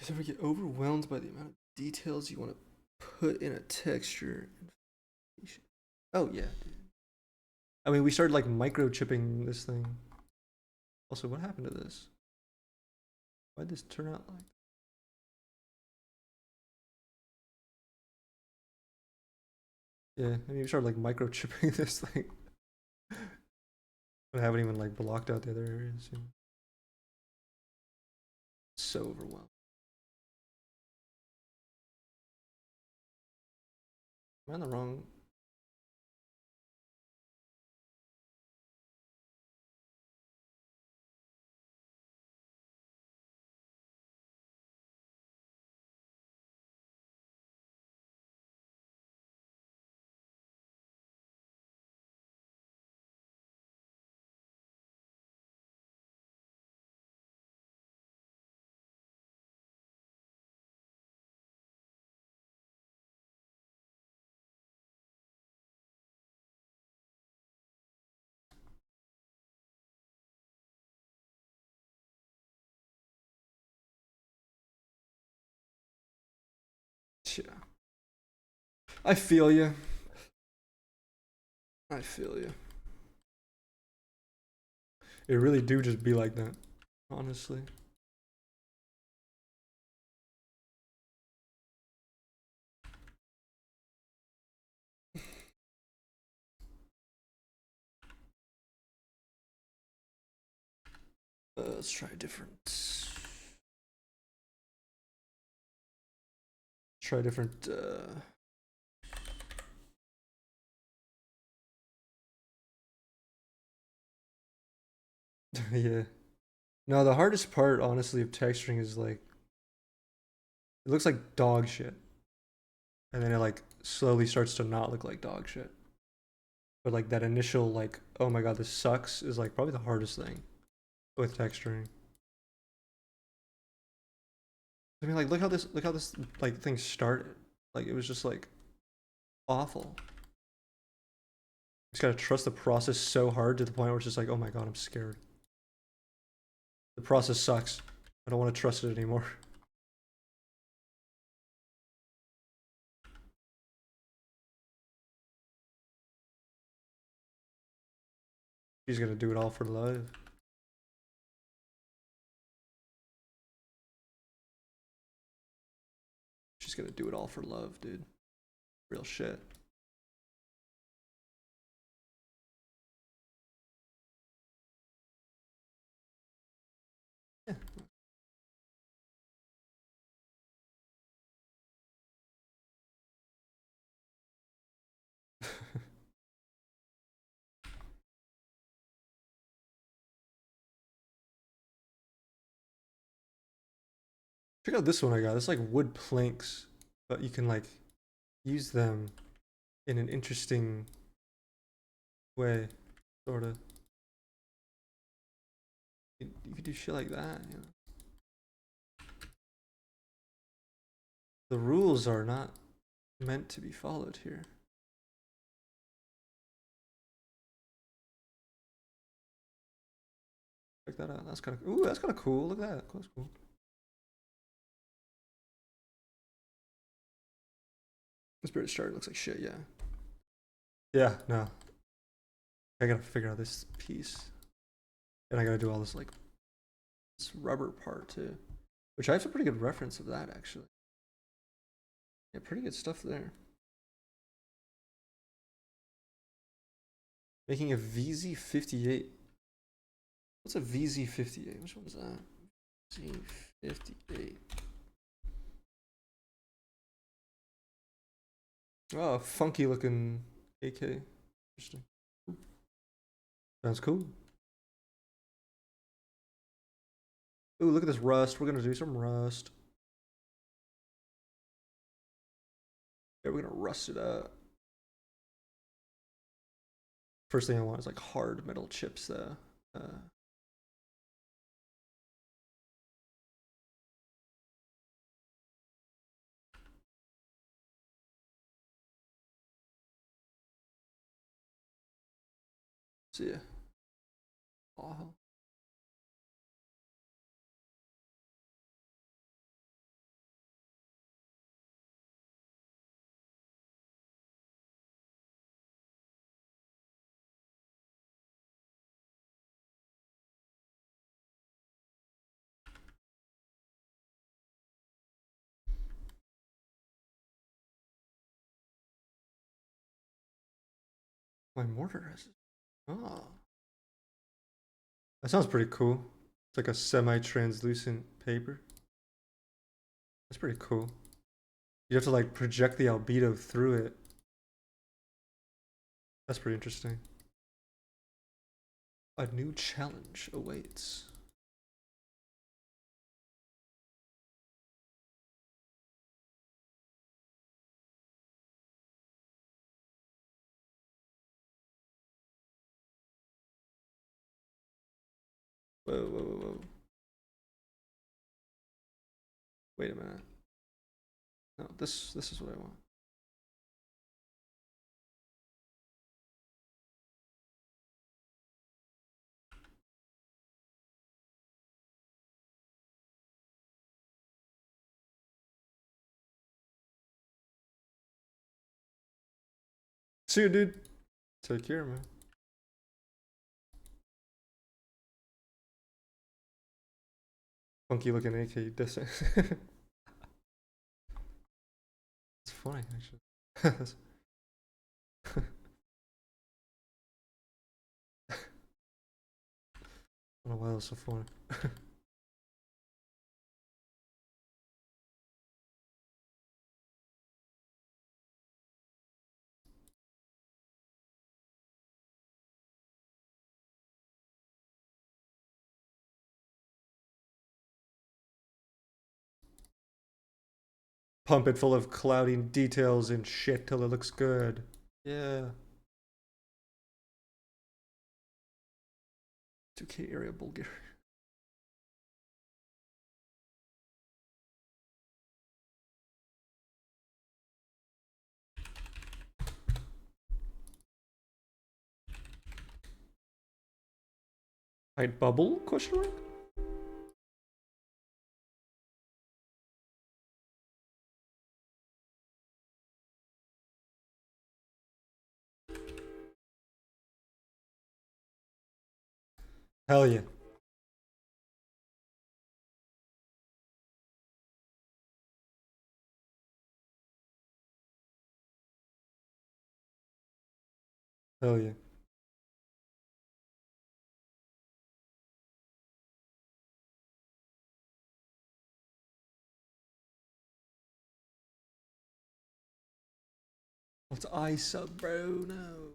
You ever get overwhelmed by the amount of details you want to put in a texture? Oh yeah, dude. I mean, we started like microchipping this thing. Also, what happened to this? Why'd this turn out like? Yeah, I mean, we started like microchipping this thing. I haven't even like blocked out the other areas. You know? So overwhelmed. Am I on the wrong? Yeah. I feel you. I feel you. It really do just be like that, honestly. Let's try different. Try different. Yeah. No, the hardest part, honestly, of texturing is like it looks like dog shit, and then it like slowly starts to not look like dog shit. But like that initial like, oh my god, this sucks, is like probably the hardest thing with texturing. I mean, like look how this like thing started. Like it was just like awful. Just gotta trust the process so hard to the point where it's just like, oh my god, I'm scared. The process sucks. I don't want to trust it anymore. She's gonna do it all for love. She's gonna do it all for love, dude. Real shit. Yeah. Check out this one I got. It's like wood planks, but you can like use them in an interesting way, sort of. You could do shit like that. You know? The rules are not meant to be followed here. Check that out. That's kind of ooh, that's kind of cool. Look at that. That's cool. This British chart looks like shit. Yeah. Yeah. No. I gotta figure out this piece, and I gotta do all this like this rubber part too, which I have some pretty good reference of that actually. Yeah, pretty good stuff there. Making a VZ58. What's a VZ58? Which one's that? Z58. Oh, funky looking AK. Interesting. Sounds cool. Ooh, look at this rust. We're gonna do some rust. Yeah, we're gonna rust it up. First thing I want is like hard metal chips though. So yeah. Oh. My mortar has. Oh. That sounds pretty cool. It's like a semi-translucent paper. That's pretty cool. You have to like project the albedo through it. That's pretty interesting. A new challenge awaits. Whoa, whoa, whoa, whoa. Wait a minute. No, this is what I want. See you, dude. Take care, man. Funky looking AK dissing. It's funny, actually. I don't know why that's so funny. Pump it full of cloudy details and shit till it looks good. Yeah. 2K area Bulgaria. Height bubble? Question mark? Hell yeah. Hell yeah. What's ice up, bro? No.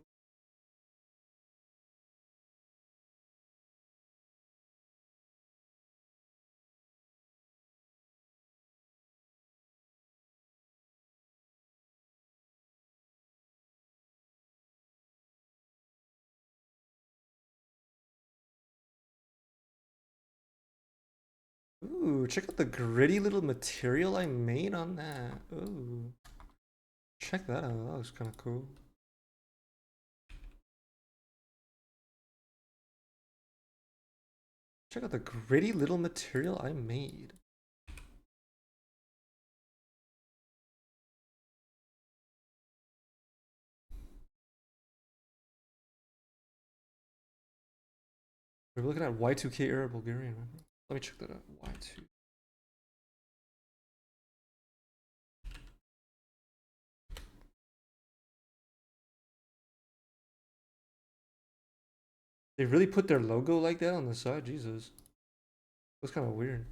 Ooh, check out the gritty little material I made on that. Ooh. Check that out. That was kind of cool. Check out the gritty little material I made. We're looking at Y2K era Bulgarian. Let me check that out. Y2. They really put their logo like that on the side? Jesus. That's kind of weird.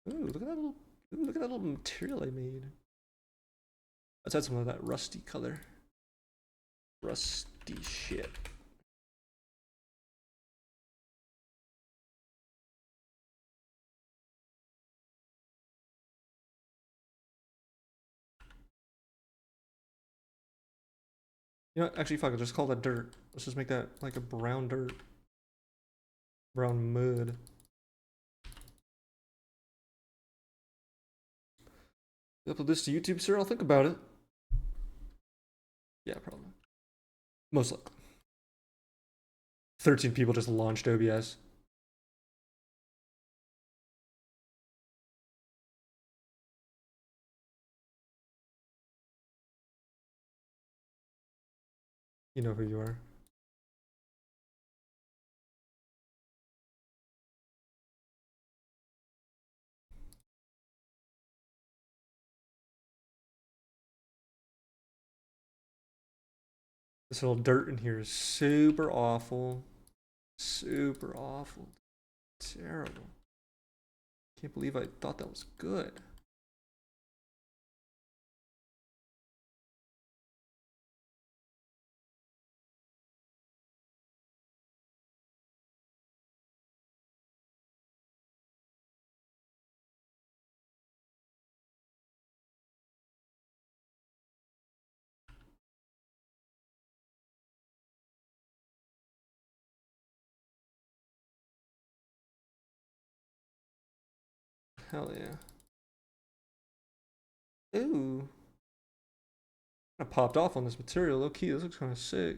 Ooh, look at that little, ooh, look at that little material I made. Let's add some of that rusty color. Rusty shit. You know what? Actually, fuck it. Just call that dirt. Let's just make that like a brown dirt. Brown mud. Upload this to YouTube, sir? I'll think about it. Yeah, probably. Most likely. 13 people just launched OBS. You know who you are. This little dirt in here is super awful. Super awful. Terrible. Can't believe I thought that was good. Hell yeah. Ooh. I popped off on this material. Low key, this looks kind of sick.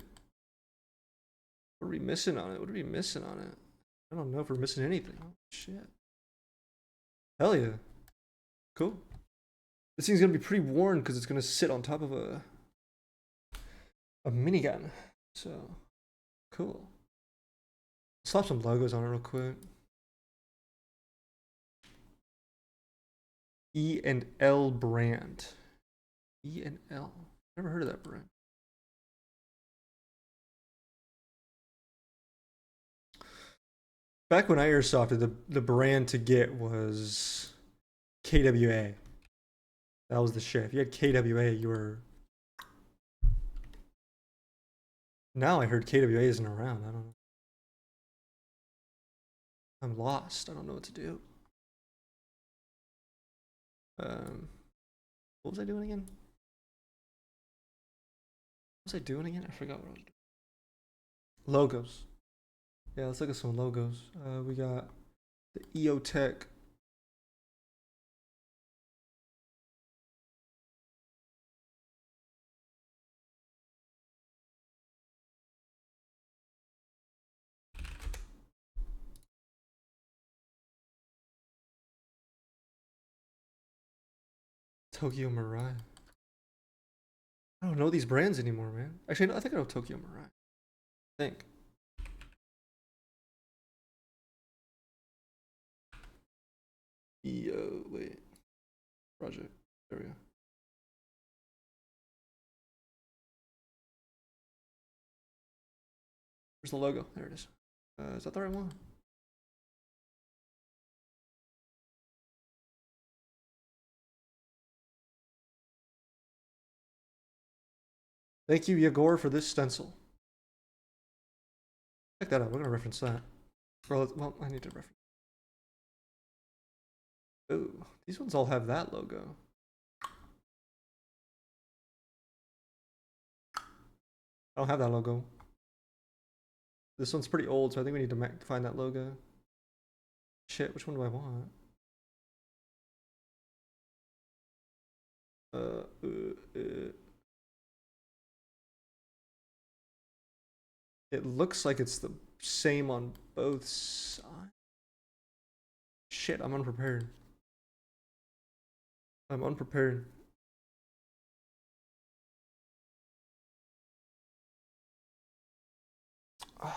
What are we missing on it? What are we missing on it? I don't know if we're missing anything. Oh, shit. Hell yeah. Cool. This thing's gonna be pretty worn because it's gonna sit on top of a minigun. So, cool. Slap some logos on it real quick. E and L brand. E and L. Never heard of that brand. Back when I airsofted, the brand to get was KWA. That was the shit. If you had KWA, you were. Now I heard KWA isn't around. I don't know. I'm lost. I don't know what to do. What was I doing again? What was I doing again? I forgot what I was doing. Logos. Yeah, let's look at some logos. We got the EOTech. Tokyo Mirai. I don't know these brands anymore, man. Actually, no, I think I know Tokyo Mirai. I think. Wait. Project. There we go. Where's the logo? There it is. Is that the right one? Thank you, Yegor, for this stencil. Check that out. We're gonna reference that. Well, I need to reference. Oh, these ones all have that logo. I don't have that logo. This one's pretty old, so I think we need to find that logo. Shit, which one do I want? Uh, uh, uh. It looks like it's the same on both sides. Shit, I'm unprepared. I'm unprepared. I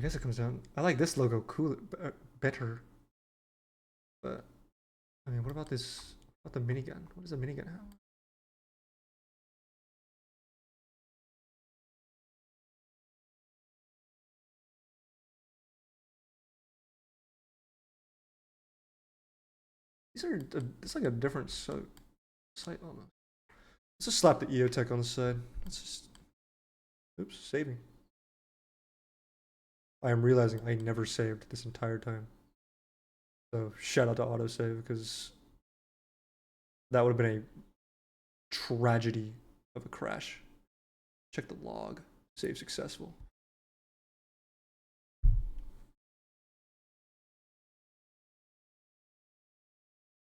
guess it comes down. I like this logo cool, better. But I mean, what about this? What about the minigun? What does the minigun have? These are, it's like a different site almost. Let's just slap the EOTech on the side. Let's just, oops, saving. I am realizing I never saved this entire time. So shout out to autosave because that would have been a tragedy of a crash. Check the log. Save successful.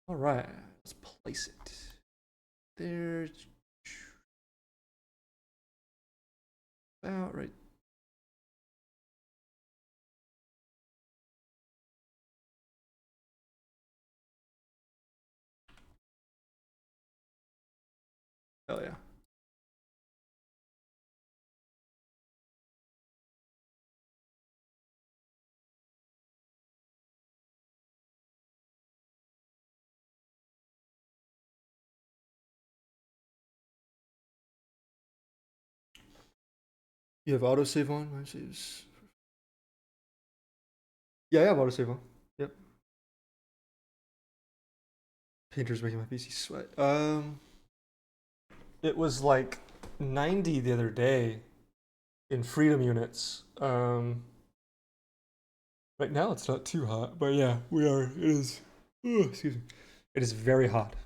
All right, let's place it. There. About right. Hell yeah. You have autosave on? Mine saves. Yeah, I have autosave on. Yep. Painter's making my PC sweat. It was like 90 the other day in freedom units. Right now it's not too hot, but yeah, we are. It is. Excuse me. It is very hot.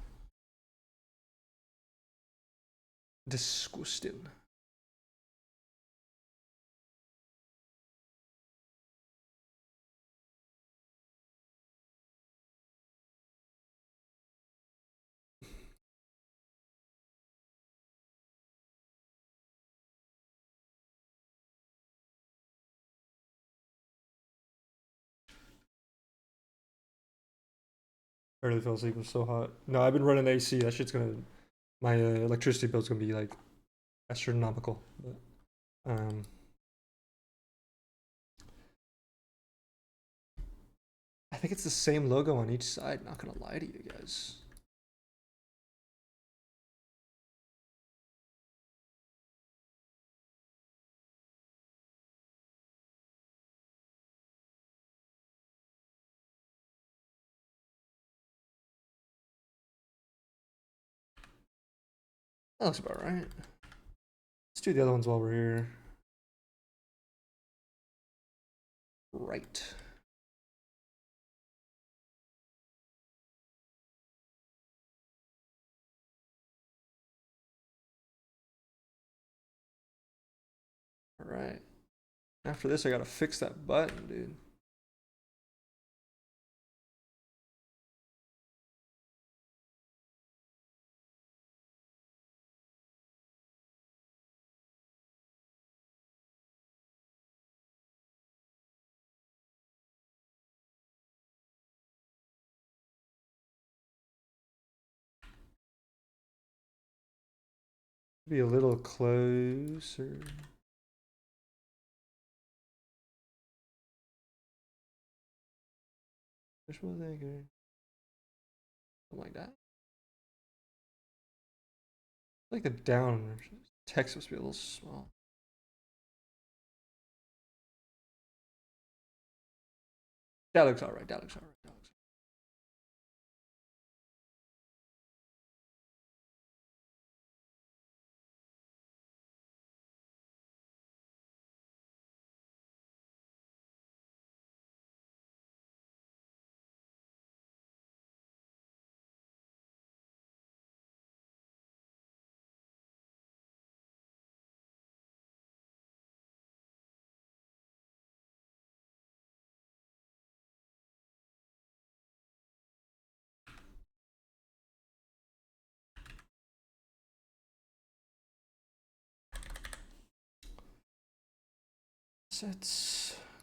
Disgusting. I really fell asleep. It was so hot. No, I've been running AC. That shit's gonna. My electricity bill's gonna be like astronomical. But, I think it's the same logo on each side. Not gonna lie to you guys. That looks about right. Let's do the other ones while we're here. Right. All right. After this, I gotta fix that button, dude. Be a little closer. Visual thinker. Something like that. I like the down text must be a little small. That looks alright. That looks alright. That looks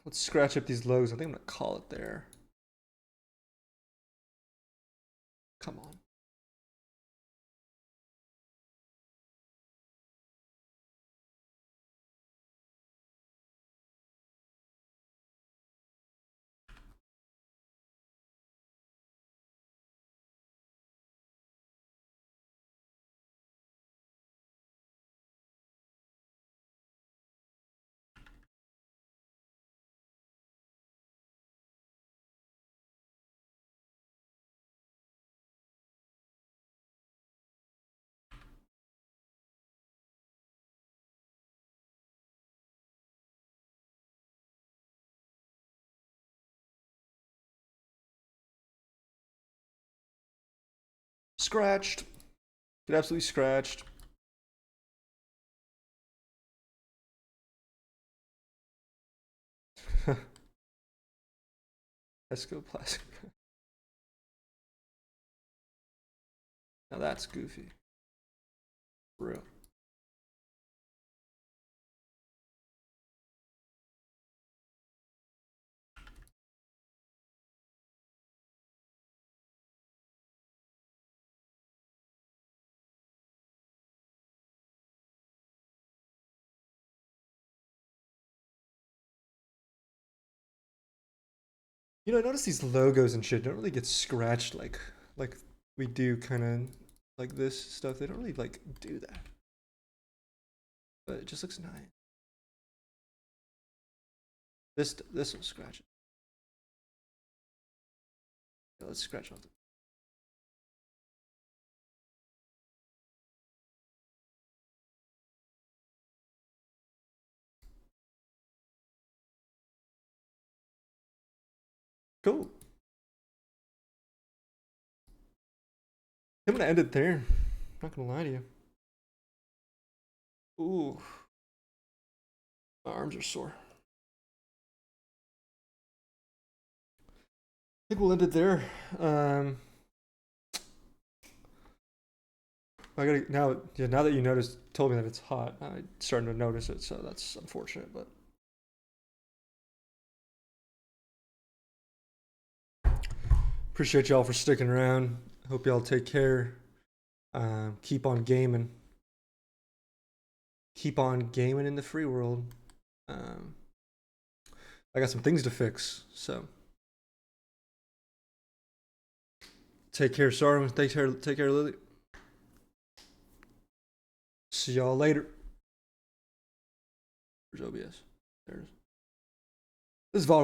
let's scratch up these logos. I think I'm gonna call it there. Come on. Scratched. Get absolutely scratched. Let's go plastic. Now that's goofy. For real. You know, I noticed these logos and shit don't really get scratched like we do kind of like this stuff. They don't really like do that. But it just looks nice. This will scratch it. Yeah, let's scratch off the cool. I'm gonna end it there. Not gonna lie to you. Ooh, my arms are sore. I think we'll end it there. I gotta now. Yeah, now that you told me that it's hot, I'm starting to notice it. So that's unfortunate, but appreciate y'all for sticking around. Hope y'all take care. Keep on gaming. Keep on gaming in the free world. I got some things to fix, so take care, Sarah. Take care, Lily. See y'all later. Where's OBS? There it is. This is Volatile.